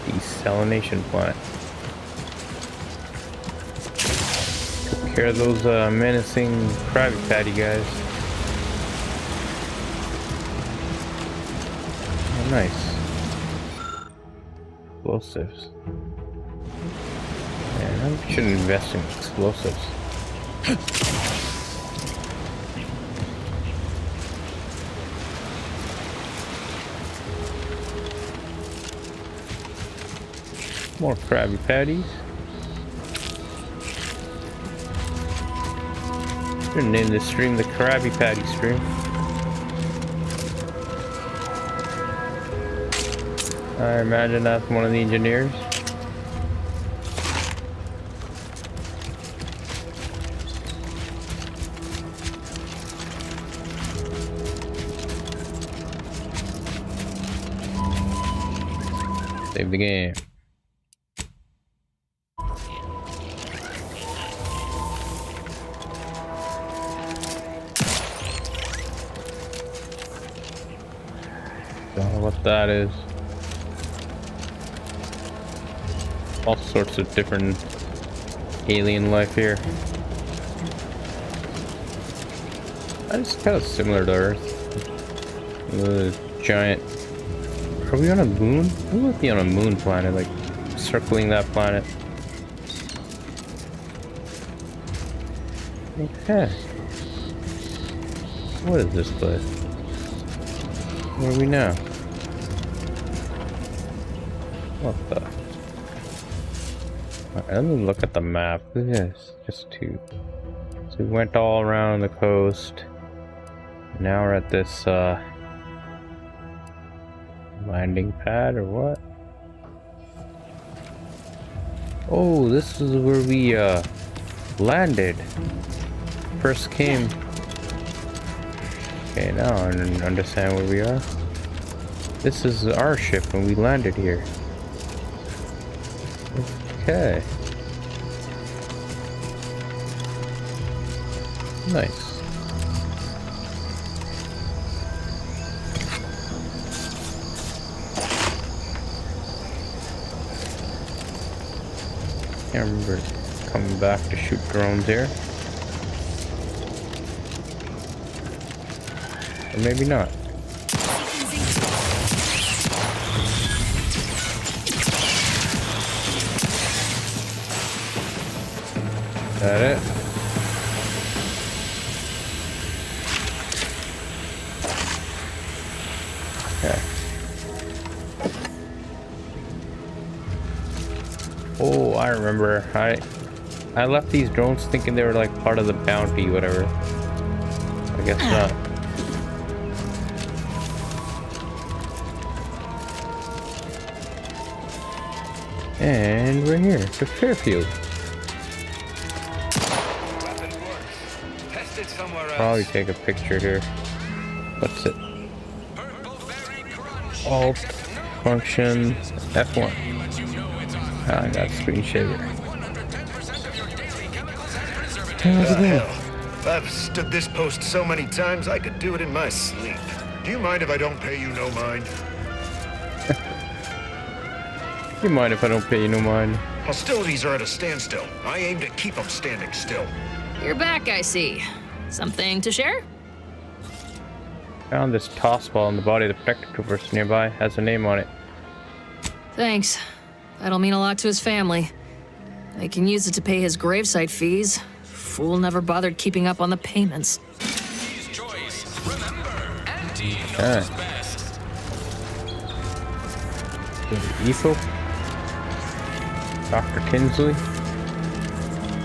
Desalination plant. Took care of those menacing Krabby Patty guys. Oh, nice. Explosives. Man, I should invest in explosives. More Krabby Patties. Should name this stream the Krabby Patty stream. I imagine that's one of the engineers. Save the game. Don't know what that is. All sorts of different alien life here. It's kind of similar to Earth. The giant. Are we on a moon? We might be on a moon planet, like circling that planet. Okay. What is this place? Where are we now? What the? Alright, let me look at the map. Look at this. Just two. So we went all around the coast. Now we're at this landing pad or what? Oh, this is where we landed. First came. Okay, now I understand where we are. This is our ship and we landed here. Okay. Nice. Can't remember coming back to shoot drones here. Or maybe not. That it? Okay. Oh, I remember. I left these drones thinking they were like part of the bounty, whatever. I guess not. And we're here to Fairfield. Probably take a picture here. What's it? Alt function F1. Ah, I got screen shaver. How's it going? I've stood this post so many times I could do it in my sleep. Do you mind if I don't pay you no mind? You mind if I don't pay you no mind? Hostilities are at a standstill. I aim to keep them standing still. You're back, I see. Something to share? Found this toss ball in the body of the protector troopers nearby. Has a name on it. Thanks. That'll mean a lot to his family. I can use it to pay his gravesite fees. Fool never bothered keeping up on the payments. Okay. EFO? Dr. Tinsley?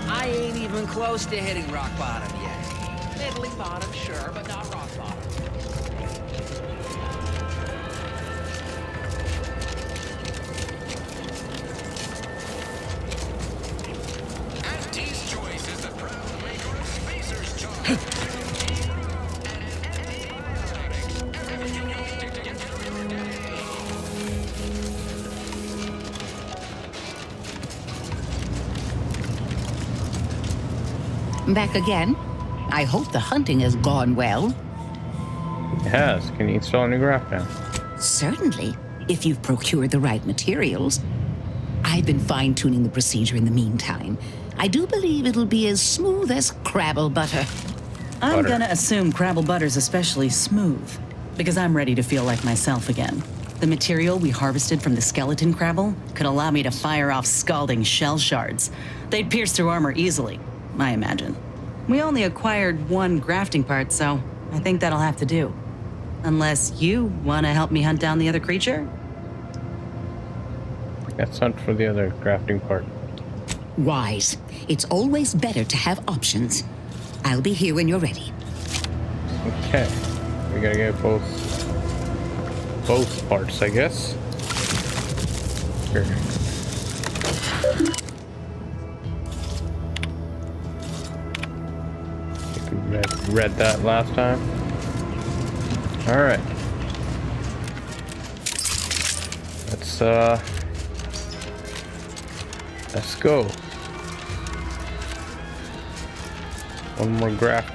I ain't even close to hitting rock bottom yet. Middling bottom, sure, but not rock bottom. Auntie's Choice is the proud maker of Spacer's Choice. Back again? I hope the hunting has gone well. It has. Can you install a new graph now? Certainly, if you've procured the right materials. I've been fine-tuning the procedure in the meantime. I do believe it'll be as smooth as Crabble butter. I'm gonna assume Crabble butter's especially smooth, because I'm ready to feel like myself again. The material we harvested from the skeleton Crabble could allow me to fire off scalding shell shards. They'd pierce through armor easily, I imagine. We only acquired one grafting part, so I think that'll have to do. Unless you want to help me hunt down the other creature? Let's hunt for the other crafting part. Wise. It's always better to have options. I'll be here when you're ready. Okay. We gotta get both parts, I guess. Here. I think we read that last time. Alright. Let's go. One more graft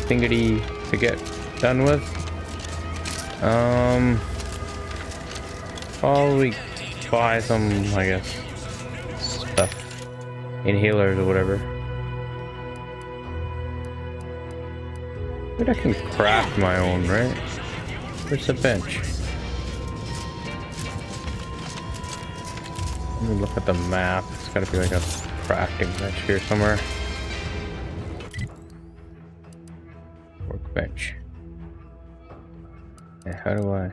thingy to get done with. Probably buy some, I guess, stuff. Inhalers or whatever. But I can craft my own, right? Where's the bench? Let me look at the map. It's gotta be like a crafting bench here somewhere. Workbench. Yeah, how do I?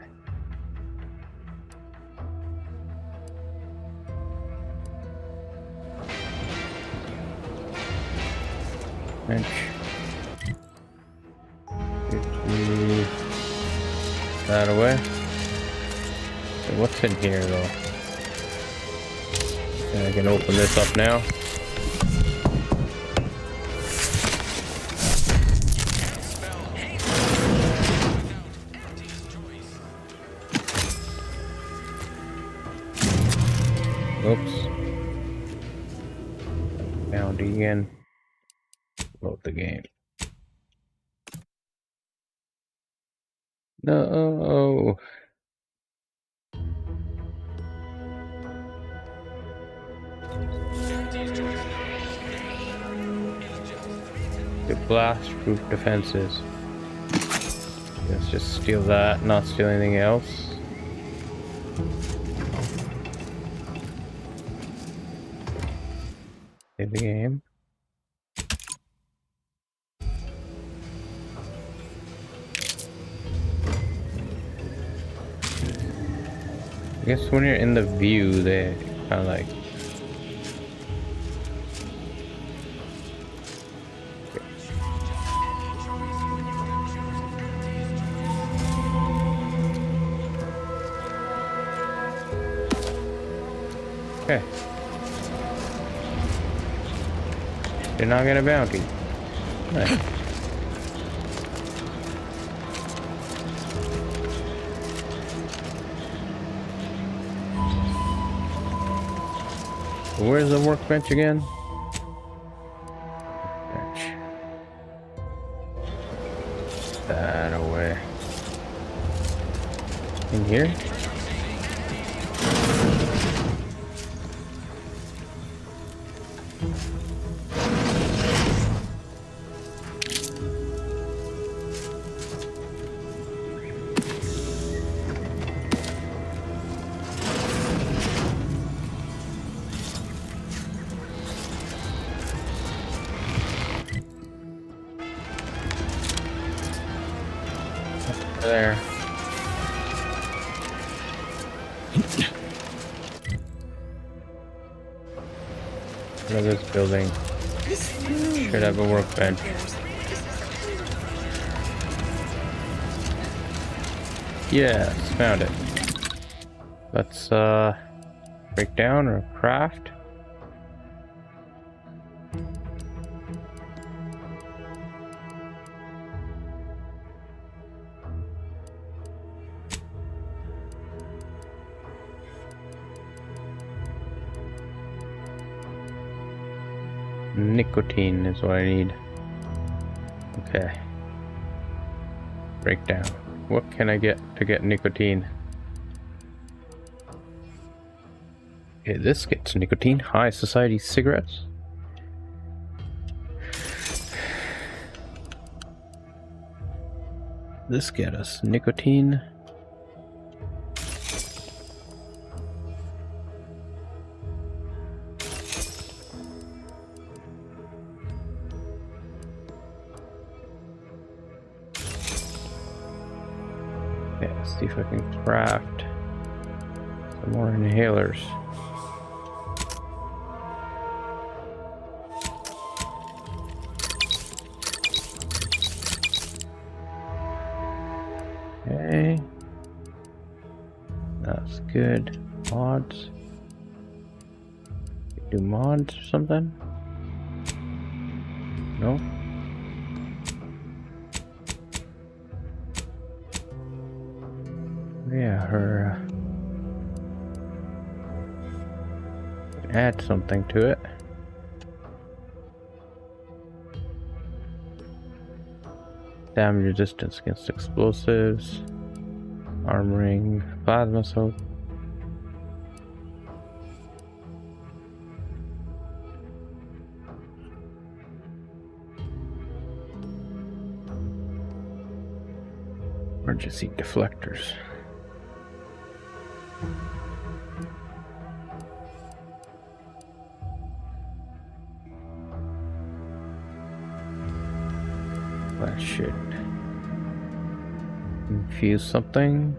Bench. Move that away. So what's in here though? And I can open this up now. Oops. Bounty again. Load the game. No. The blast-proof defenses. Let's just steal that, not steal anything else. Save the game. I guess when you're in the view, they kind of like. Okay. Did not get a bounty. Nice. Where's the workbench again? Workbench. That away. In here? There. Look at this building. Should have a workbench. Yes, found it. Let's break down or craft. Nicotine is what I need. Okay. Breakdown. What can I get to get nicotine? Okay, this gets nicotine. High society cigarettes. This get us nicotine. Okay, let's see if I can craft some more inhalers. Okay. That's good. Mods. Do mods or something? No? Yeah, her. Add something to it. Damage resistance against explosives. Armoring. Plasma soap. Emergency deflectors. That should infuse something.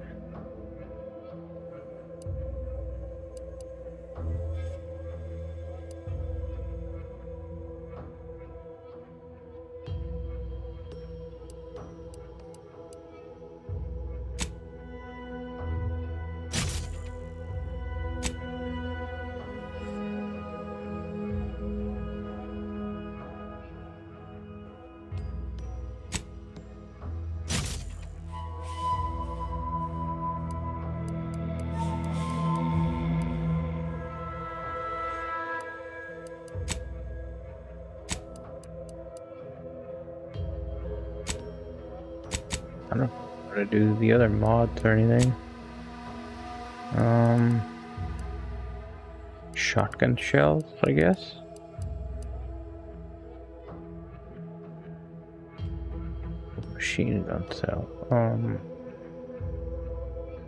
I don't know how to do the other mods or anything. Shotgun shells, I guess. Machine gun cell.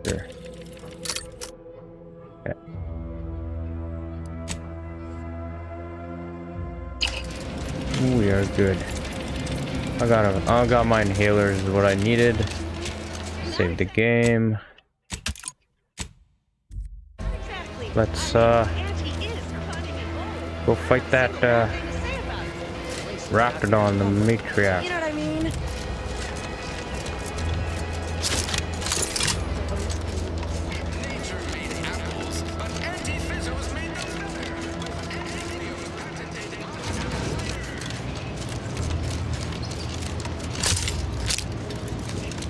There. Okay. We are good. I got my inhalers is what I needed. Save the game. Let's go fight that Raptidon, the matriarch. You know what I mean?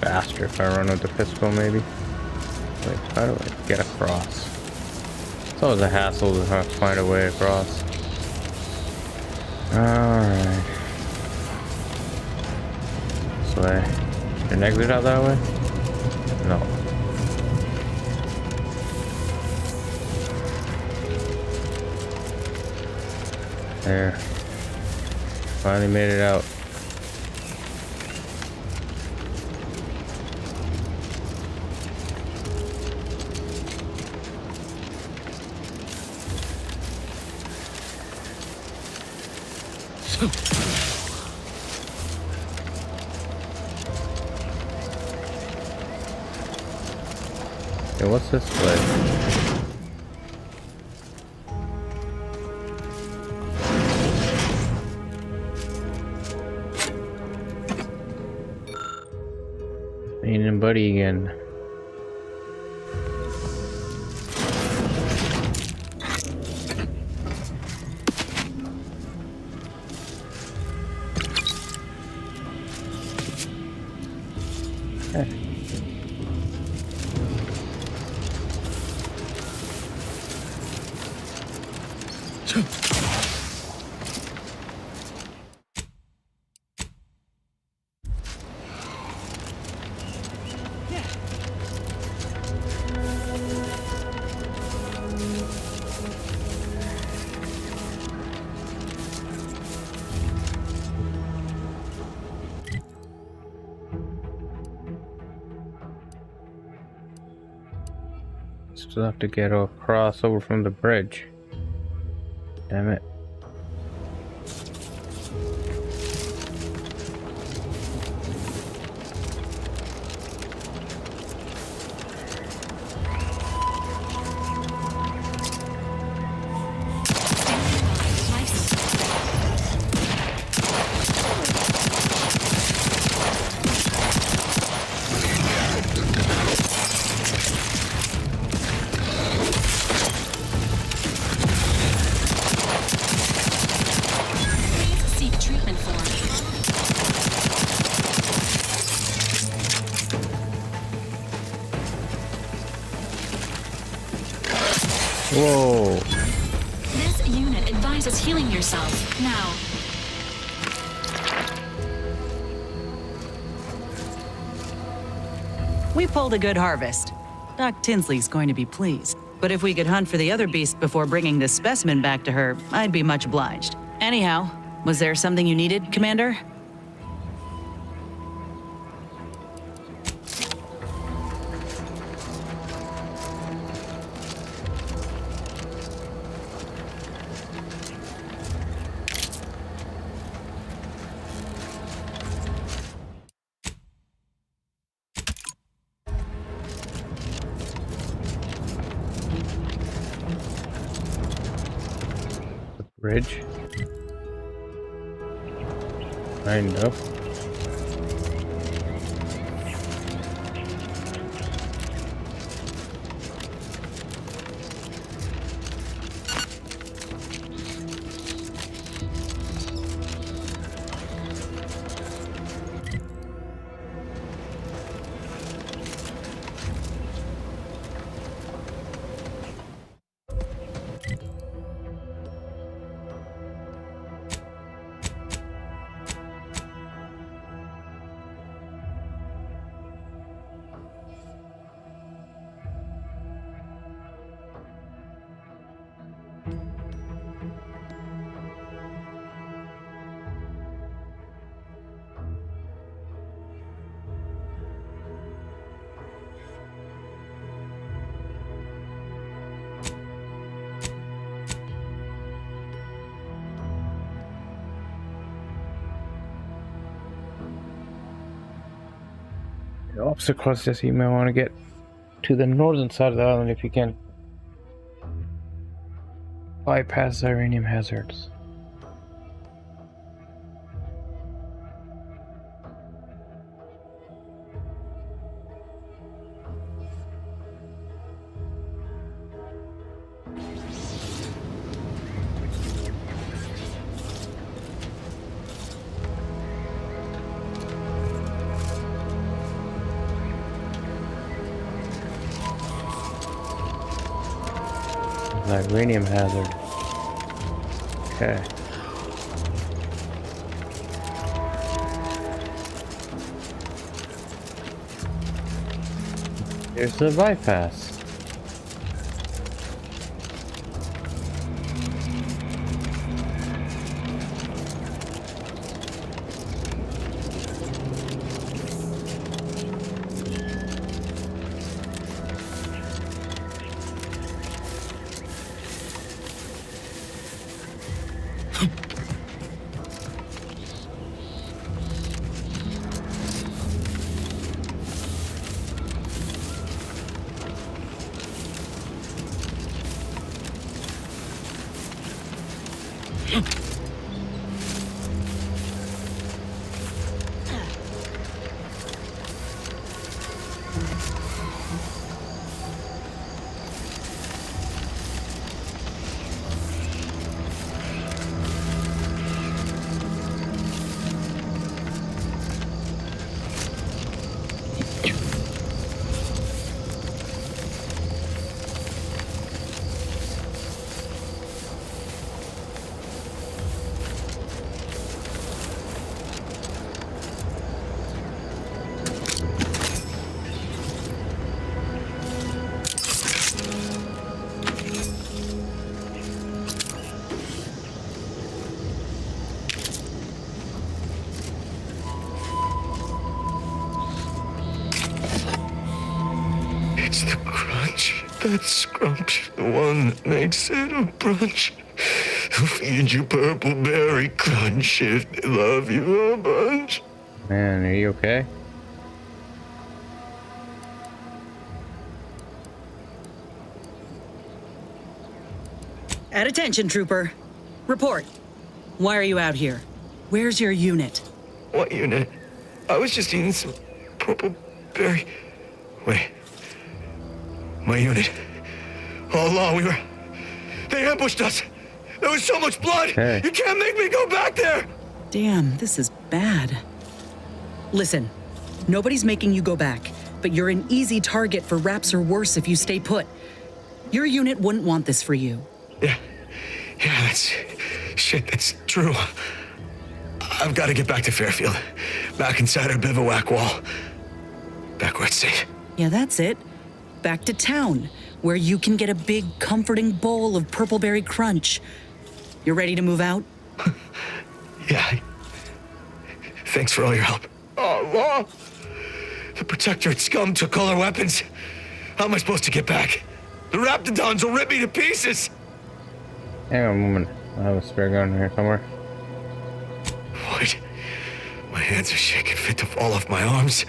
Faster if I run with the pistol, maybe. Wait, how do I get across? It's always a hassle to have to find a way across. Alright. This way. Can I exit out that way? No. There. Finally made it out. Okay, what's this place? Ain't and Buddy again. Still have to get across over from the bridge. Damn it. Whoa. This unit advises healing yourself now. We pulled a good harvest. Doc Tinsley's going to be pleased. But if we could hunt for the other beast before bringing this specimen back to her, I'd be much obliged. Anyhow, was there something you needed, Commander? Bridge. Kind of. Ops across this, you may want to get to the northern side of the island if you can. Bypass uranium hazards. Uranium hazard. Okay. There's the bypass. It's the crunch. That scrumptious, the one that makes it a brunch. Who feeds you purple berry crunch if they love you a bunch? Man, are you okay? At attention, Trooper. Report. Why are you out here? Where's your unit? What unit? I was just eating some purple berry. Wait. My unit. All along, they ambushed us. There was so much blood. Hey. You can't make me go back there. Damn, this is bad. Listen, nobody's making you go back, but you're an easy target for raps or worse if you stay put. Your unit wouldn't want this for you. Yeah, that's true. I've got to get back to Fairfield. Back inside our bivouac wall. Back where it's safe. Yeah, that's it. Back to town, where you can get a big, comforting bowl of purpleberry crunch. You ready to move out? Yeah. Thanks for all your help. Oh, Law! The Protectorate scum took all our weapons. How am I supposed to get back? The Raptidons will rip me to pieces! Hang on a moment. I have a spare gun here somewhere. What? My hands are shaking fit to fall off my arms.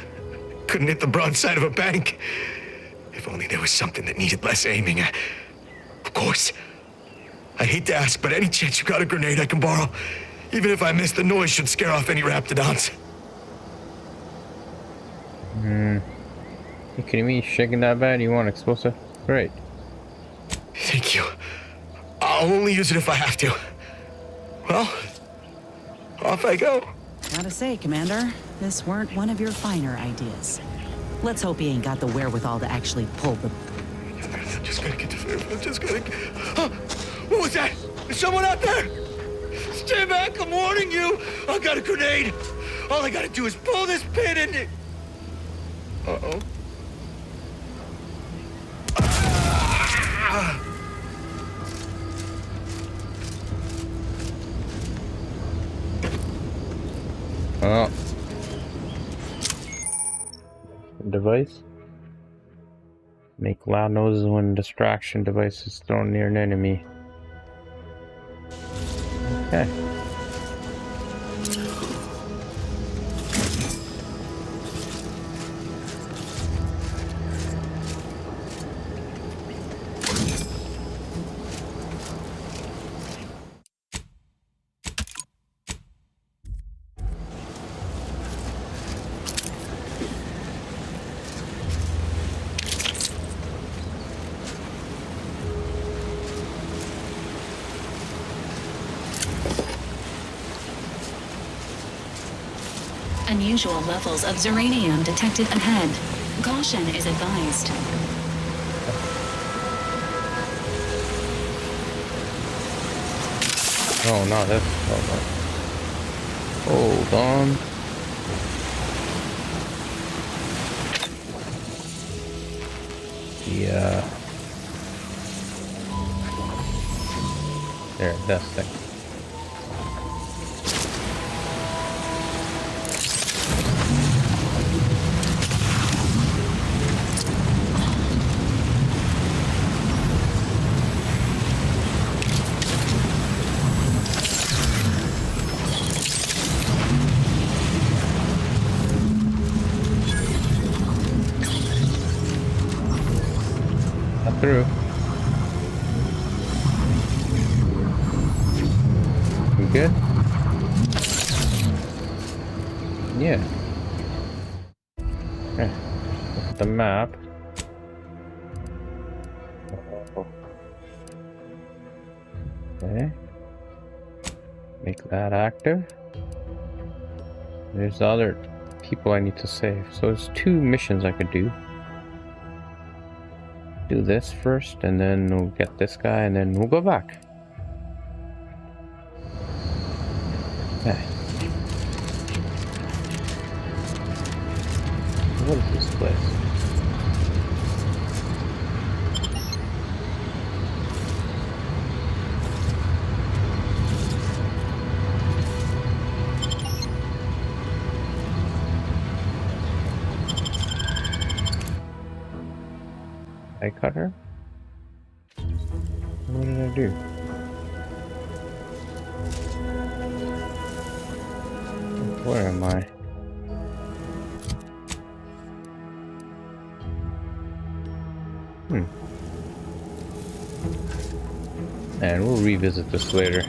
Couldn't hit the broadside of a bank. If only there was something that needed less aiming. Of course. I hate to ask, but any chance you got a grenade I can borrow? Even if I miss, the noise should scare off any Raptidons. You kidding me? Shaking that bad? You want explosive? Great. Thank you. I'll only use it if I have to. Well, off I go. Gotta say, Commander, this weren't one of your finer ideas. Let's hope he ain't got the wherewithal to actually pull the... I'm just gonna get to Fairfield. Just gonna... Oh, what was that? Is someone out there? Stay back, I'm warning you. I got a grenade. All I gotta do is pull this pin and... Uh-oh. Ah! Oh. Device. Make loud noises when distraction device is thrown near an enemy. Okay. Unusual levels of zeranium detected ahead. Caution is advised. Oh no, that's hold on. Yeah. There, that's the thing. Through. We good? Yeah. Okay. Look at the map. Okay. Make that active. There's the other people I need to save. So there's 2 missions I could do. Do this first, and then we'll get this guy, and then we'll go back. Okay. What is this place? I cut her? What did I do? Where am I? And we'll revisit this later.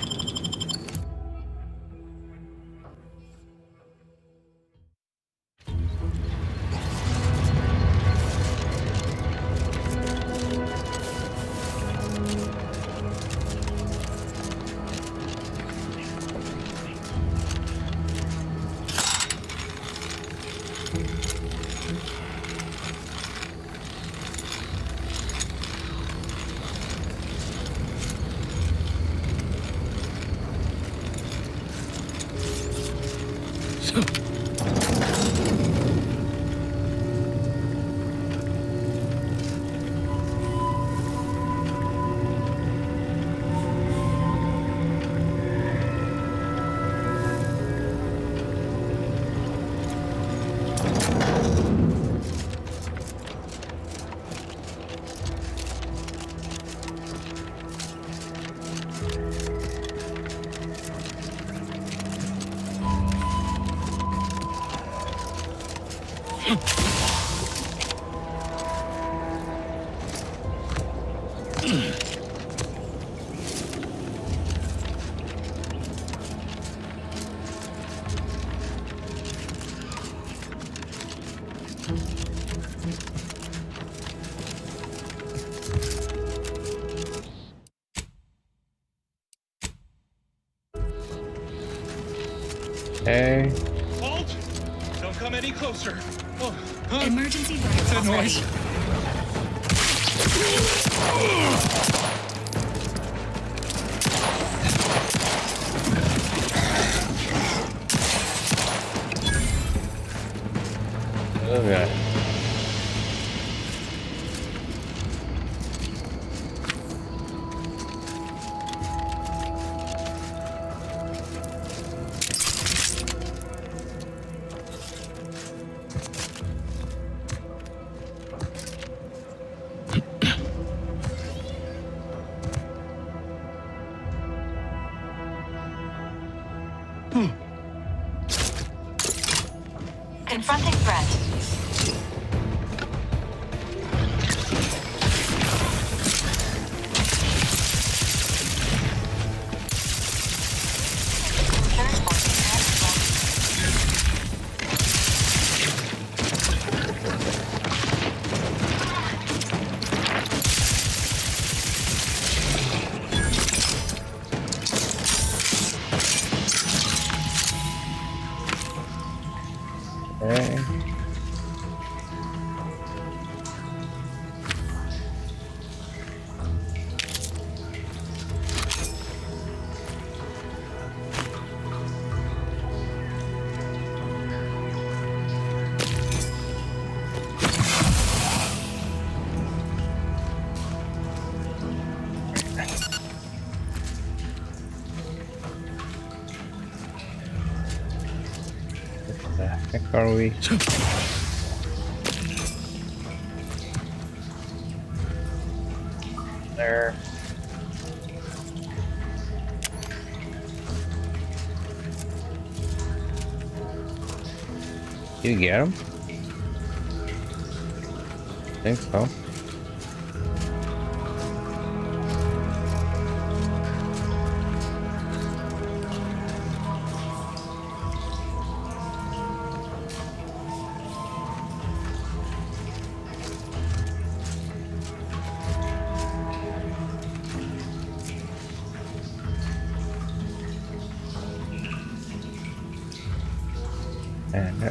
Hey. Halt! Don't come any closer. Oh, huh? Emergency What's that noise? Okay. Confronting threat. Hey. What the heck are we? There. You get him? I think so.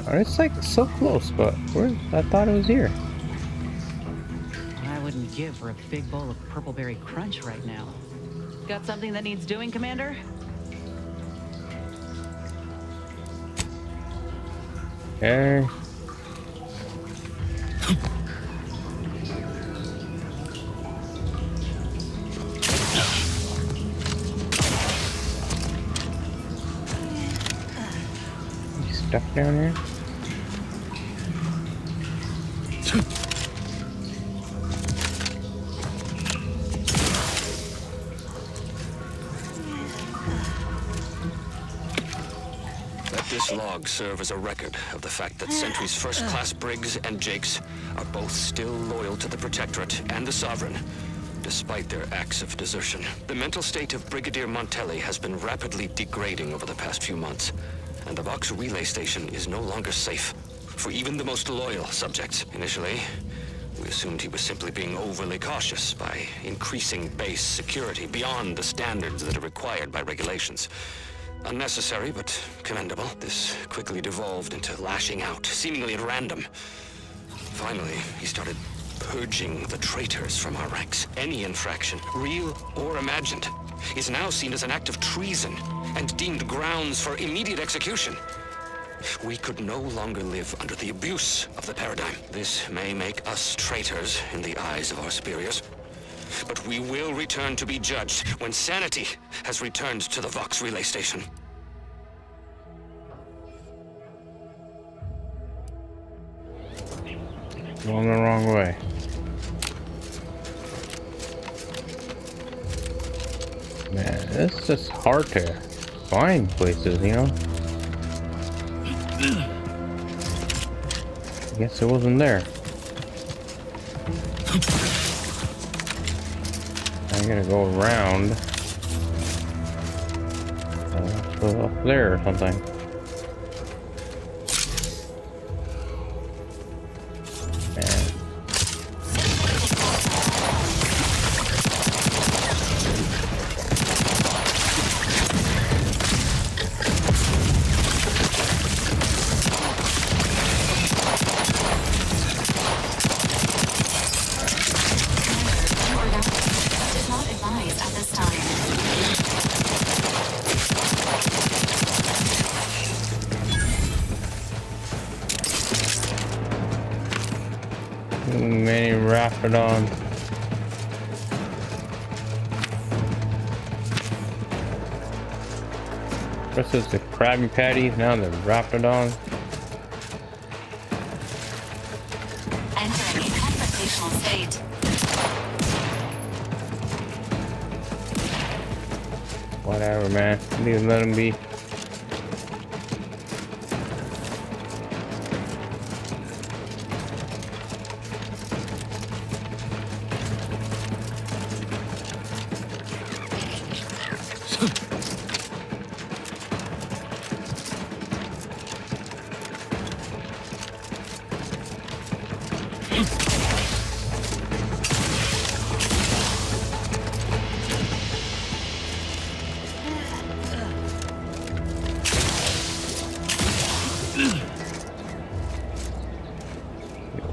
And it's like so close, but where? I thought it was here. I wouldn't give for a big bowl of purpleberry crunch right now. Got something that needs doing, Commander? Okay. Stuff down here. Let this log serve as a record of the fact that Sentry's first-class Briggs and Jakes are both still loyal to the Protectorate and the Sovereign, despite their acts of desertion. The mental state of Brigadier Montelli has been rapidly degrading over the past few months, and the Vox relay station is no longer safe for even the most loyal subjects. Initially, we assumed he was simply being overly cautious by increasing base security beyond the standards that are required by regulations. Unnecessary, but commendable. This quickly devolved into lashing out, seemingly at random. Finally, he started purging the traitors from our ranks. Any infraction, real or imagined, is now seen as an act of treason and deemed grounds for immediate execution. We could no longer live under the abuse of the paradigm. This may make us traitors in the eyes of our superiors, but we will return to be judged when sanity has returned to the Vox relay station. Going the wrong way. Man, it's just hard to find places, you know? I guess it wasn't there. I gotta go around. Go up there or something. Too many rapidons. First it's the Krabby Patties, now the rapidons. Entering a confrontational state. Whatever, man. Please let them be.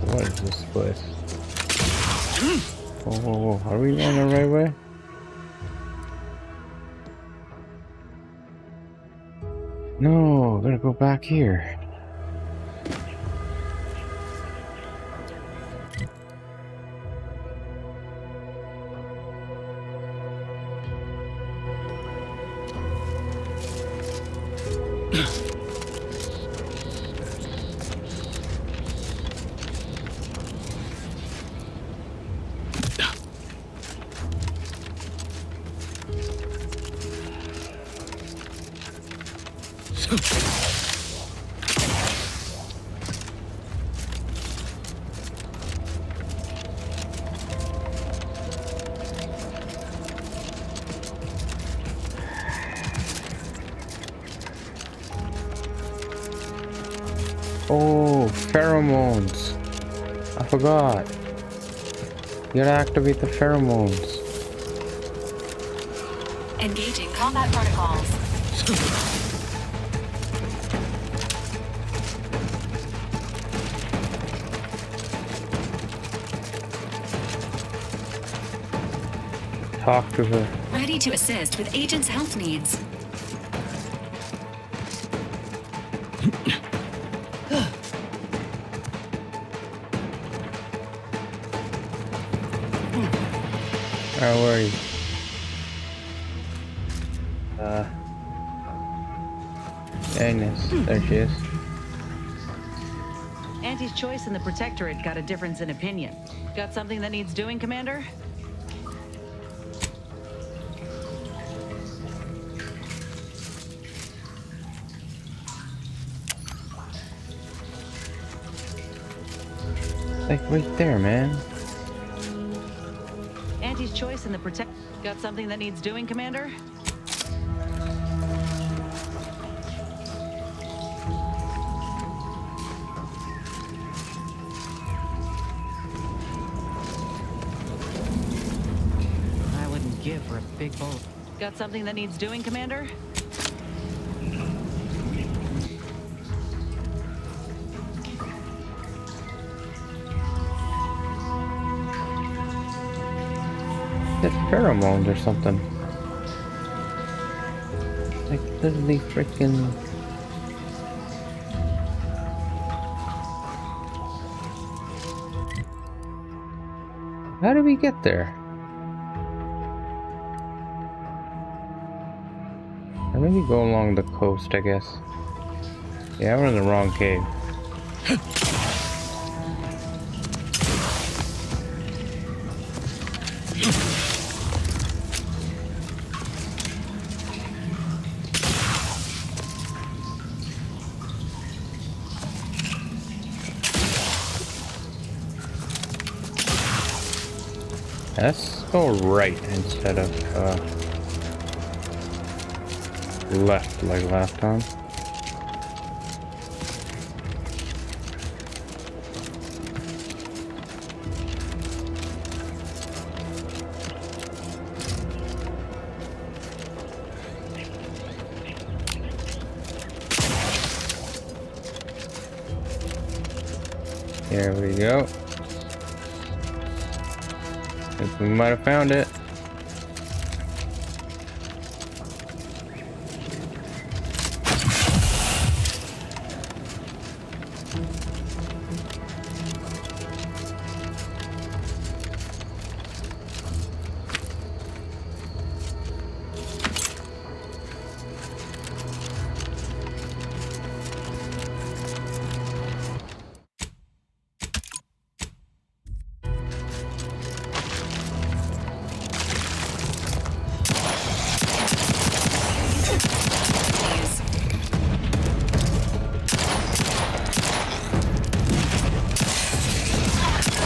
What is this place? Whoa, whoa, whoa. Are we going the right way? No, gotta go back here. Oh, pheromones. I forgot. You gotta activate the pheromones. Engaging combat protocols. Talk to her. Ready to assist with agent's health needs. Where were you? Agnes. There she is. Auntie's choice and the Protectorate got a difference in opinion. Got something that needs doing, Commander? Like right there, man. Auntie's choice and the Protect... Got something that needs doing, Commander? I wouldn't give for a big bowl. Got something that needs doing, Commander? It's pheromones or something. Like literally freaking. How did we get there? Or maybe go along the coast, I guess. Yeah, we're in the wrong cave. Let's go right instead of left like last time. There we go. Think we might have found it.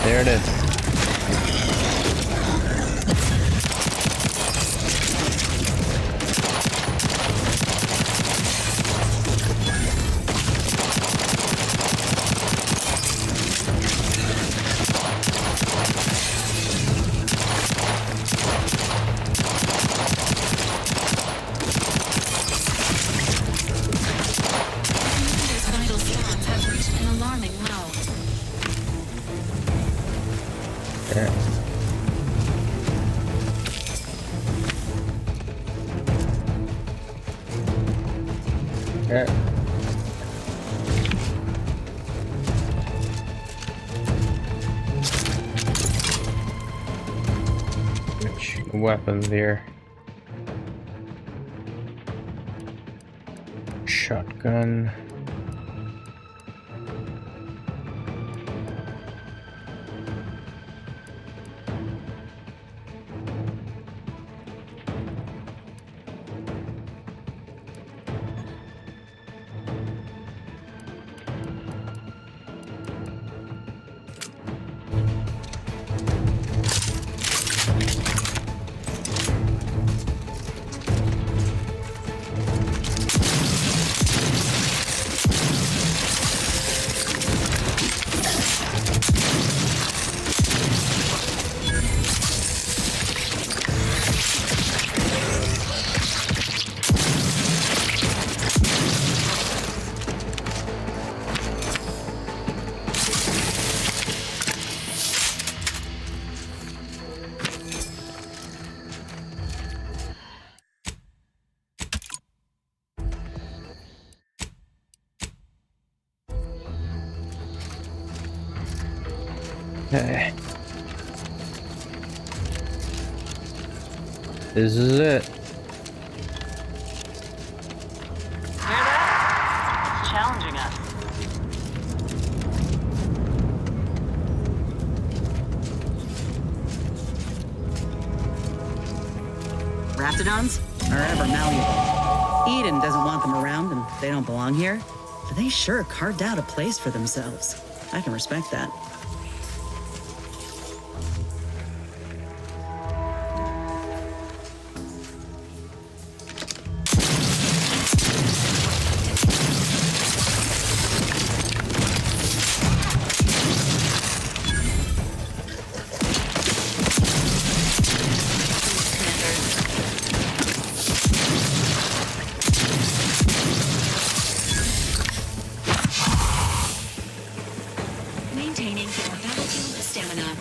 There it is. Commander's vital signs have reached an alarming low. Which weapons here? Shotgun. Okay. This is it. It's challenging us. Raptidons are ever malleable. Eden doesn't want them around and they don't belong here, but they sure carved out a place for themselves. I can respect that. Maintaining your battlefield stamina.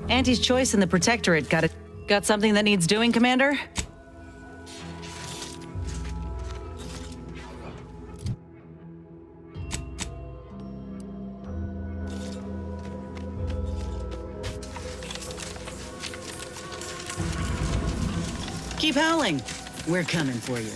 Auntie's choice in the Protectorate got something that needs doing, Commander? Keep howling. We're coming for you.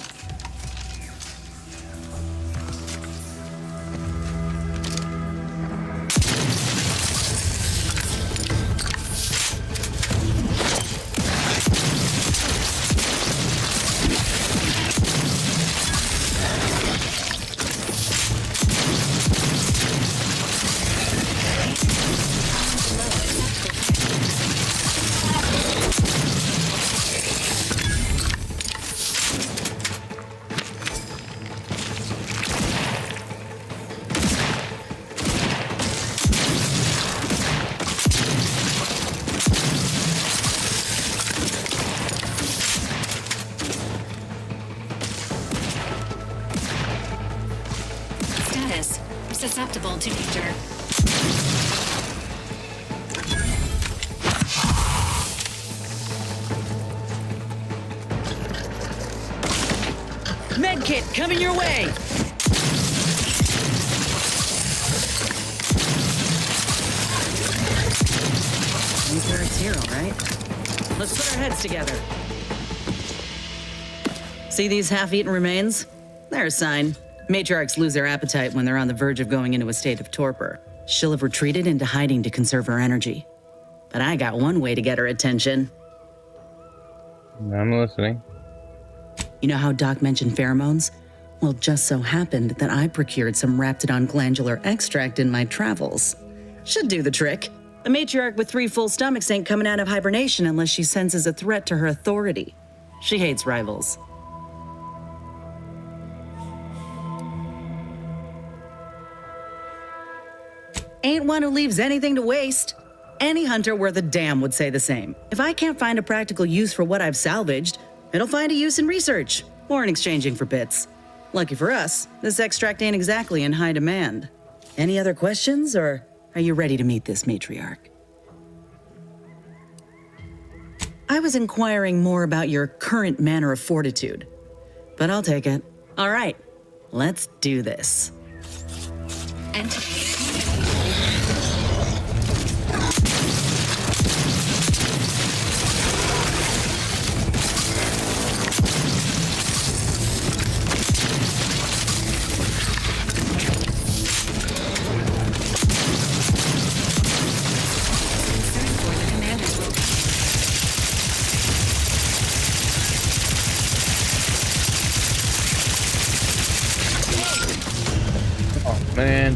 Susceptible to danger. Medkit coming your way! Matriarch's here, all right? Let's put our heads together. See these half-eaten remains? They're a sign. Matriarchs lose their appetite when they're on the verge of going into a state of torpor. She'll have retreated into hiding to conserve her energy. But I got one way to get her attention. I'm listening. You know how Doc mentioned pheromones? Well, just so happened that I procured some Raptidon glandular extract in my travels. Should do the trick. A matriarch with 3 full stomachs ain't coming out of hibernation unless she senses a threat to her authority. She hates rivals. Ain't one who leaves anything to waste. Any hunter worth a damn would say the same. If I can't find a practical use for what I've salvaged, it'll find a use in research or in exchanging for bits. Lucky for us, this extract ain't exactly in high demand. Any other questions, or are you ready to meet this matriarch? I was inquiring more about your current manner of fortitude, but I'll take it. All right, let's do this. Man.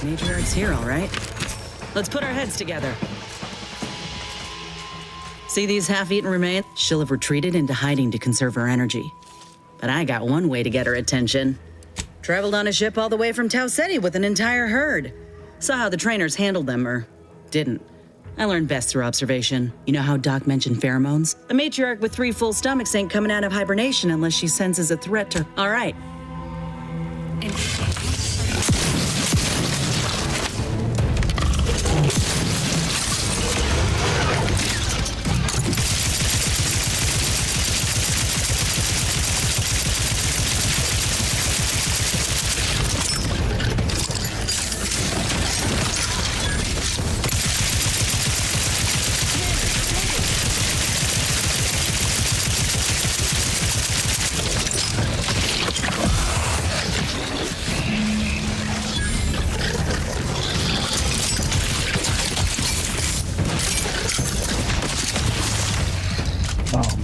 Matriarch's here, all right? Let's put our heads together. See these half-eaten remains? She'll have retreated into hiding to conserve her energy. But I got one way to get her attention. Traveled on a ship all the way from Tau Ceti with an entire herd. Saw how the trainers handled them, or didn't. I learned best through observation. You know how Doc mentioned pheromones? A matriarch with 3 full stomachs ain't coming out of hibernation unless she senses a threat to... All right.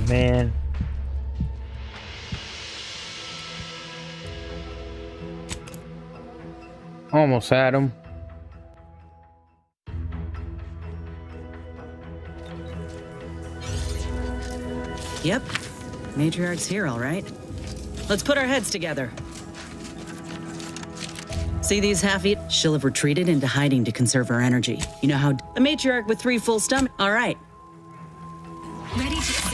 Man. Almost had him. Yep. Matriarch's here, all right. Let's put our heads together. See these half-eat? She'll have retreated into hiding to conserve her energy. You know how... A matriarch with 3 full stomachs... All right. Ready to...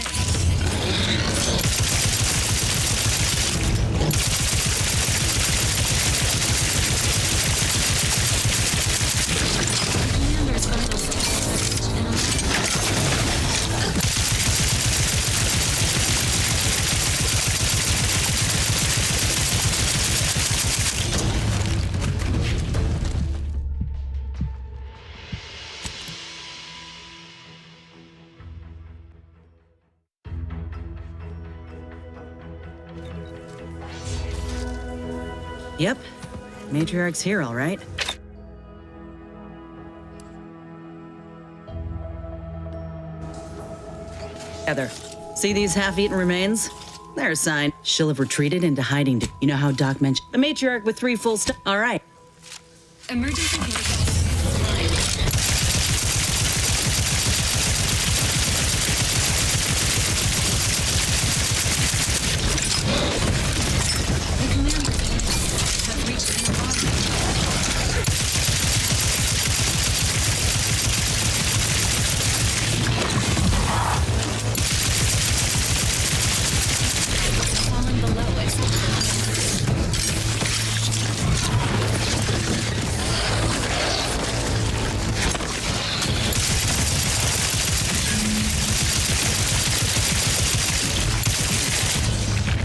Yep. Matriarch's here, all right. Heather, see these half-eaten remains? They're a sign. She'll have retreated into hiding. You know how Doc mentioned the matriarch with 3 full all right. Emergency protocols.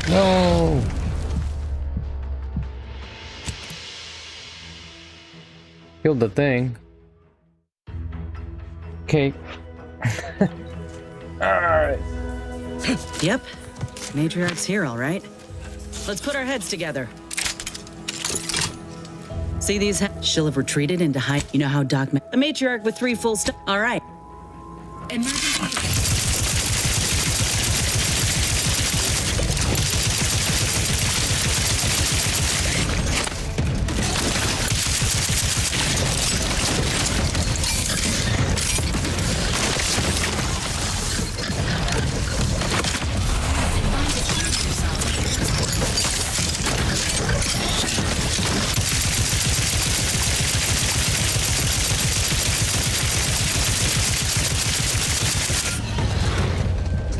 No. Killed the thing. Okay. Alright. Yep. Matriarch's here, all right. Let's put our heads together. See these she'll have retreated into hide. You know how Doc the matriarch with 3 full all right. Emergency.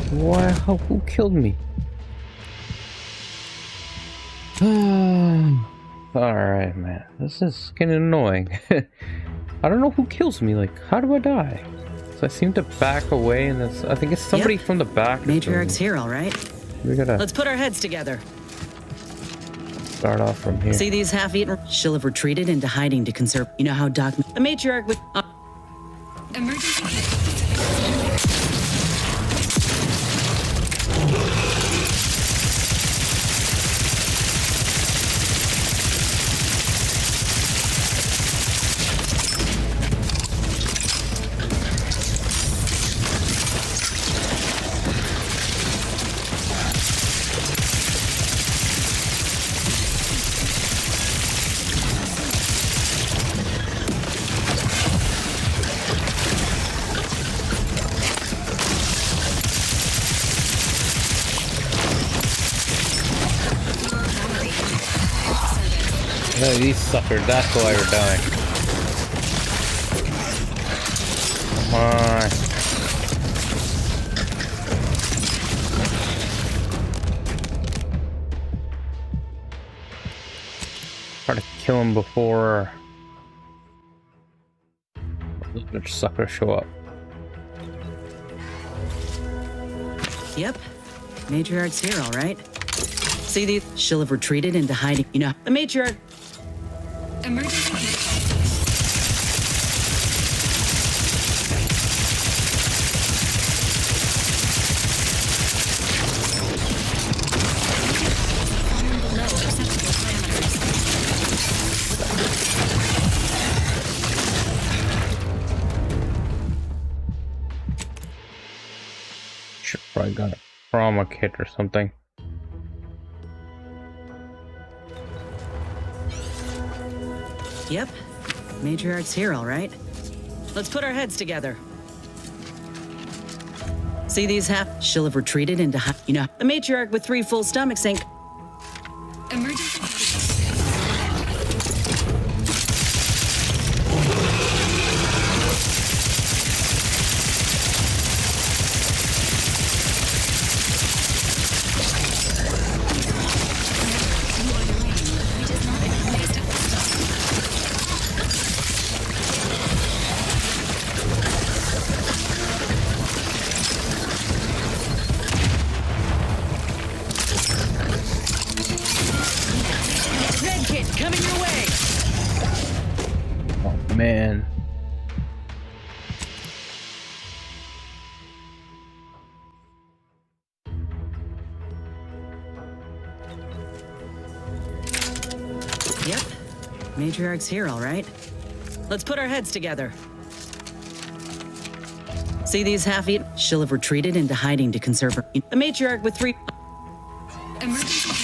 Wow, who killed me? Alright, man. This is getting annoying. I don't know who kills me. Like, how do I die? So I seem to back away, and I think it's somebody from the back. Matriarch's here, all right. We gotta. Let's put our heads together. Start off from here. See these half-eaten? She'll have retreated into hiding to conserve. You know how Doc the matriarch with. Emergency. No, these suckers, that's why we're dying. Come on. Try to kill him before those bitch suckers show up. Yep. Matriarch's here, all right. See these? She'll have retreated into hiding. You know the matriarch. Emergency. Should probably got a trauma kit or something. Yep. Matriarch's here, all right. Let's put our heads together. See these half? She'll have retreated into you know the matriarch with 3 full stomachs ain't. Emergency. Man. Yep. Matriarch's here, all right. Let's put our heads together. See these half-eaten? She'll have retreated into hiding to conserve her. The matriarch with 3... Emergency.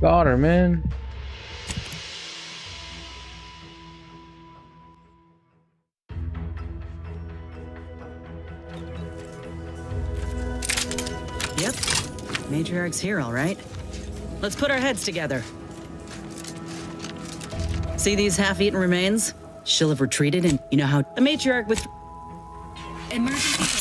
Got her, man. Yep. Matriarch's here, all right. Let's put our heads together. See these half-eaten remains? She'll have retreated and you know how... The matriarch with... Emergency.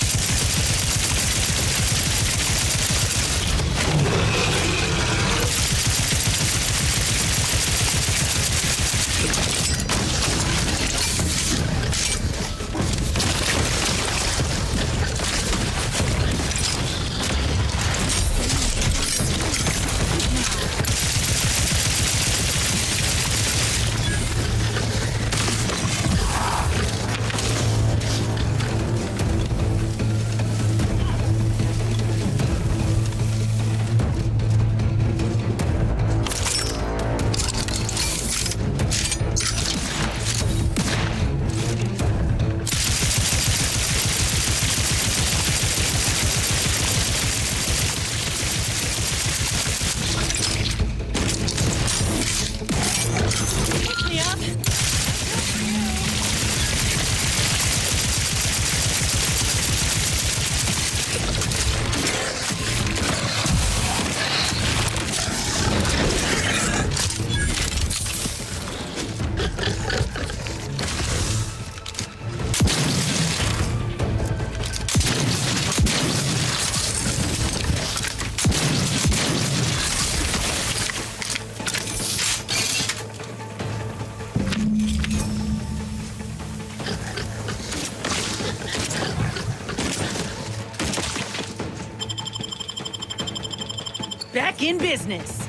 Back in business.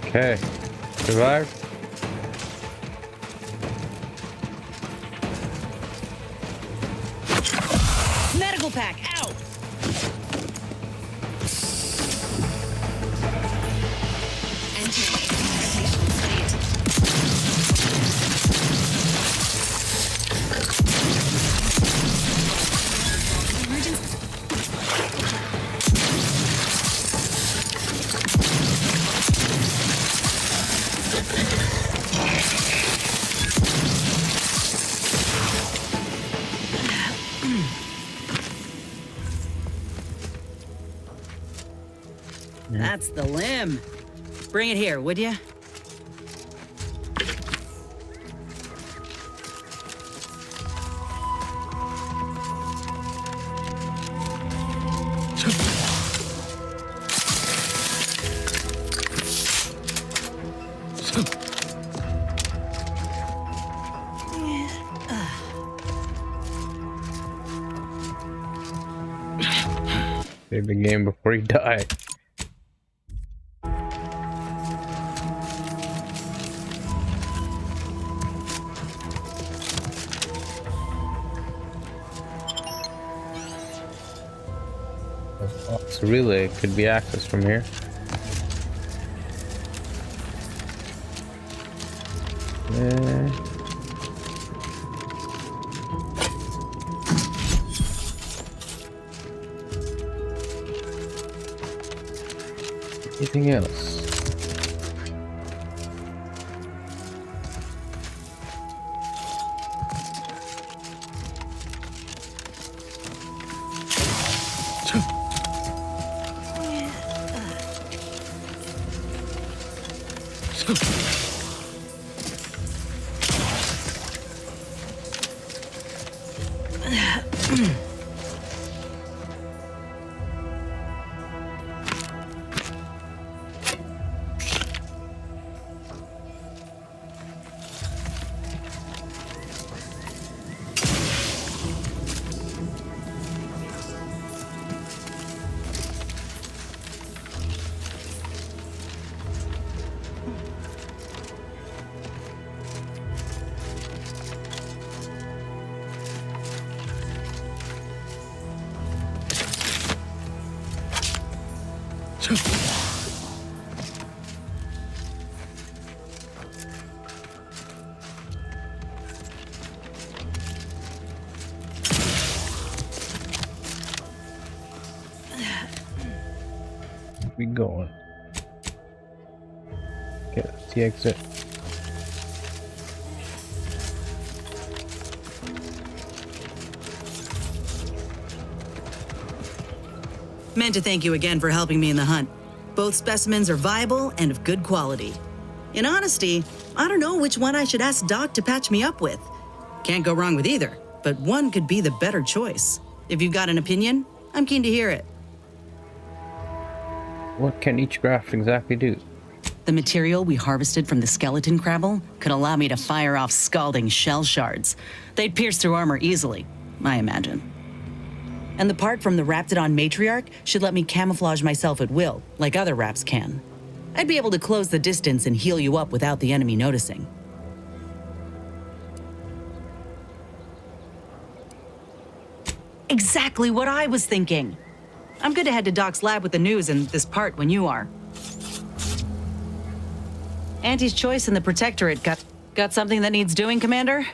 Okay. Survive. Medical pack, out! That's the limb. Bring it here, would you? Save the game before he died. So relay could be accessed from here. Anything else? we going? Okay, that's the exit. Meant to thank you again for helping me in the hunt. Both specimens are viable and of good quality. In honesty, I don't know which one I should ask Doc to patch me up with. Can't go wrong with either, but one could be the better choice. If you've got an opinion, I'm keen to hear it. What can each graft exactly do? The material we harvested from the skeleton crabble could allow me to fire off scalding shell shards. They'd pierce through armor easily, I imagine. And the part from the Raptidon matriarch should let me camouflage myself at will, like other Raps can. I'd be able to close the distance and heal you up without the enemy noticing. Exactly what I was thinking. I'm good to head to Doc's lab with the news and this part when you are. Auntie's choice in the Protectorate got something that needs doing, Commander?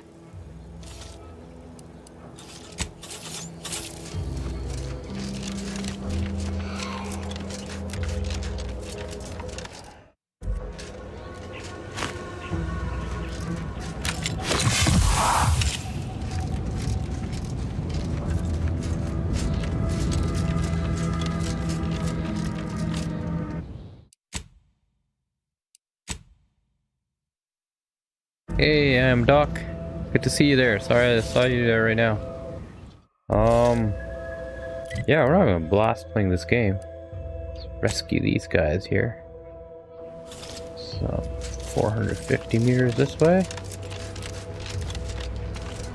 Hey, I'm Doc. Good to see you there. Sorry I saw you there right now. Yeah, we're having a blast playing this game. Let's rescue these guys here. So, 450 meters this way. I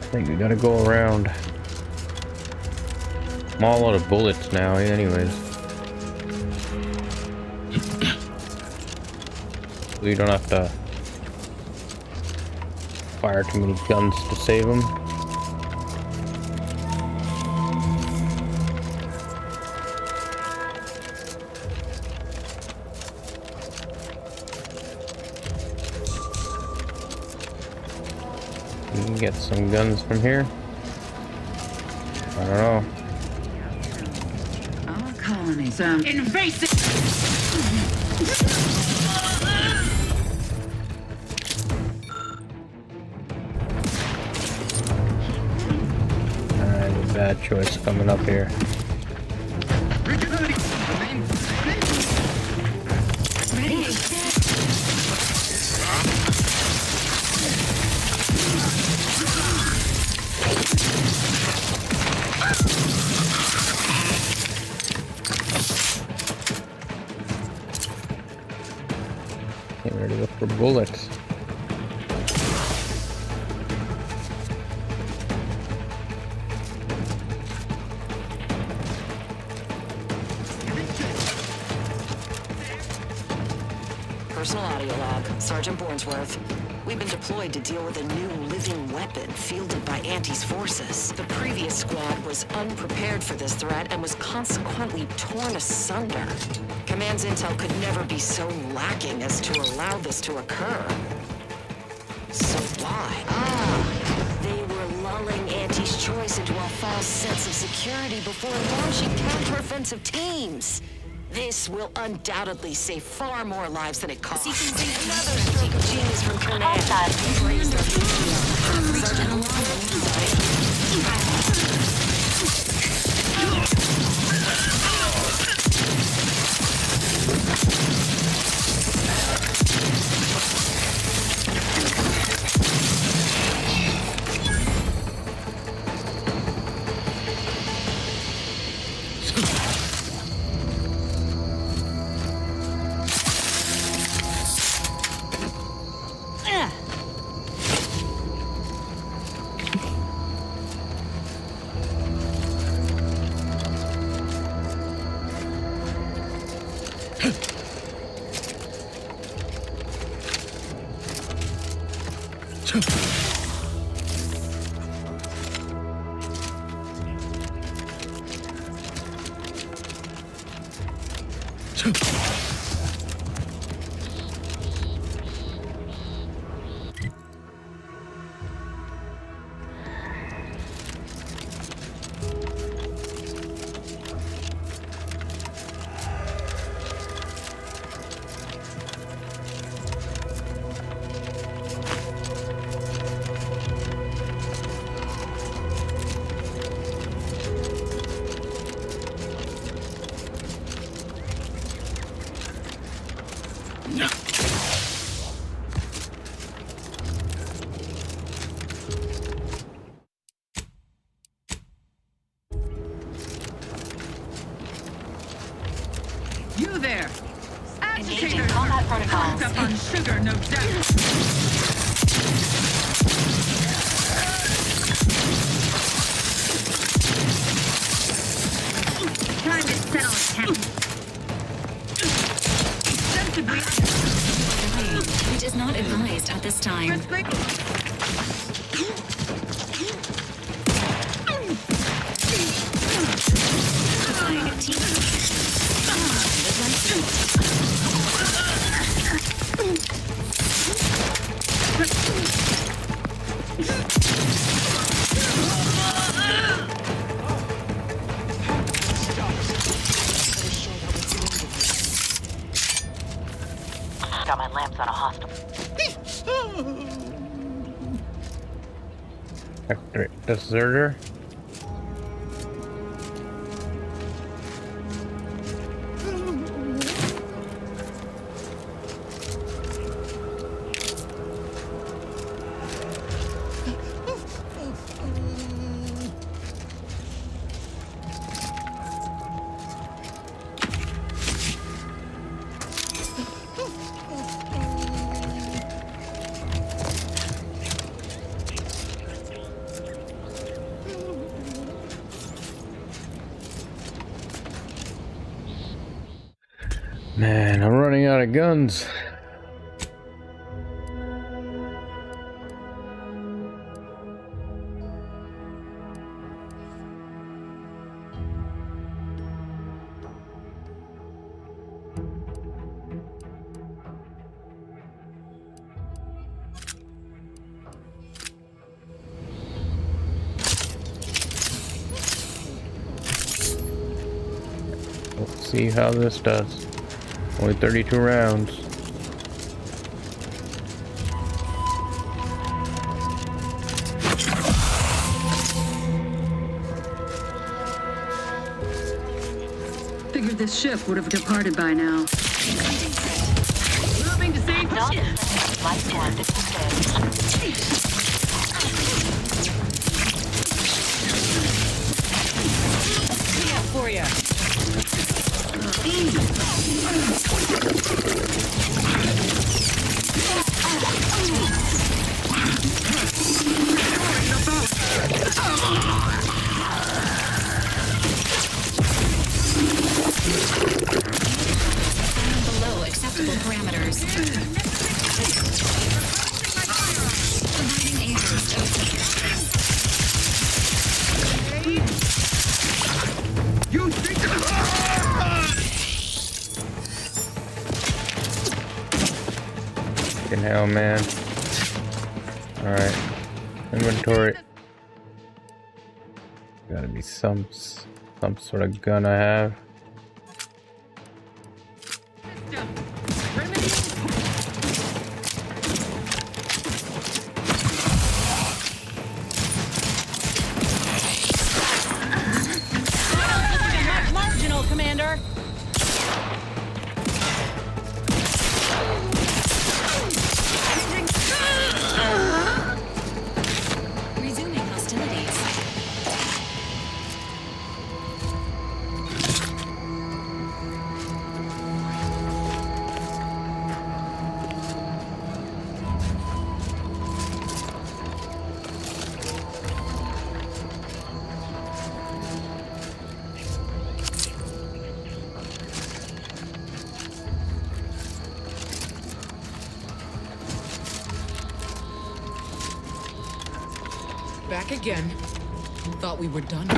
think we gotta go around. I'm all out of bullets now, anyways. We don't have to fire too many guns to save them. We can get some guns from here. I don't know. Our colonies are invasive. Bad choice coming up here. Get ready to look for bullets. Personal audio log, Sergeant Bornsworth. We've been deployed to deal with a new living weapon fielded by Auntie's forces. The previous squad was unprepared for this threat and was consequently torn asunder. Command's intel could never be so lacking as to allow this to occur. So why? They were lulling Auntie's choice into a false sense of security before launching counteroffensive teams. This will undoubtedly save far more lives than it costs. Another stroke of genius from Command. up on sugar, no doubt. Time to settle account. It is not advised at this time. Got my lamps on a hostile. Factory deserter. Man, I'm running out of guns. Let's see how this does. Only 32 rounds. Figured this ship would have departed by now. Moving to save the ship. For you. Below acceptable parameters. Providing a burst of You think Fucking hell, man. Alright. Inventory. Gotta be some sort of gun I have. Marginal, Commander. resuming hostilities. Back again. Thought we were done.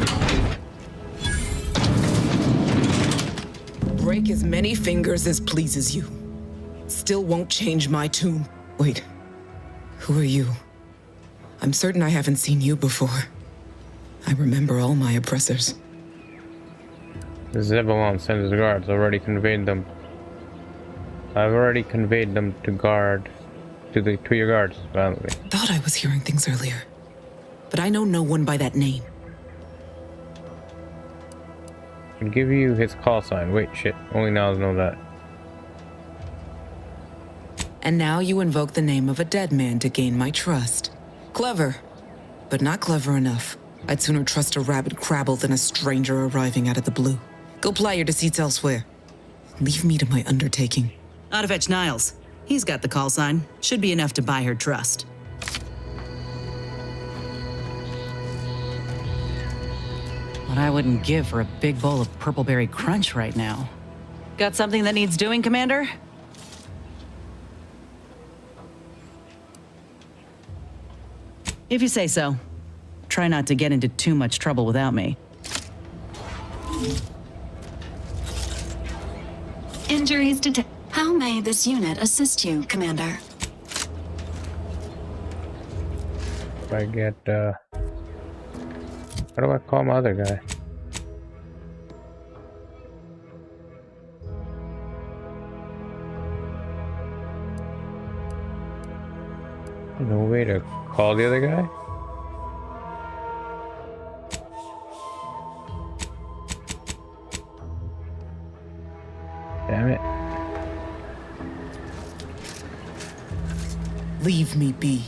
Break as many fingers as pleases you. Still won't change my tune. Wait. Who are you? I'm certain I haven't seen you before. I remember all my oppressors. Zebulon sends his guards. Already conveyed them. I've already conveyed them to your guards, violently. Thought I was hearing things earlier. But I know no one by that name. I can give you his call sign. Wait, shit. Only now I know that. And now you invoke the name of a dead man to gain my trust. Clever, but not clever enough. I'd sooner trust a rabid crabble than a stranger arriving out of the blue. Go ply your deceits elsewhere. Leave me to my undertaking. Out of Niles. He's got the call sign. Should be enough to buy her trust. What I wouldn't give for a big bowl of purpleberry crunch right now. Got something that needs doing, Commander? If you say so. Try not to get into too much trouble without me. Injuries detected. How may this unit assist you, Commander? If I get, how do I call my other guy? No way to call the other guy? Damn it. Leave me be.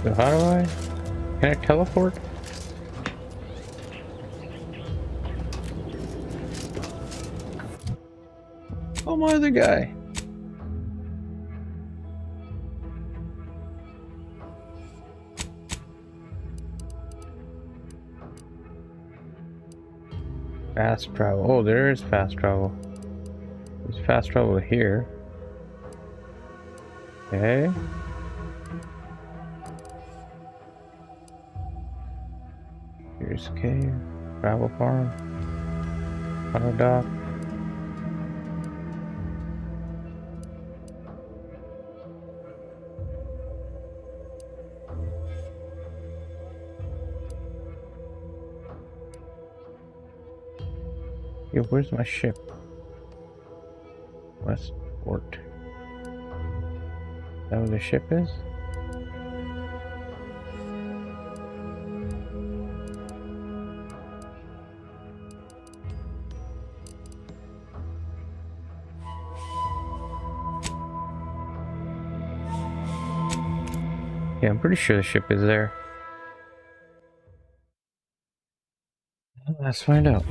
So how do I? Can I teleport? Oh, my other guy. Fast travel. Oh, there is fast travel. There's fast travel here. Okay. Here's cave. Travel farm. Auto dock. Yo, where's my ship? Westport. Is that where the ship is? Yeah, I'm pretty sure the ship is there. Let's find out.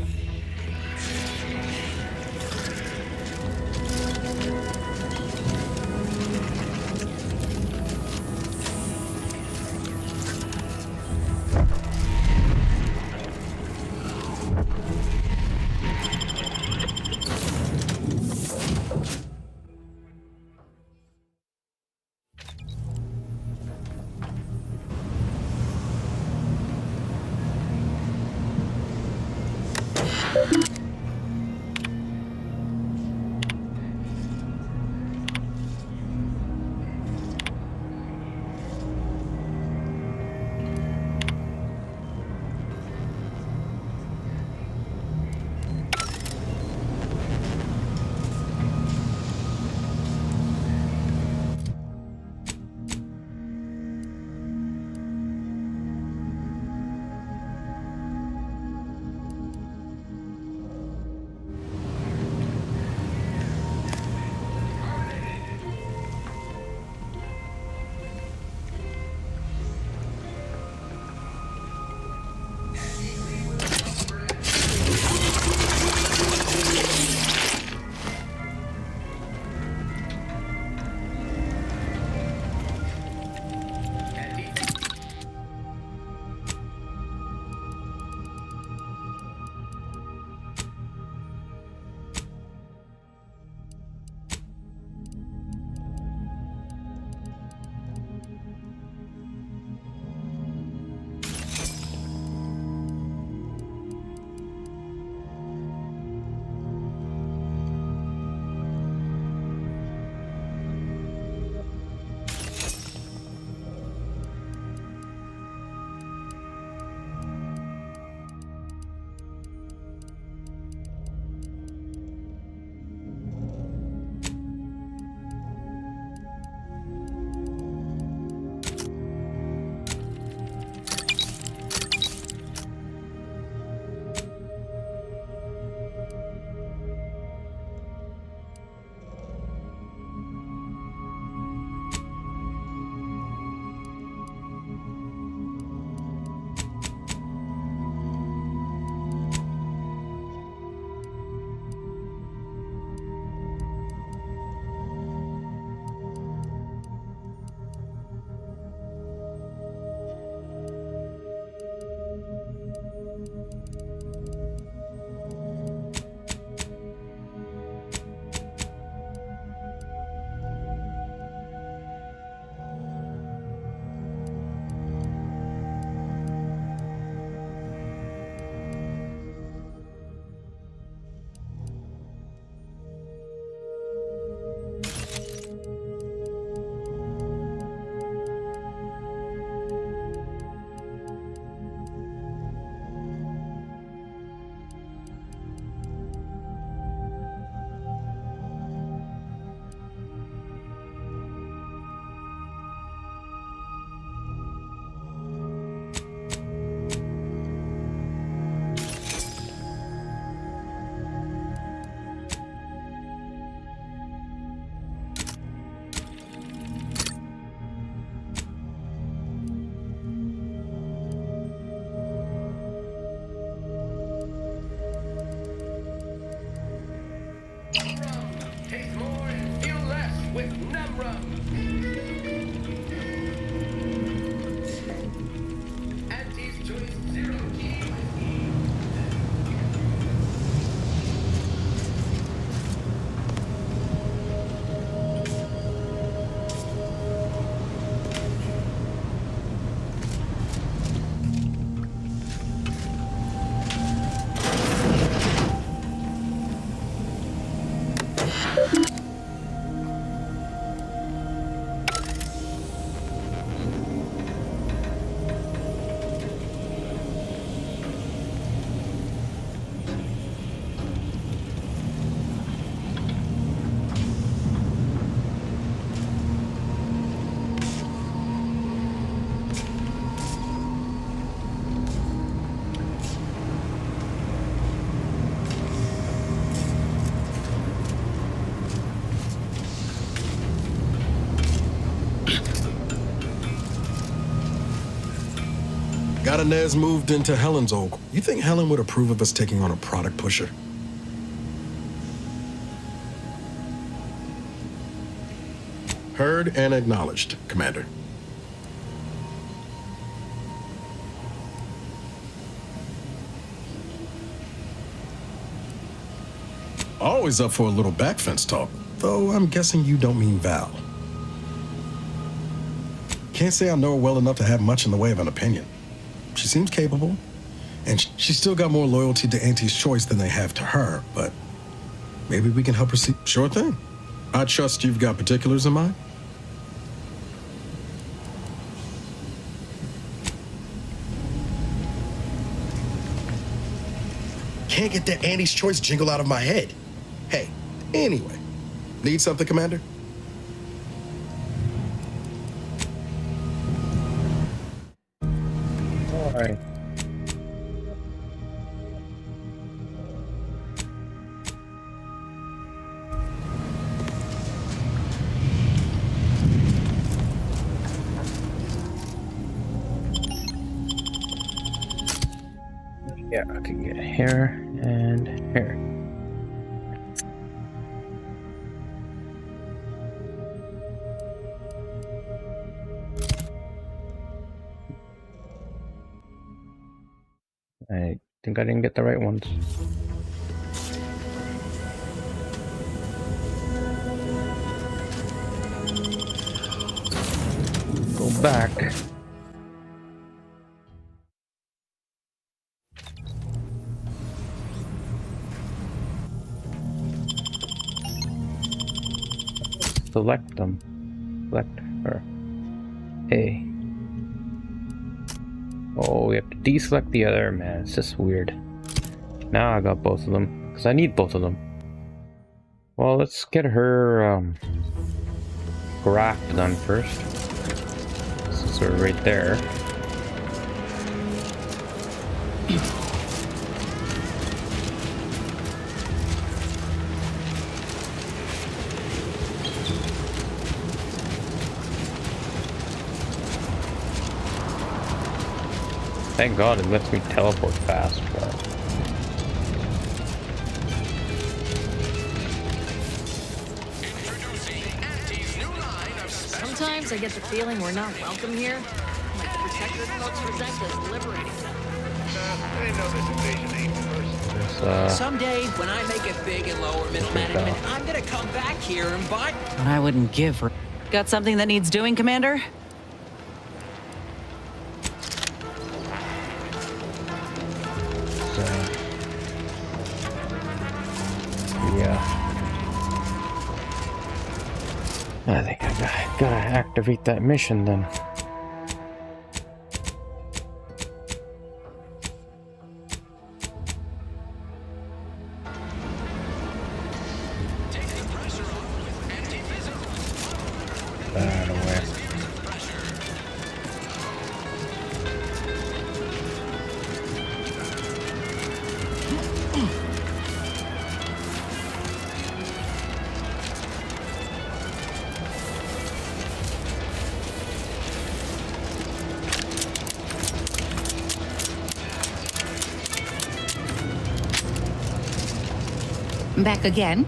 rum. Auntie's Choice Zero Key Whiskey. Got Inez moved into Helen's Oak. You think Helen would approve of us taking on a product pusher? Heard and acknowledged, Commander. Always up for a little backfence talk, though I'm guessing you don't mean Val. Can't say I know her well enough to have much in the way of an opinion. She seems capable, and she's still got more loyalty to Auntie's Choice than they have to her, but maybe we can help her see. Sure thing. I trust you've got particulars in mind. Can't get that Auntie's Choice jingle out of my head. Hey, anyway, need something, Commander? Alright. Yeah, I can get hair and hair. I think I didn't get the right ones. Go back. Select them. Select her. A. Oh, we have to deselect the other. Man, it's just weird. Now I got both of them, because I need both of them. Well, let's get her graft done first. This is her right there. Thank God it lets me teleport fast, but... Sometimes I get the feeling we're not welcome here. Like the Protectorate folks resent us liberating them. I didn't know this invasion ain't first. Someday, when I make it big in lower middle management, I'm gonna come back here and buy... I wouldn't give her. Got something that needs doing, Commander? I think I gotta activate that mission then. That away. Back again?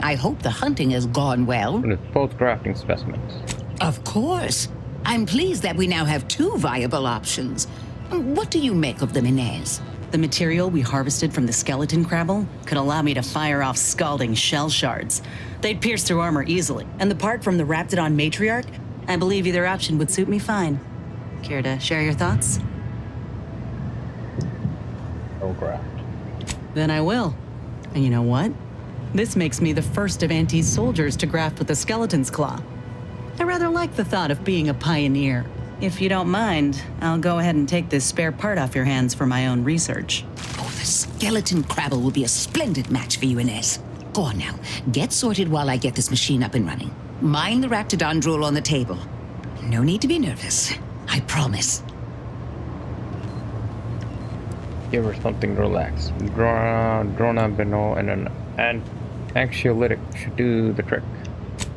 I hope the hunting has gone well. And it's both grafting specimens. Of course. I'm pleased that we now have 2 viable options. What do you make of them, Inez? The material we harvested from the skeleton crabble could allow me to fire off scalding shell shards. They'd pierce through armor easily. And the part from the Raptidon matriarch, I believe either option would suit me fine. Care to share your thoughts? No graft. Then I will. And you know what? This makes me the first of Auntie's soldiers to graft with the skeleton's claw. I rather like the thought of being a pioneer. If you don't mind, I'll go ahead and take this spare part off your hands for my own research. Oh, the skeleton crabble will be a splendid match for you, Inez. Go on now. Get sorted while I get this machine up and running. Mind the Raptidon drool on the table. No need to be nervous. I promise. Give her something to relax. Drona Beno and an anxiolytic should do the trick.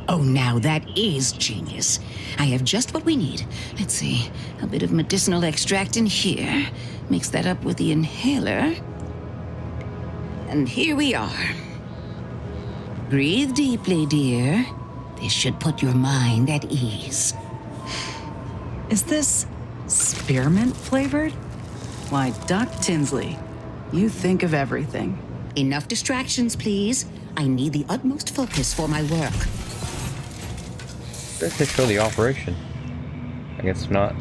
Oh, now that is genius. I have just what we need. Let's see, a bit of medicinal extract in here. Mix that up with the inhaler. And here we are. Breathe deeply, dear. This should put your mind at ease. Is this spearmint flavored? Why, Doc Tinsley, you think of everything. Enough distractions, please. I need the utmost focus for my work. Does it show the operation? I guess not.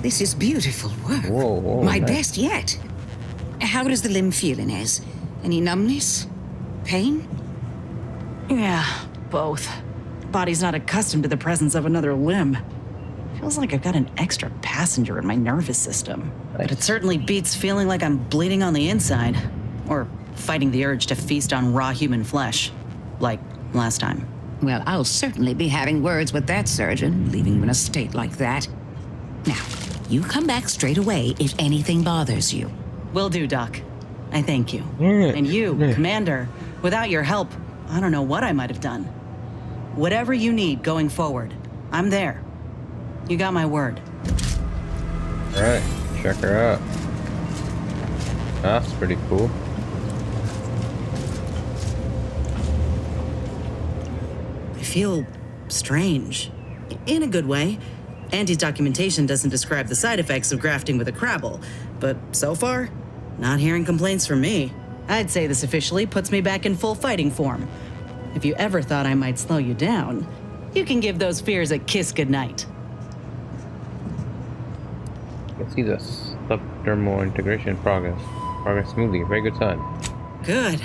This is beautiful work. Whoa, my nice. best yet. How does the limb feel, Inez? Any numbness? Pain? Yeah, both. Body's not accustomed to the presence of another limb. Feels like I've got an extra passenger in my nervous system. But it certainly beats feeling like I'm bleeding on the inside. Or fighting the urge to feast on raw human flesh. Like last time. Well, I'll certainly be having words with that surgeon, leaving you in a state like that. Now, you come back straight away if anything bothers you. Will do, Doc. I thank you. Yeah. And you, Commander, without your help, I don't know what I might have done. Whatever you need going forward, I'm there. You got my word. Alright, check her out. That's pretty cool. I feel strange. In a good way. Auntie's documentation doesn't describe the side effects of grafting with a crabble, but so far, not hearing complaints from me. I'd say this officially puts me back in full fighting form. If you ever thought I might slow you down, you can give those fears a kiss goodnight. Let's see this. Subdermal integration progress. Progress smoothly. Very good sign. Good.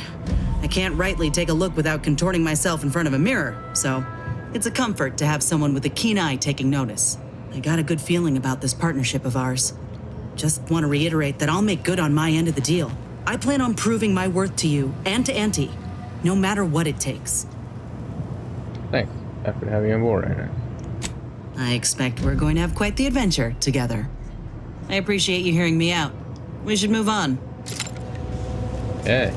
I can't rightly take a look without contorting myself in front of a mirror, so it's a comfort to have someone with a keen eye taking notice. I got a good feeling about this partnership of ours. Just want to reiterate that I'll make good on my end of the deal. I plan on proving my worth to you and to Auntie, no matter what it takes. Thanks. Happy to have you on board, Anna. I expect we're going to have quite the adventure together. I appreciate you hearing me out. We should move on. Yeah.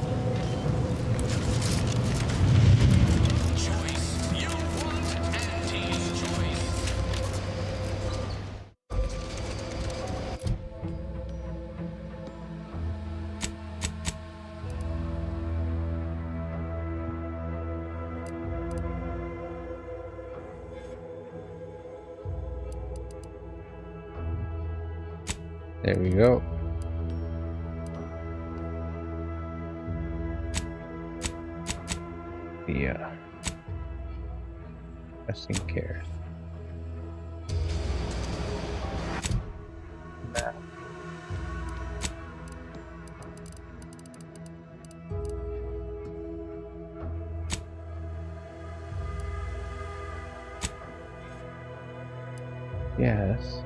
There we go. Yeah. Resting care. Nah. Yes.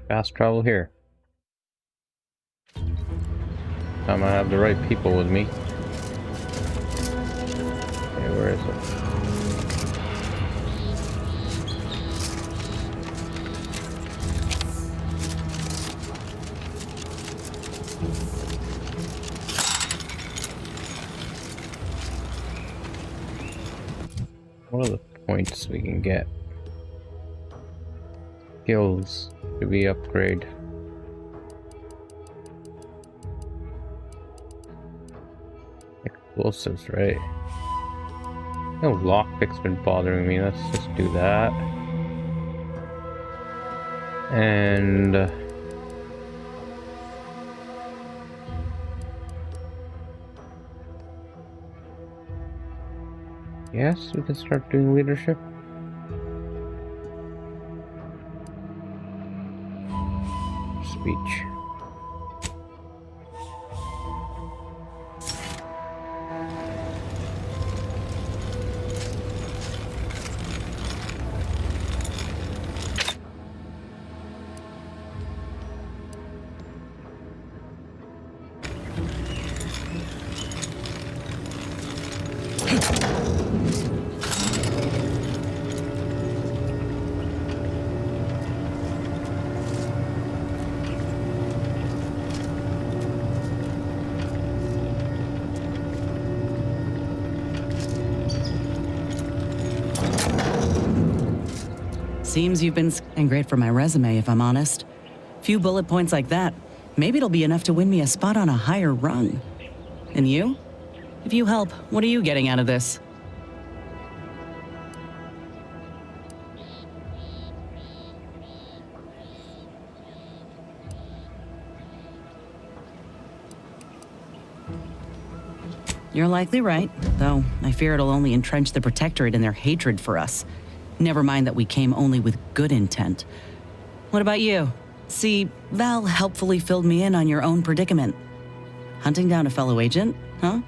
Fast travel here. I'm gonna have the right people with me. Okay, where is it? What are the points we can get? skills do we upgrade? Explosives, right? No lockpick's been bothering me. Let's just do that. And yes, we can start doing leadership. Speech. Seems you've been and great for my resume, if I'm honest. Few bullet points like that, maybe it'll be enough to win me a spot on a higher rung. And you? If you help, what are you getting out of this? You're likely right, though I fear it'll only entrench the Protectorate in their hatred for us. Never mind that we came only with good intent. What about you? See, Val helpfully filled me in on your own predicament. Hunting down a fellow agent, huh?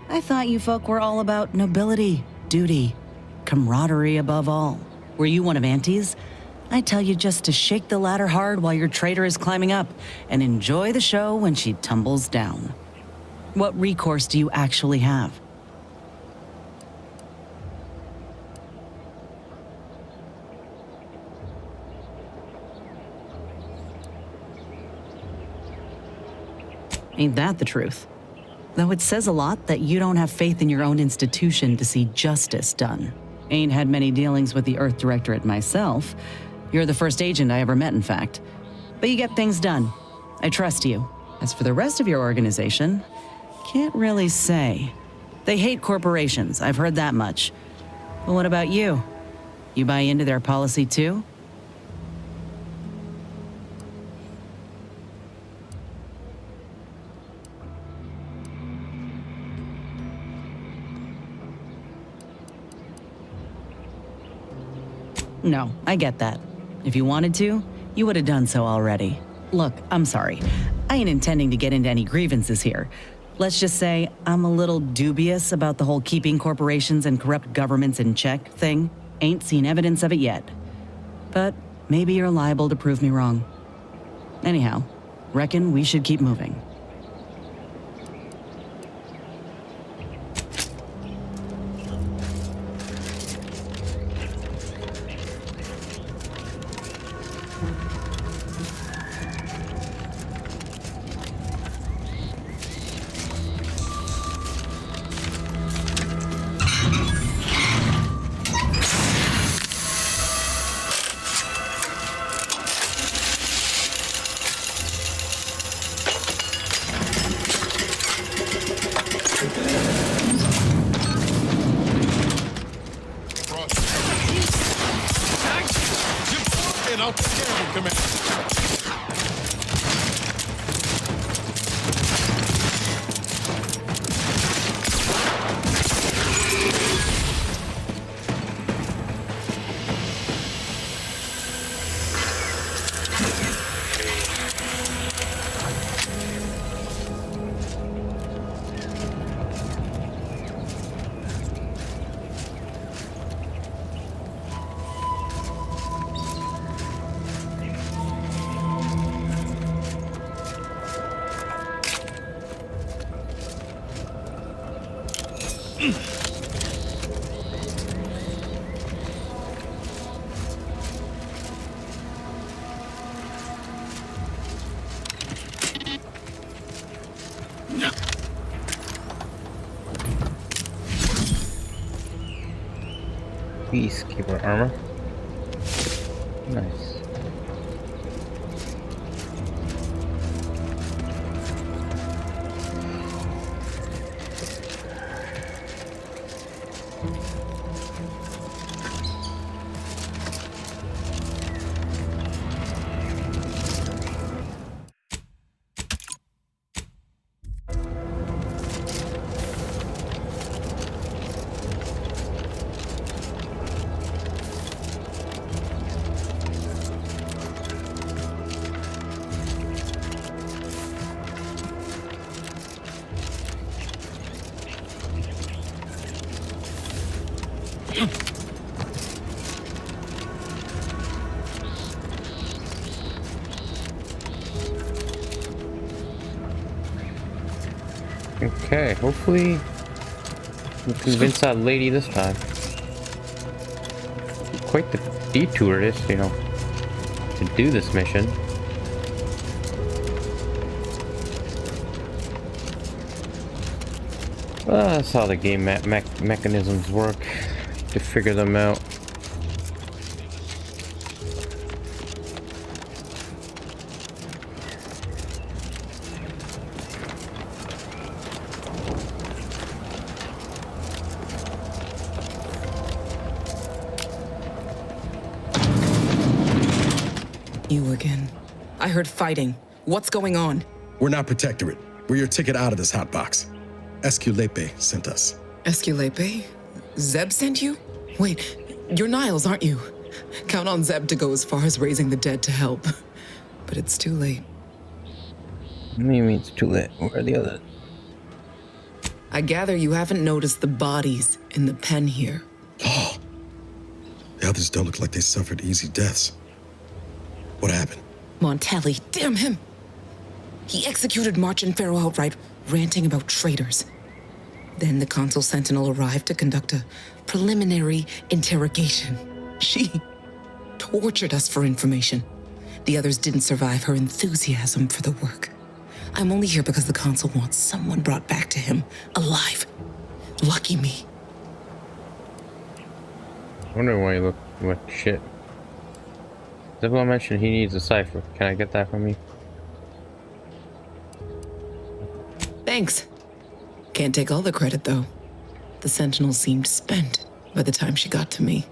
I thought you folk were all about nobility, duty, camaraderie above all. Were you one of Auntie's? I tell you just to shake the ladder hard while your traitor is climbing up, and enjoy the show when she tumbles down. What recourse do you actually have? Ain't that the truth? Though it says a lot that you don't have faith in your own institution to see justice done. Ain't had many dealings with the Earth Directorate myself. You're the first agent I ever met, in fact. But you get things done. I trust you. As for the rest of your organization, can't really say. They hate corporations, I've heard that much. But what about you? You buy into their policy too? No, I get that. If you wanted to, you would have done so already. Look, I'm sorry. I ain't intending to get into any grievances here. Let's just say I'm a little dubious about the whole keeping corporations and corrupt governments in check thing. Ain't seen evidence of it yet. But maybe you're liable to prove me wrong. Anyhow, reckon we should keep moving. I'll take care of him, Commander. Peacekeeper armor. Nice. Okay, hopefully we'll convince that lady this time. Quite the detour it is, you know, to do this mission. Well, that's how the game mechanisms work, to figure them out. You again. I heard fighting. What's going on? We're not Protectorate. We're your ticket out of this hotbox. Esculepe sent us. Esculepe? Zeb sent you? Wait, you're Niles, aren't you? Count on Zeb to go as far as raising the dead to help. But it's too late. What do you mean it's too late? Where are the others? I gather you haven't noticed the bodies in the pen here. Oh. The others don't look like they suffered easy deaths. What happened? Montelli, damn him! He executed March and Pharaoh outright, ranting about traitors. Then the Consul Sentinel arrived to conduct a preliminary interrogation. She tortured us for information. The others didn't survive her enthusiasm for the work. I'm only here because the Consul wants someone brought back to him, alive. Lucky me. I wonder why you look like shit. Zebulon mentioned he needs a cipher. Can I get that from you? Thanks. Can't take all the credit, though. The Sentinel seemed spent by the time she got to me.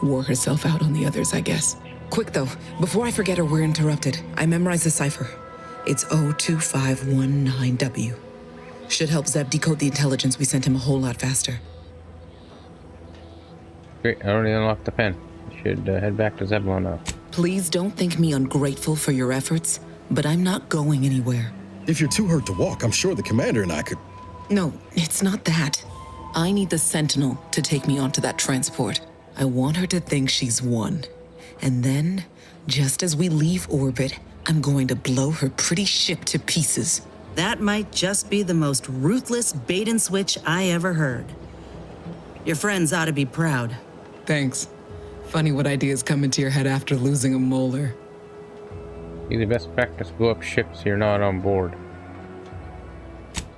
Wore herself out on the others, I guess. Quick, though, before I forget or we're interrupted, I memorized the cipher. It's 02519W. Should help Zeb decode the intelligence we sent him a whole lot faster. Great, I already unlocked the pen. Should head back to Zebulon now. Please don't think me ungrateful for your efforts, but I'm not going anywhere. If you're too hurt to walk, I'm sure the commander and I could... No, it's not that. I need the Sentinel to take me onto that transport. I want her to think she's won. And then, just as we leave orbit, I'm going to blow her pretty ship to pieces. That might just be the most ruthless bait and switch I ever heard. Your friends ought to be proud. Thanks. Funny what ideas come into your head after losing a molar. Be the best practice, blow up ships you're not on board.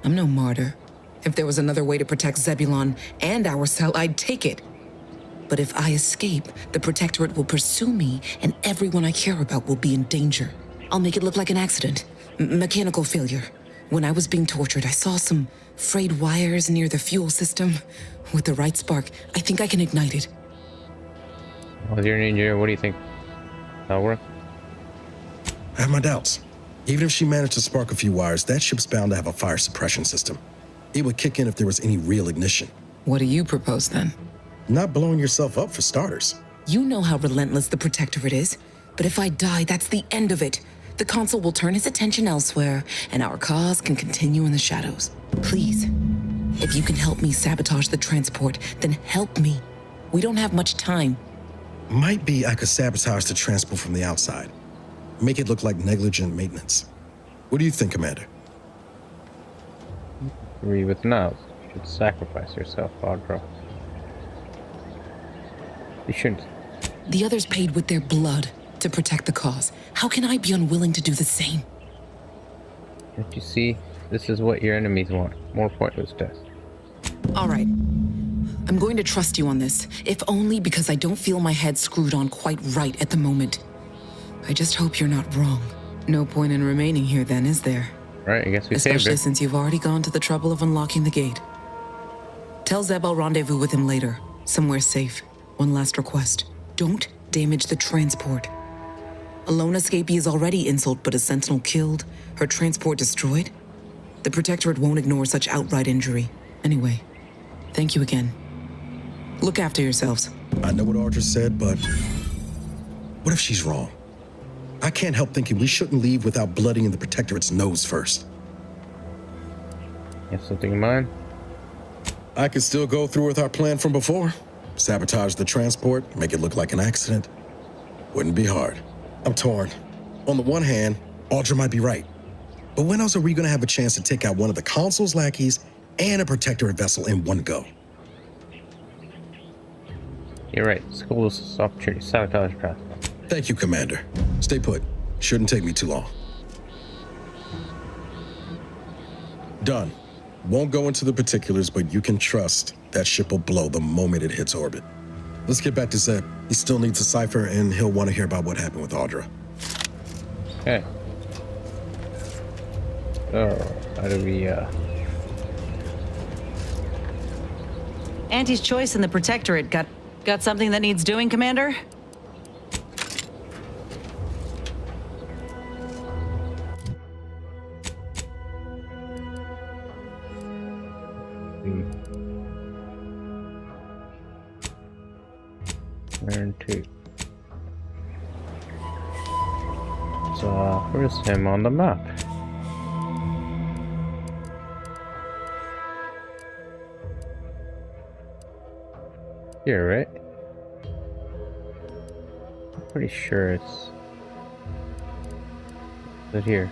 I'm no martyr. If there was another way to protect Zebulon and our cell, I'd take it. But if I escape, the Protectorate will pursue me, and everyone I care about will be in danger. I'll make it look like an accident. Mechanical failure. When I was being tortured, I saw some frayed wires near the fuel system. With the right spark, I think I can ignite it. Well, you're an engineer, what do you think? That'll work? I have my doubts. Even if she managed to spark a few wires, that ship's bound to have a fire suppression system. It would kick in if there was any real ignition. What do you propose, then? Not blowing yourself up, for starters. You know how relentless the Protectorate is. But if I die, that's the end of it. The Consul will turn his attention elsewhere, and our cause can continue in the shadows. Please, if you can help me sabotage the transport, then help me. We don't have much time. Might be I could sabotage the transport from the outside. Make it look like negligent maintenance. What do you think, Commander? Agree with Niles. You should sacrifice yourself, Audra. You shouldn't. The others paid with their blood to protect the cause. How can I be unwilling to do the same? Can't you see? This is what your enemies want. More pointless deaths. All right. I'm going to trust you on this, if only because I don't feel my head screwed on quite right at the moment. I just hope you're not wrong. No point in remaining here then, is there? Right, I guess we saved Especially it. since you've already gone to the trouble of unlocking the gate. Tell Zeb I'll rendezvous with him later, somewhere safe. One last request. Don't damage the transport. A lone escapee is already insult, but a Sentinel killed, her transport destroyed? The Protectorate won't ignore such outright injury. Anyway, thank you again. Look after yourselves. I know what Audra said, but what if she's wrong? I can't help thinking we shouldn't leave without bloodying the Protectorate's nose first. You have something in mind? I could still go through with our plan from before. Sabotage the transport, make it look like an accident. Wouldn't be hard. I'm torn. On the one hand, Audra might be right. But when else are we gonna have a chance to take out one of the Consul's lackeys and a Protectorate vessel in one go? You're right. School this opportunity. Sabotage transport. Thank you, Commander. Stay put. Shouldn't take me too long. Done. Won't go into the particulars, but you can trust that ship will blow the moment it hits orbit. Let's get back to Zeb. He still needs a cipher, and he'll want to hear about what happened with Audra. Okay. Oh, how do we, Auntie's choice in the Protectorate got something that needs doing, Commander? Turn 2. So, where's him on the map? Here, right? I'm pretty sure it's here.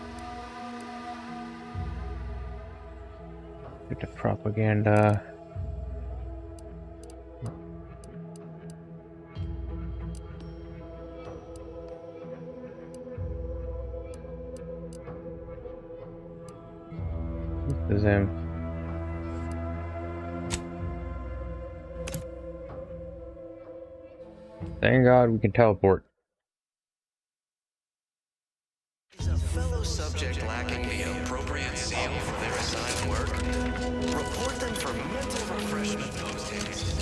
Get the propaganda. This is him. Thank God we can teleport. Is a fellow subject lacking the appropriate seal for their assigned work? Report them for mental refreshment those days.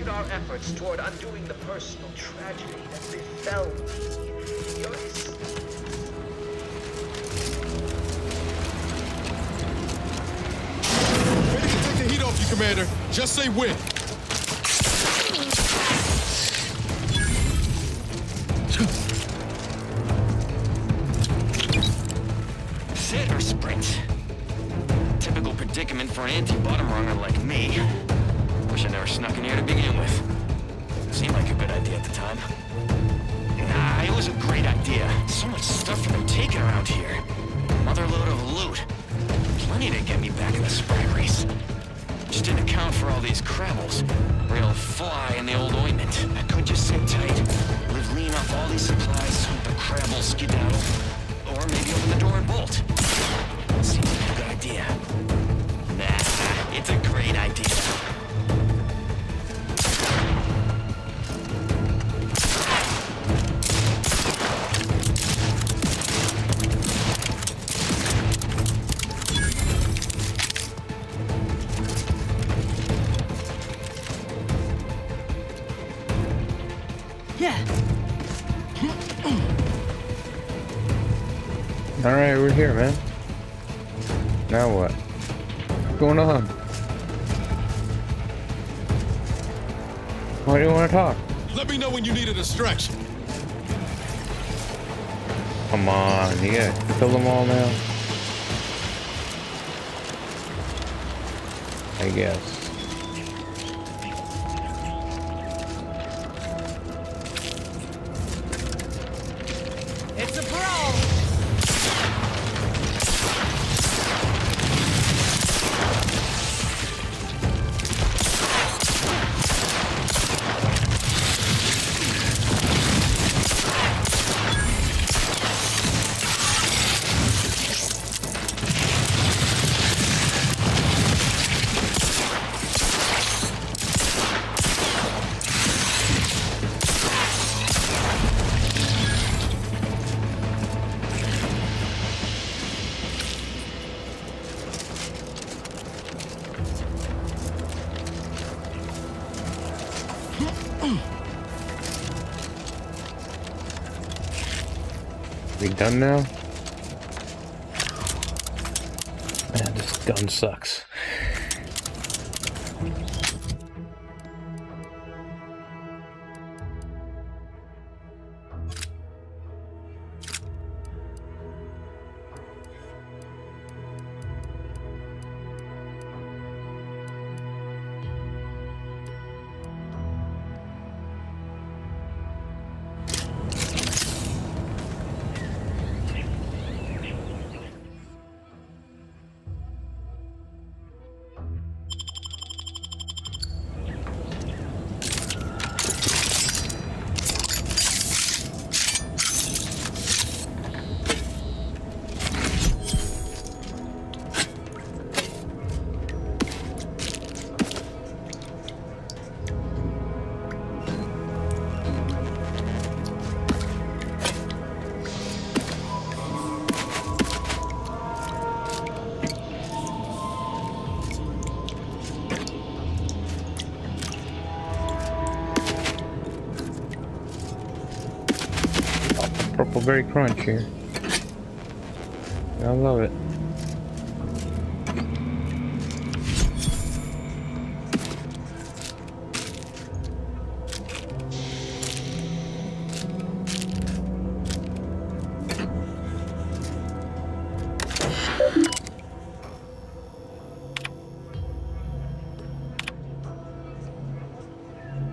Our efforts toward undoing the personal tragedy that befell me. Yours. Ready to take the heat off you, Commander. Just say when. Sit or sprint? Typical predicament for an anti-bottom runner like me. Wish I never snuck in here to begin with. Seemed like a good idea at the time. Nah, it was a great idea. So much stuff for them taking around here. Mother load of loot. Plenty to get me back in the sprite race. Just didn't account for all these crabbles. Real fly in the old ointment. I could just sit tight, live lean off all these supplies, hope the crabbles skedaddle. Or maybe open the door and bolt. Seems like a good idea. Nah, it's a great idea. Alright, we're here, man. Now what? What's going on? Why do you want to talk? Let me know when you need a distraction. Come on, you gotta kill them all now? I guess. It's a brawl! We done now? Man, this gun sucks. Purple berry crunch here. I love it.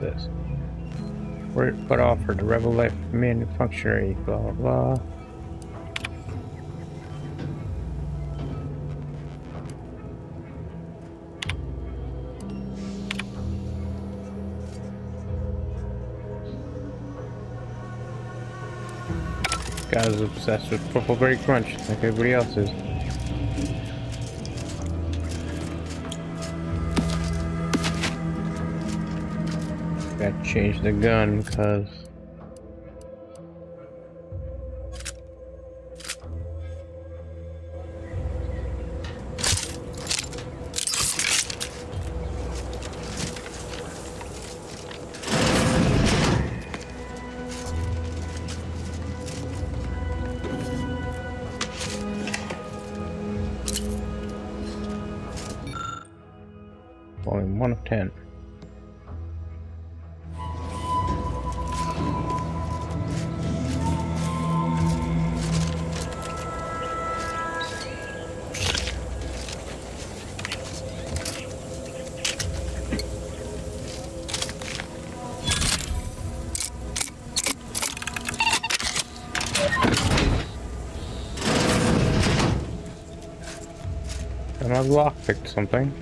This. What offered the Rebel Life manufacturer, blah blah blah. Guy's obsessed with Purple Berry Crunch, like everybody else is. Gotta change the gun because only 1 of 10. And I've lockpicked something.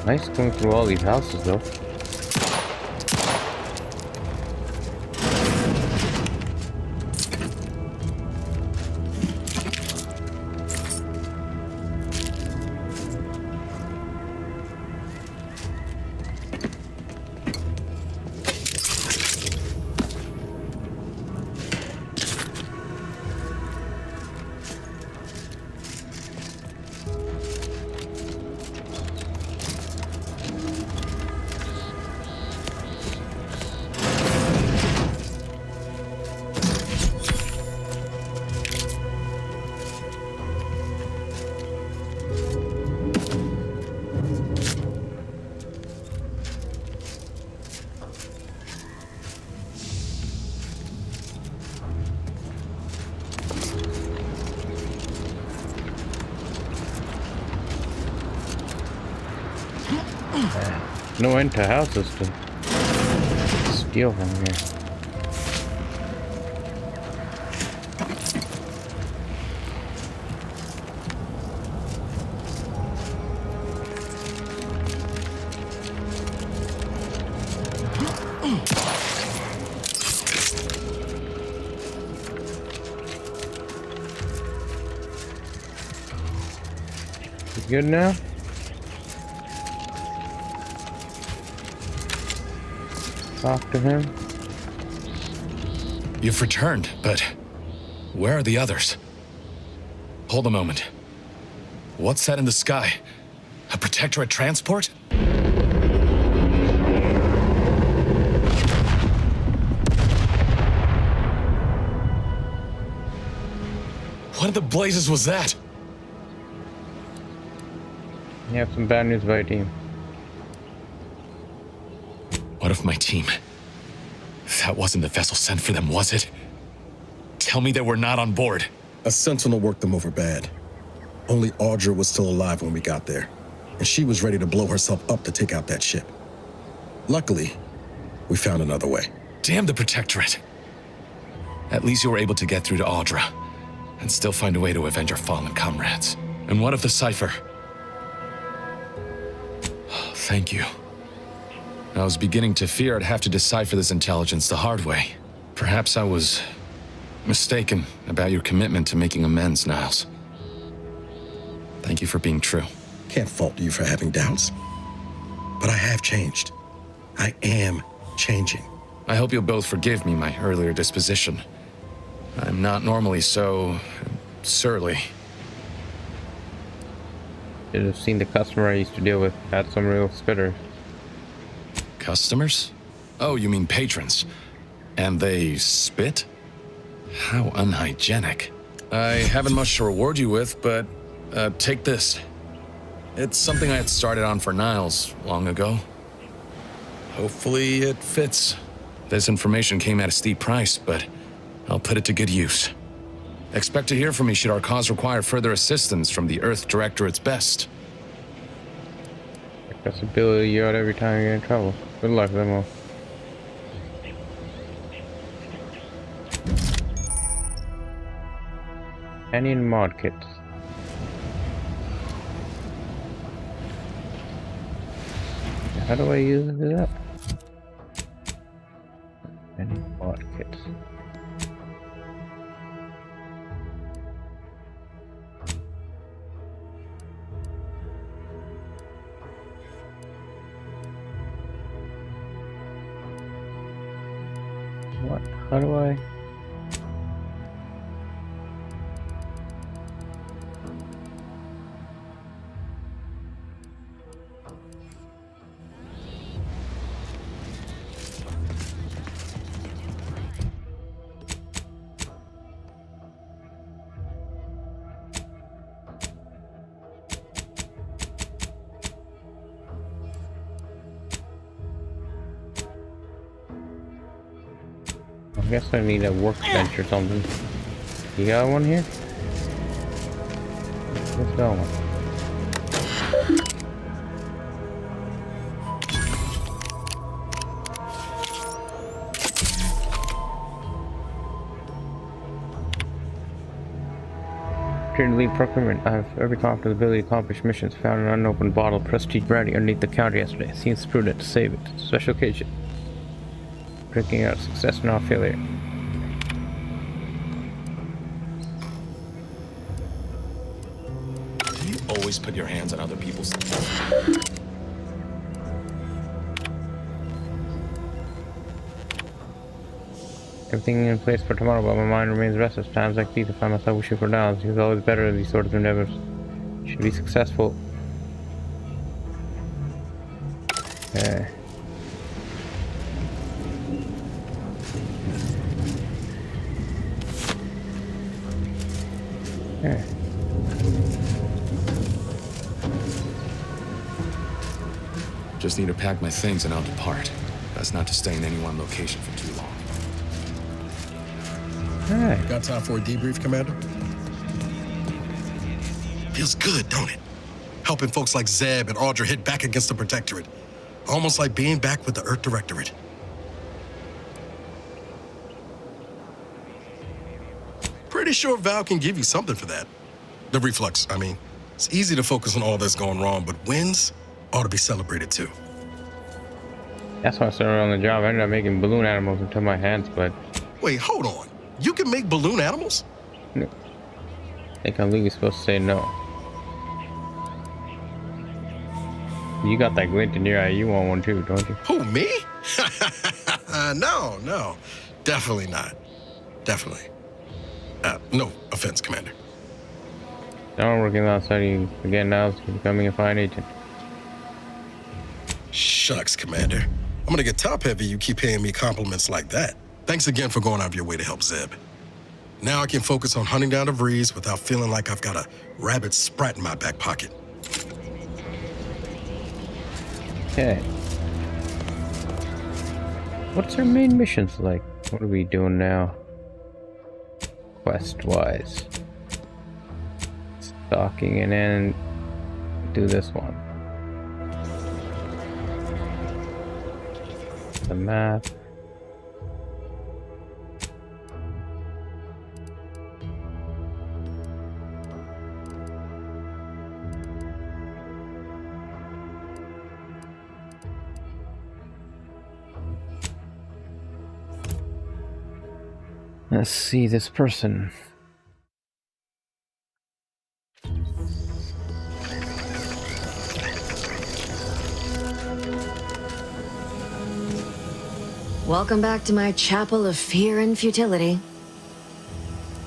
Nice going through all these houses though. No end to houses to steal from here. You good now? Talk to him. You've returned, but where are the others? Hold a moment. What's that in the sky? A Protectorate transport? What in the blazes was that? You have some bad news about your team. What of my team? That wasn't the vessel sent for them, was it? Tell me they were not on board. A sentinel worked them over bad. Only Audra was still alive when we got there, and she was ready to blow herself up to take out that ship. Luckily, we found another way. Damn the Protectorate. At least you were able to get through to Audra, and still find a way to avenge your fallen comrades. And what of the cipher? Thank you. I was beginning to fear I'd have to decipher this intelligence the hard way. Perhaps I was mistaken about your commitment to making amends, Niles. Thank you for being true. Can't fault you for having doubts. But I have changed. I am changing. I hope you'll both forgive me my earlier disposition. I'm not normally so surly. Should have seen the customer I used to deal with. Had some real spitters. Customers? Oh, you mean patrons. And they spit? How unhygienic. I haven't much to reward you with, but take this. It's something I had started on for Niles long ago. Hopefully it fits. This information came at a steep price, but I'll put it to good use. Expect to hear from me should our cause require further assistance from the Earth Directorate's best. Accessibility you out every time you get in trouble. Good luck, them all. Any mod kits. How do I use that? Any mod kits. What? How do I? I guess I need a workbench or something. You got one here? Let's go one. Here to lead procurement. I have every confident ability to accomplish missions. Found an unopened bottle of prestige brandy underneath the counter yesterday. Seems prudent to save it. Special occasion. Drinking out success, not failure. Do you always put your hands on other people's... Everything in place for tomorrow, but my mind remains restless. Times like these, I find myself wishing for Niles. He's always better at these sort of endeavors. Should be successful. Okay. Okay. Just need to pack my things and I'll depart. Best not to stay in any one location for too long. Hey. Got time for a debrief, Commander? Feels good, don't it? helping folks like Zeb and Audra hit back against the Protectorate. Almost like being back with the Earth Directorate. Pretty sure Val can give you something for that. The reflux, I mean. It's easy to focus on all that's going wrong, but wins ought to be celebrated too. That's why I started on the job. I ended up making balloon animals until my hands bled. Wait, hold on. You can make balloon animals? No. I think I'm legally supposed to say no. You got that glint in your eye. You want one too, don't you? Who, me? No. Definitely not. Definitely. No offense, Commander. Now I'm working outside you again now. It's becoming a fine agent. Shucks, Commander. I'm gonna get top heavy you keep paying me compliments like that. Thanks again for going out of your way to help Zeb. Now I can focus on hunting down the Vrees without feeling like I've got a rabid sprat in my back pocket. Okay. What's our main missions like? What are we doing now? Quest-wise. Stalking and then do this one. The map. Let's see this person. Welcome back to my chapel of fear and futility.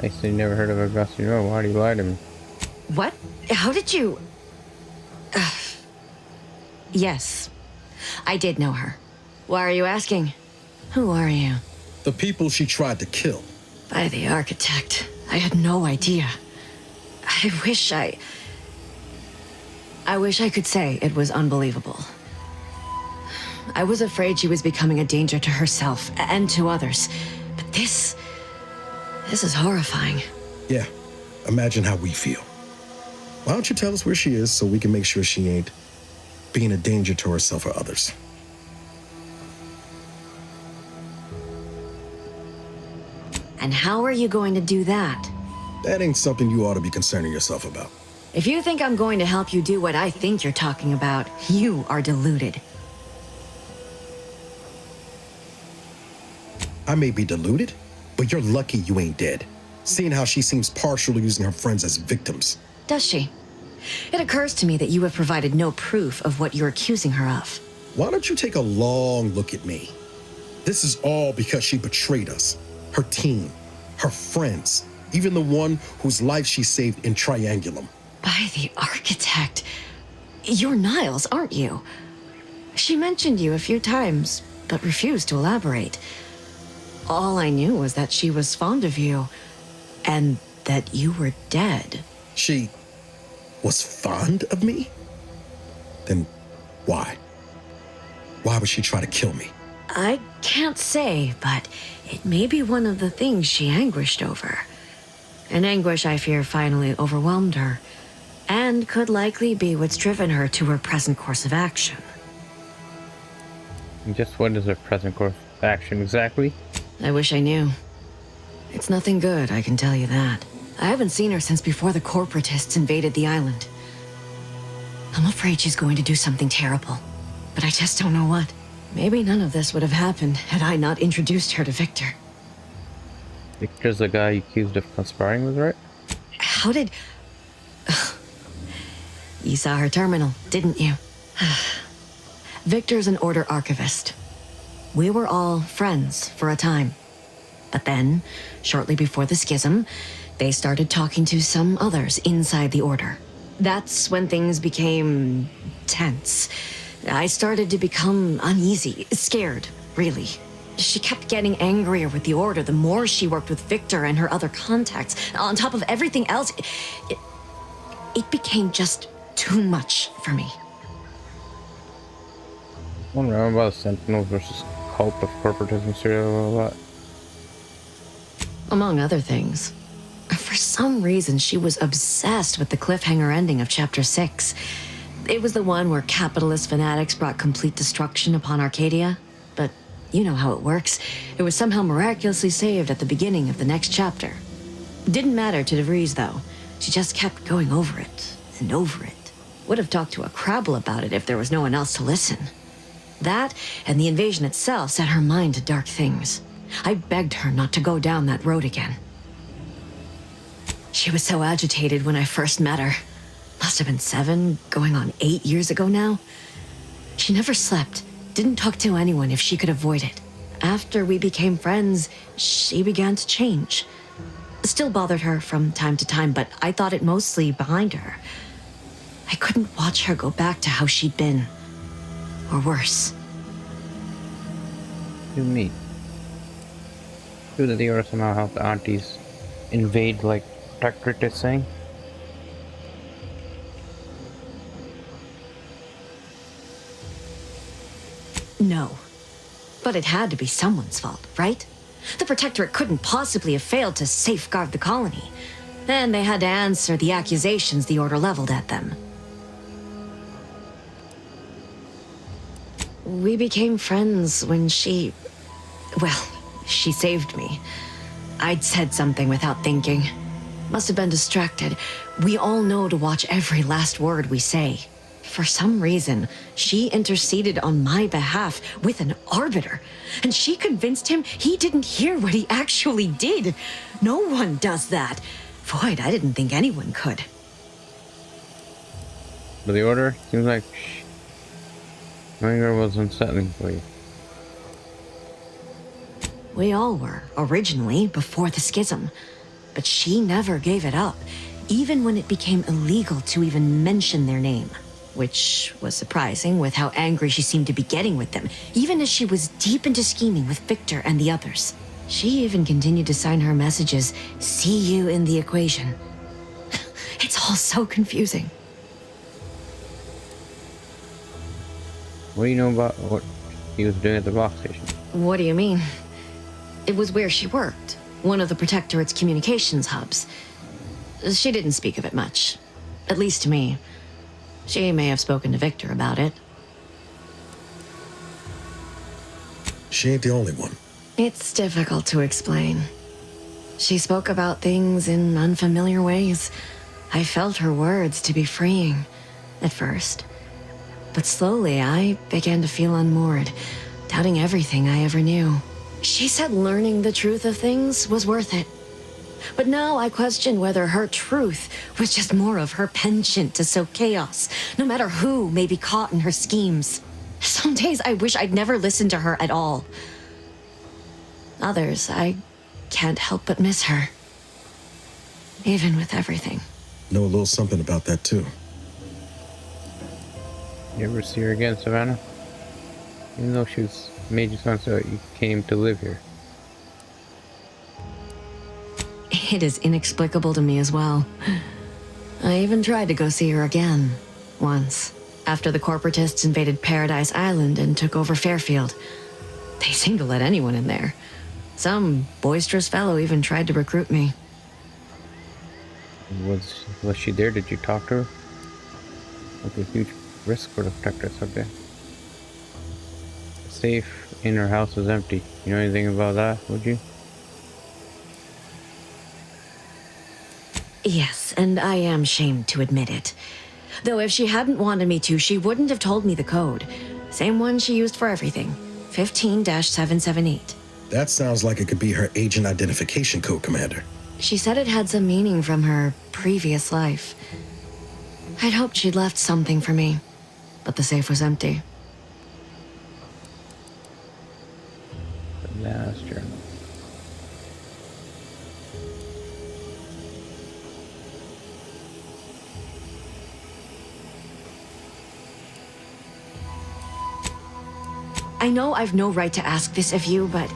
I said you never heard of Augusta. No, why do you lie to me? What? How did you... Yes, I did know her. Why are you asking? Who are you? The people she tried to kill. By the architect. I had no idea. I wish I could say it was unbelievable. I was afraid she was becoming a danger to herself and to others. But this is horrifying. Yeah, imagine how we feel. Why don't you tell us where she is so we can make sure she ain't being a danger to herself or others? And how are you going to do that? That ain't something you ought to be concerning yourself about. If you think I'm going to help you do what I think you're talking about, you are deluded. I may be deluded, but you're lucky you ain't dead. Seeing how she seems partial to using her friends as victims. Does she? It occurs to me that you have provided no proof of what you're accusing her of. Why don't you take a long look at me? This is all because she betrayed us. Her team, her friends, even the one whose life she saved in Triangulum. By the architect. You're Niles, aren't you? She mentioned you a few times, but refused to elaborate. All I knew was that she was fond of you, and that you were dead. She was fond of me? Then why? Why would she try to kill me? I can't say, but it may be one of the things she anguished over. An anguish I fear finally overwhelmed her, and could likely be what's driven her to her present course of action. Just what is her present course of action exactly? I wish I knew. It's nothing good, I can tell you that. I haven't seen her since before the corporatists invaded the island. I'm afraid she's going to do something terrible, but I just don't know what. Maybe none of this would have happened had I not introduced her to Victor. Victor's the guy accused of conspiring with, right? How did... You saw her terminal, didn't you? Victor's an Order archivist. We were all friends for a time. But then, shortly before the schism, they started talking to some others inside the Order. That's when things became tense. I started to become uneasy, scared, really. She kept getting angrier with the Order the more she worked with Victor and her other contacts. On top of everything else, it became just too much for me. I don't remember about Sentinels versus Cult of Corporatism serial a lot. Among other things. For some reason, she was obsessed with the cliffhanger ending of Chapter 6. It was the one where capitalist fanatics brought complete destruction upon Arcadia. But you know how it works. It was somehow miraculously saved at the beginning of the next chapter. Didn't matter to DeVries, though. She just kept going over it and over it. Would have talked to a Crabble about it if there was no one else to listen. That and the invasion itself set her mind to dark things. I begged her not to go down that road again. She was so agitated when I first met her. Must have been 7, going on 8 years ago now. She never slept, didn't talk to anyone if she could avoid it. After we became friends, she began to change. Still bothered her from time to time, but I thought it mostly behind her. I couldn't watch her go back to how she'd been. Or worse. You mean? True that the Earth somehow helped the aunties invade, like Protectorate is saying? No. But it had to be someone's fault, right? The Protectorate couldn't possibly have failed to safeguard the colony. And they had to answer the accusations the Order leveled at them. We became friends when she... well, she saved me. I'd said something without thinking. Must have been distracted. We all know to watch every last word we say. For some reason, she interceded on my behalf with an arbiter, and she convinced him he didn't hear what he actually did. No one does that. Void, I didn't think anyone could. But the Order seems like knowing her was unsettling for you. We all were, originally, before the schism. But she never gave it up, even when it became illegal to even mention their name. Which was surprising with how angry she seemed to be getting with them, even as she was deep into scheming with Victor and the others. She even continued to sign her messages, "See you in the equation." It's all so confusing. What do you know about what he was doing at the box station? What do you mean? It was where she worked, one of the Protectorate's communications hubs. She didn't speak of it much, at least to me. She may have spoken to Victor about it. She ain't the only one. It's difficult to explain. She spoke about things in unfamiliar ways. I felt her words to be freeing, at first. But slowly, I began to feel unmoored, doubting everything I ever knew. She said learning the truth of things was worth it. But now I question whether her truth was just more of her penchant to sow chaos, no matter who may be caught in her schemes. Some days I wish I'd never listened to her at all. Others, I can't help but miss her. Even with everything. Know a little something about that, too. You ever see her again, Savannah? Even though she was made you sound so you came to live here. It is inexplicable to me as well. I even tried to go see her again, once, after the corporatists invaded Paradise Island and took over Fairfield. They seemed to let anyone in there. Some boisterous fellow even tried to recruit me. Was she there? Did you talk to her? Like a huge risk for the Protectorate up there. The safe in her house was empty. You know anything about that, would you? Yes, and I am ashamed to admit it. Though if she hadn't wanted me to, she wouldn't have told me the code. Same one she used for everything. 15-778. That sounds like it could be her agent identification code, Commander. She said it had some meaning from her previous life. I'd hoped she'd left something for me, but the safe was empty. The last journal. I know I've no right to ask this of you, but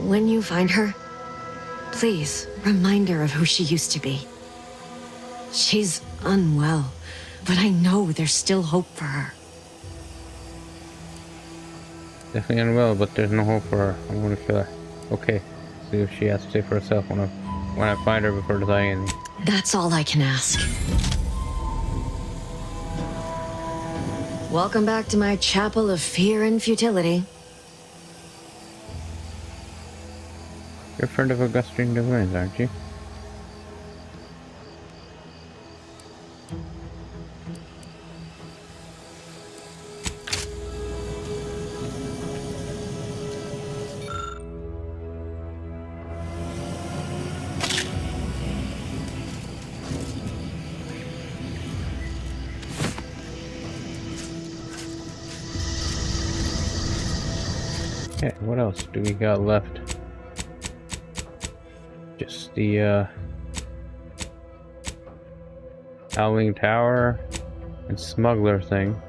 when you find her, please remind her of who she used to be. She's unwell, but I know there's still hope for her. Definitely unwell, but there's no hope for her. I want to feel her. Okay. See if she has to say for herself when I when I find her before deciding anything. That's all I can ask. Welcome back to my chapel of fear and futility. You're a friend of Augustine Devines, aren't you? Okay, what else do we got left? Just the Howling Tower and Smuggler thing.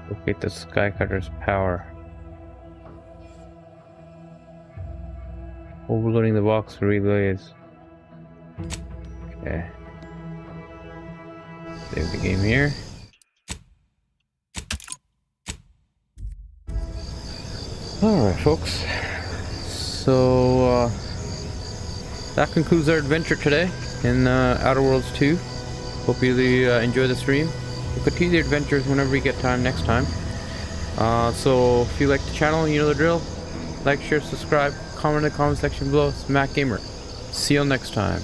Locate the Skycutter's power. Overloading the box relays. Okay. Save the game here. Alright, folks. So, that concludes our adventure today in Outer Worlds 2. Hope you enjoy the stream. We'll continue the adventures whenever we get time next time. So, if you like the channel, you know the drill. Like, share, subscribe, comment in the comment section below. It's Matt Gamer. See you next time.